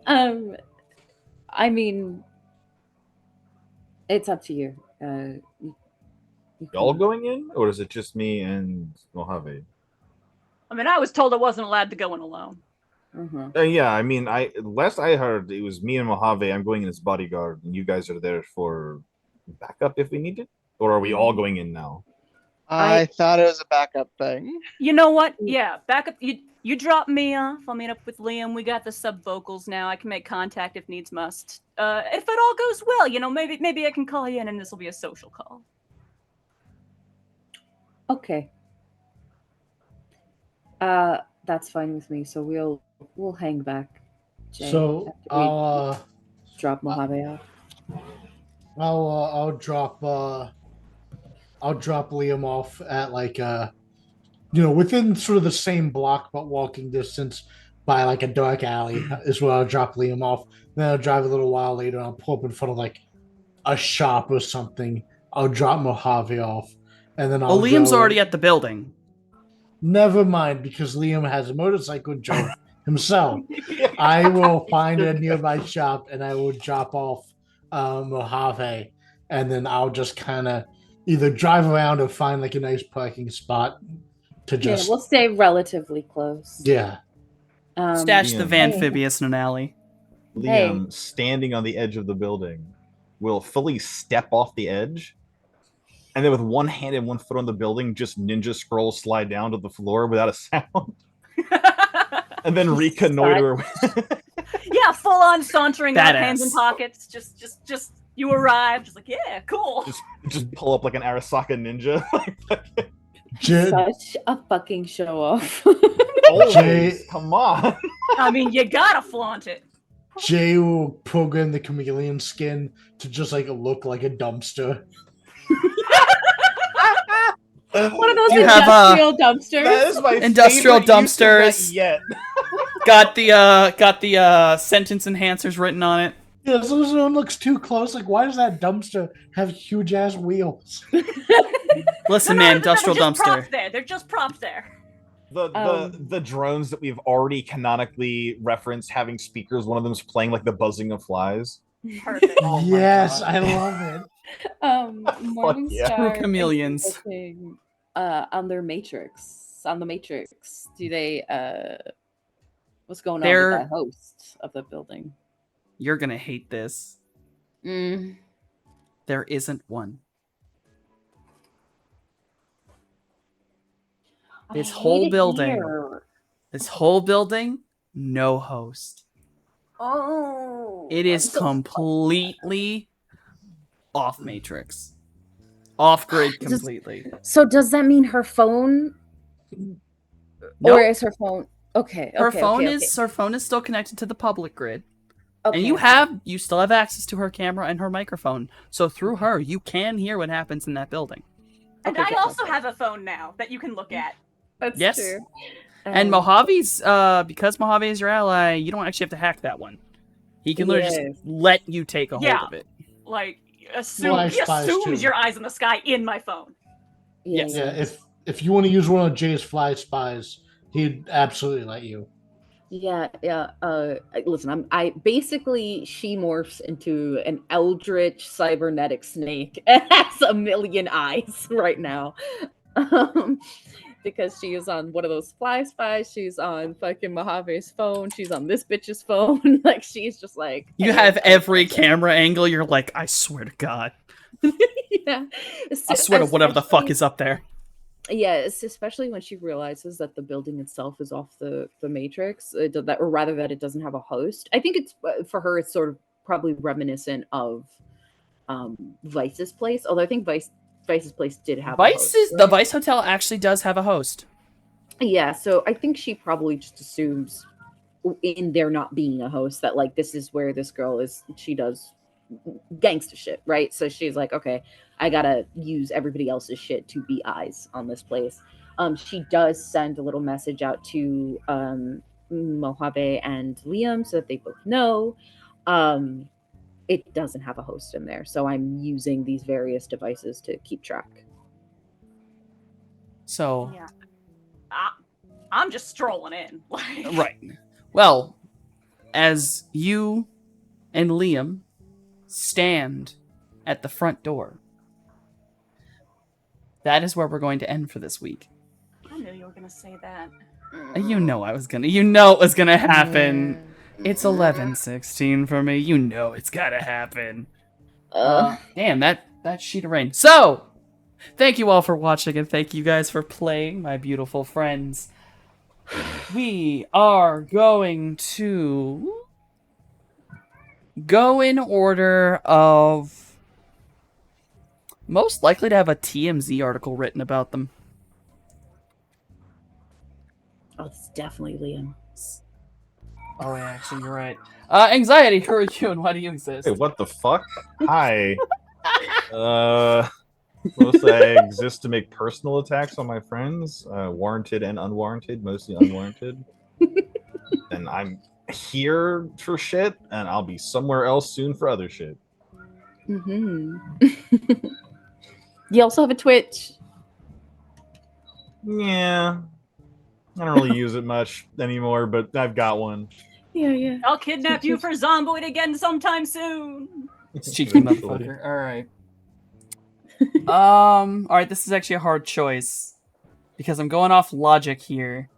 I mean, it's up to you. Y'all going in, or is it just me and Mojave? I mean, I was told I wasn't allowed to go in alone. Mm-hmm. Yeah, I mean, last I heard, it was me and Mojave. I'm going in as bodyguard, and you guys are there for backup if we need it. Or are we all going in now? I thought it was a backup thing. You know what? Yeah, back up. You drop me off. I'll meet up with Liam. We got the sub vocals now. I can make contact if needs must. If it all goes well, you know, maybe I can call you in, and this will be a social call. Okay. That's fine with me. So we'll hang back. Jay, So I'll drop Mojave off. I'll drop Liam off at within sort of the same block but walking distance by like a dark alley is where I'll drop Liam off. Then I'll drive a little while later and I'll pull up in front of like a shop or something. I'll drop Mojave off and then I'll Liam's already at the building. Never mind, because Liam has a motorcycle joke himself. I will find a nearby shop and I will drop off Mojave, and then I'll just kind of either drive around or find like a nice parking spot to just. Yeah, we'll stay relatively close. Yeah. Stash the Vanphibious in an alley. Liam, standing on the edge of the building, will fully step off the edge. And then with one hand and one foot on the building, just ninja scroll slide down to the floor without a sound. And then reconnoiter. Yeah, full on sauntering up, Badass. hands in pockets. Just you arrived. Just like, yeah, cool. just pull up like an Arasaka ninja. Such a fucking show off. Jay, come on. I mean, you gotta flaunt it. Jay will program the chameleon skin to just like look like a dumpster. One of those You have, industrial dumpsters. That is my Industrial favorite use of that dumpsters. yet. Got the sentence enhancers written on it. Yeah, so someone looks too close. Like, why does that dumpster have huge ass wheels? Listen, No, man, they're industrial just props dumpster. there. They're just props there. The drones that we've already canonically referenced having speakers, one of them's playing like the buzzing of flies. Perfect. Oh my Yes, God. I love it. Morningstar True is chameleons. looking, on their matrix. On the matrix, do they? What's going on They're- with that host of the building? You're gonna hate this. Mm. There isn't one. This I whole hate it building. here. This whole building, no host. Oh, It is completely off Matrix, off grid Just- completely. So does that mean her phone, Nope. or is her phone okay? Her okay, phone okay, is her phone is still connected to the public grid, okay. and you still have access to her camera and her microphone. So through her, you can hear what happens in that building. And Okay, I good, also okay. have a phone now that you can look at. That's Yes. true. And Mojave's, because Mojave is your ally, you don't actually have to hack that one. He can literally Yes. just let you take a Yeah. hold of it. Like, he Fly spies, assumes too. your eyes in the sky in my phone. Yes. Yeah, if you want to use one of Jay's fly spies, he'd absolutely let you. Yeah. Listen, I basically she morphs into an eldritch cybernetic snake and has a million eyes right now. Because she is on one of those fly spies, she's on fucking Mojave's phone, she's on this bitch's phone. Like she's just like You hey, have I'm every gotcha. camera angle. You're like, I swear to God. Yeah. I swear to whatever the fuck is up there. Yeah, it's especially when she realizes that the building itself is off the matrix, or rather that it doesn't have a host. I think it's for her, it's sort of probably reminiscent of Vice's place, although I think Vice's place did have a host, The right? Vice Hotel actually does have a host. Yeah, so I think she probably just assumes in there not being a host that like this is where this girl is, she does gangster shit, right? So she's like, okay, I gotta use everybody else's shit to be eyes on this place. She does send a little message out to Mojave and Liam so that they both know. It doesn't have a host in there, so I'm using these various devices to keep track. So, Yeah. I'm just strolling in. Like, right. Well, as you and Liam stand at the front door, that is where we're going to end for this week. I knew you were gonna say that. You know you know it was gonna happen. It's 11:16 for me. You know it's gotta happen. Damn, that sheet of rain. So, thank you all for watching, and thank you guys for playing, my beautiful friends. We are going to go in order of most likely to have a TMZ article written about them. Oh, it's definitely Liam. Oh yeah, actually you're right. Anxiety, who are you and why do you exist? Hey, what the fuck? Hi. Mostly I exist to make personal attacks on my friends, warranted and unwarranted, mostly unwarranted. And I'm here for shit, and I'll be somewhere else soon for other shit. Mm-hmm. You also have a Twitch. Yeah. I don't really use it much anymore, but I've got one. Yeah. I'll kidnap you for Zomboid again sometime soon. It's cheeky motherfucker. Alright. Alright, this is actually a hard choice. Because I'm going off logic here.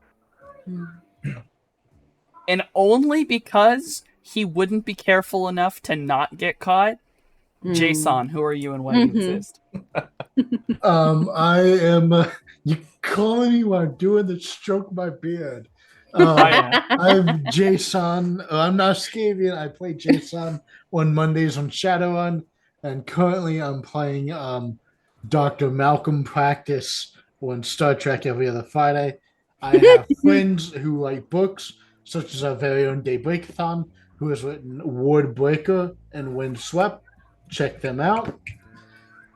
And only because he wouldn't be careful enough to not get caught. Jason, who are you and why do you exist? I am. You calling me while I'm doing the stroke my beard. yeah. I'm Jason. I'm not Skavian. I play Jason on Mondays on Shadowrun, and currently I'm playing Dr. Malcolm Practice on Star Trek every other Friday. I have friends who write books, such as our very own Daybreakathon, who has written Ward Breaker and Windswept. Check them out.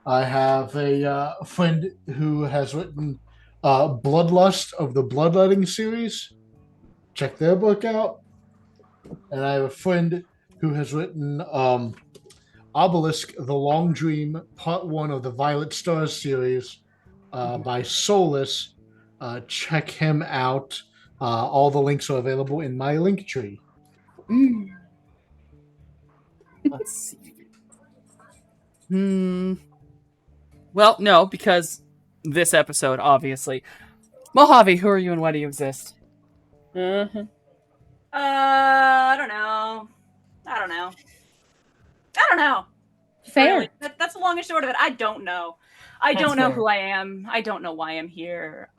I have a friend who has written Bloodlust of the Bloodletting series. Check their book out. And I have a friend who has written Obelisk, The Long Dream, Part 1 of the Violet Stars series by Solus. Check him out. All the links are available in my link tree. Let's see. Well, no, because this episode, obviously. Mojave, who are you and why do you exist? I don't know. Fair. Really. That's the long and short of it. I don't know. I don't know who I am. I don't know why I'm here.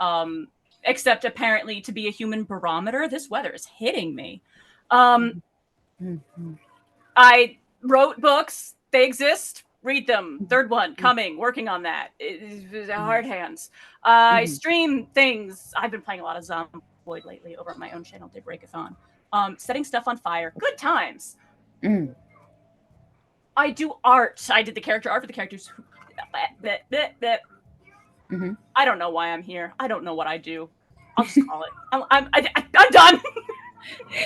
Except apparently to be a human barometer. This weather is hitting me. I wrote books. They exist. read them. Third one coming, working on that. It's hard hands. I stream things. I've been playing a lot of Zomboid lately over at my own channel, Did Breakathon. Setting stuff on fire. Good times. I do art. I did the character art for the characters. I don't know why I'm here. I don't know what I do. I'll just call it. I'm done.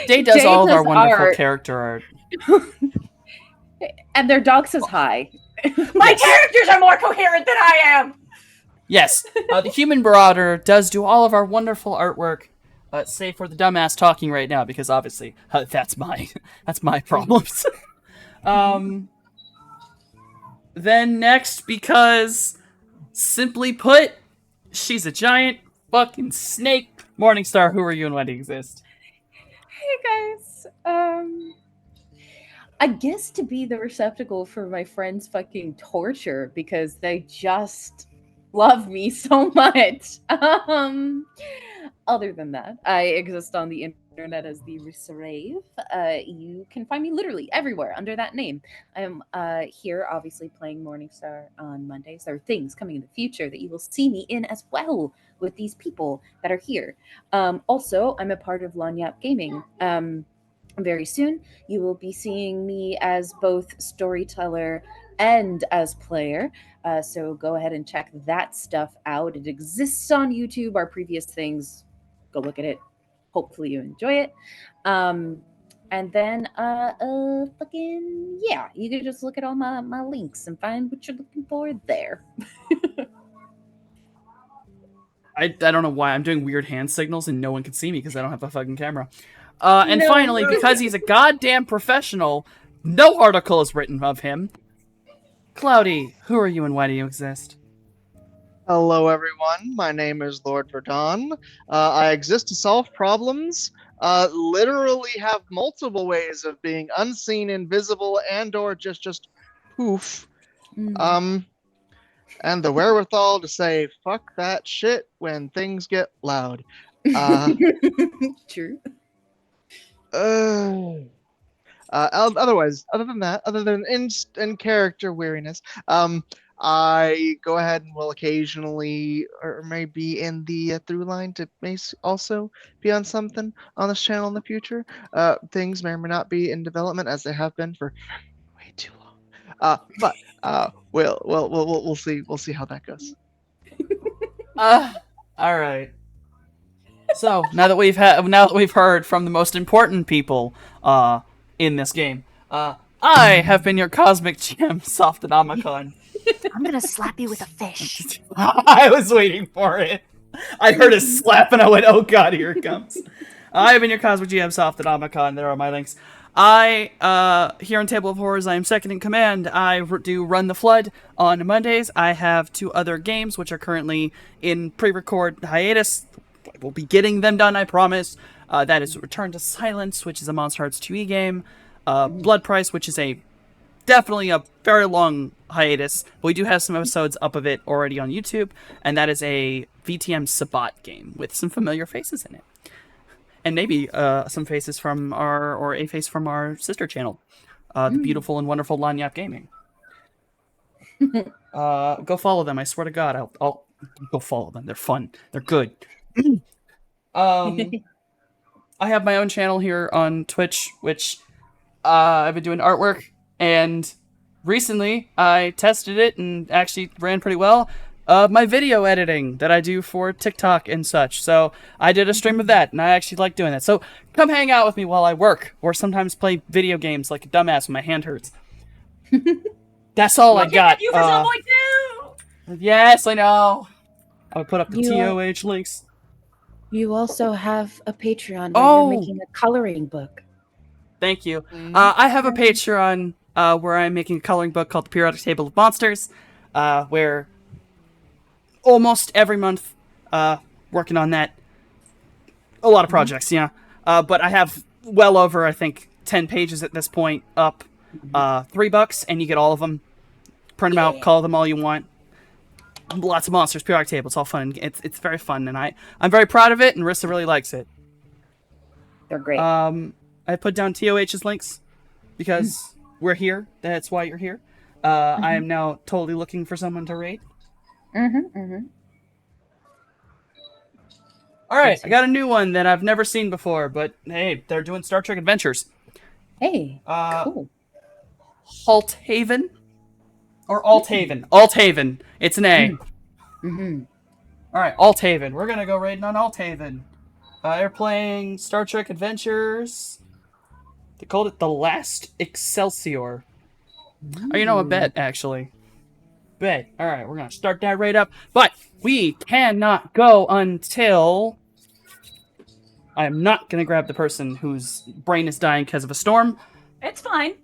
Jay does all of our wonderful art. character art. And their dog says hi. My characters are more coherent than I am. Yes, the Human Marauder does do all of our wonderful artwork, save for the dumbass talking right now, because obviously that's my problems. Then next, because simply put, she's a giant fucking snake. Morningstar, who are you and why do you exist? Hey guys. I guess to be the receptacle for my friends' fucking torture because they just love me so much. Other than that, I exist on the internet as the Risarave. You can find me literally everywhere under that name. I'm here, obviously, playing Morningstar on Mondays. There are things coming in the future that you will see me in as well with these people that are here. Also, I'm a part of Lanyap Gaming. Very soon, you will be seeing me as both storyteller and as player. So go ahead and check that stuff out. It exists on YouTube. Our previous things, go look at it. Hopefully you enjoy it. And then, fucking, yeah, you can just look at all my links and find what you're looking for there. I don't know why I'm doing weird hand signals and no one can see me because I don't have a fucking camera. And finally, because he's a goddamn professional, no article is written of him. Cloudy, who are you and why do you exist? Hello, everyone. My name is Lord Verdon. I exist to solve problems. Literally have multiple ways of being unseen, invisible, and/or just poof. And the wherewithal to say "fuck that shit" when things get loud. True. Otherwise, other than that, other than in character weariness, I go ahead and will occasionally, or maybe in the through line to also be on something on this channel in the future. Things may or may not be in development as they have been for way too long. But we'll see. We'll see how that goes. All right. So now that we've heard from the most important people in this game, I have been your Cosmic GM, Softonomicon. I'm gonna slap you with a fish. I was waiting for it. I heard a slap and I went, "Oh god, here it comes." I have been your Cosmic GM, Softonomicon. There are my links. I here on Table of Horrors, I am second in command. I do Run the Flood on Mondays. I have 2 other games which are currently in pre-record hiatus. We'll be getting them done, I promise. That is Return to Silence, which is a Monster Hearts 2E game. Blood Price, which is definitely a very long hiatus, but we do have some episodes up of it already on YouTube, and that is a VTM Sabat game with some familiar faces in it. And maybe some faces from a face from our sister channel, the beautiful and wonderful Lanyap Gaming. Go follow them, I swear to God. I'll go follow them. They're fun. They're good. I have my own channel here on Twitch, which I've been doing artwork, and recently I tested it and actually ran pretty well. My video editing that I do for TikTok and such. So I did a stream of that, and I actually like doing that. So come hang out with me while I work, or sometimes play video games like a dumbass when my hand hurts. That's all I got. You for Zomboid too! Yes, I know. I'll put up the TOH links. You also have a Patreon where Oh! you're making a coloring book. Thank you. I have a Patreon where I'm making a coloring book called The Periodic Table of Monsters, where almost every month working on that. A lot of projects, yeah. But I have well over, I think, 10 pages at this point up. $3, and you get all of them. Print them out, call them all you want. Lots of monsters, periodic table. It's all fun. It's very fun, and I'm very proud of it, and Rissa really likes it. They're great. I put down TOH's links because we're here. That's why you're here. I am now totally looking for someone to rate. All right, I got a new one that I've never seen before, but hey, they're doing Star Trek Adventures. Hey, cool. Althaven? Or Althaven. Althaven. It's an A. Mm-hmm. All right, Althaven. We're going to go raiding on Althaven. They're playing Star Trek Adventures. They called it The Last Excelsior. Oh, you know what? Bet, actually. Bet. All right, we're going to start that raid up. But we cannot go until... I am not going to grab the person whose brain is dying because of a storm. It's fine.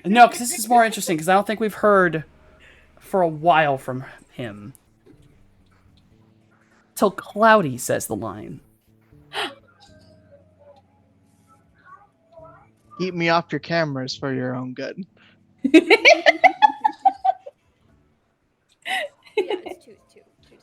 No, because this is more interesting, because I don't think we've heard for a while from him. Till Cloudy says the line. Keep me off your cameras for your own good.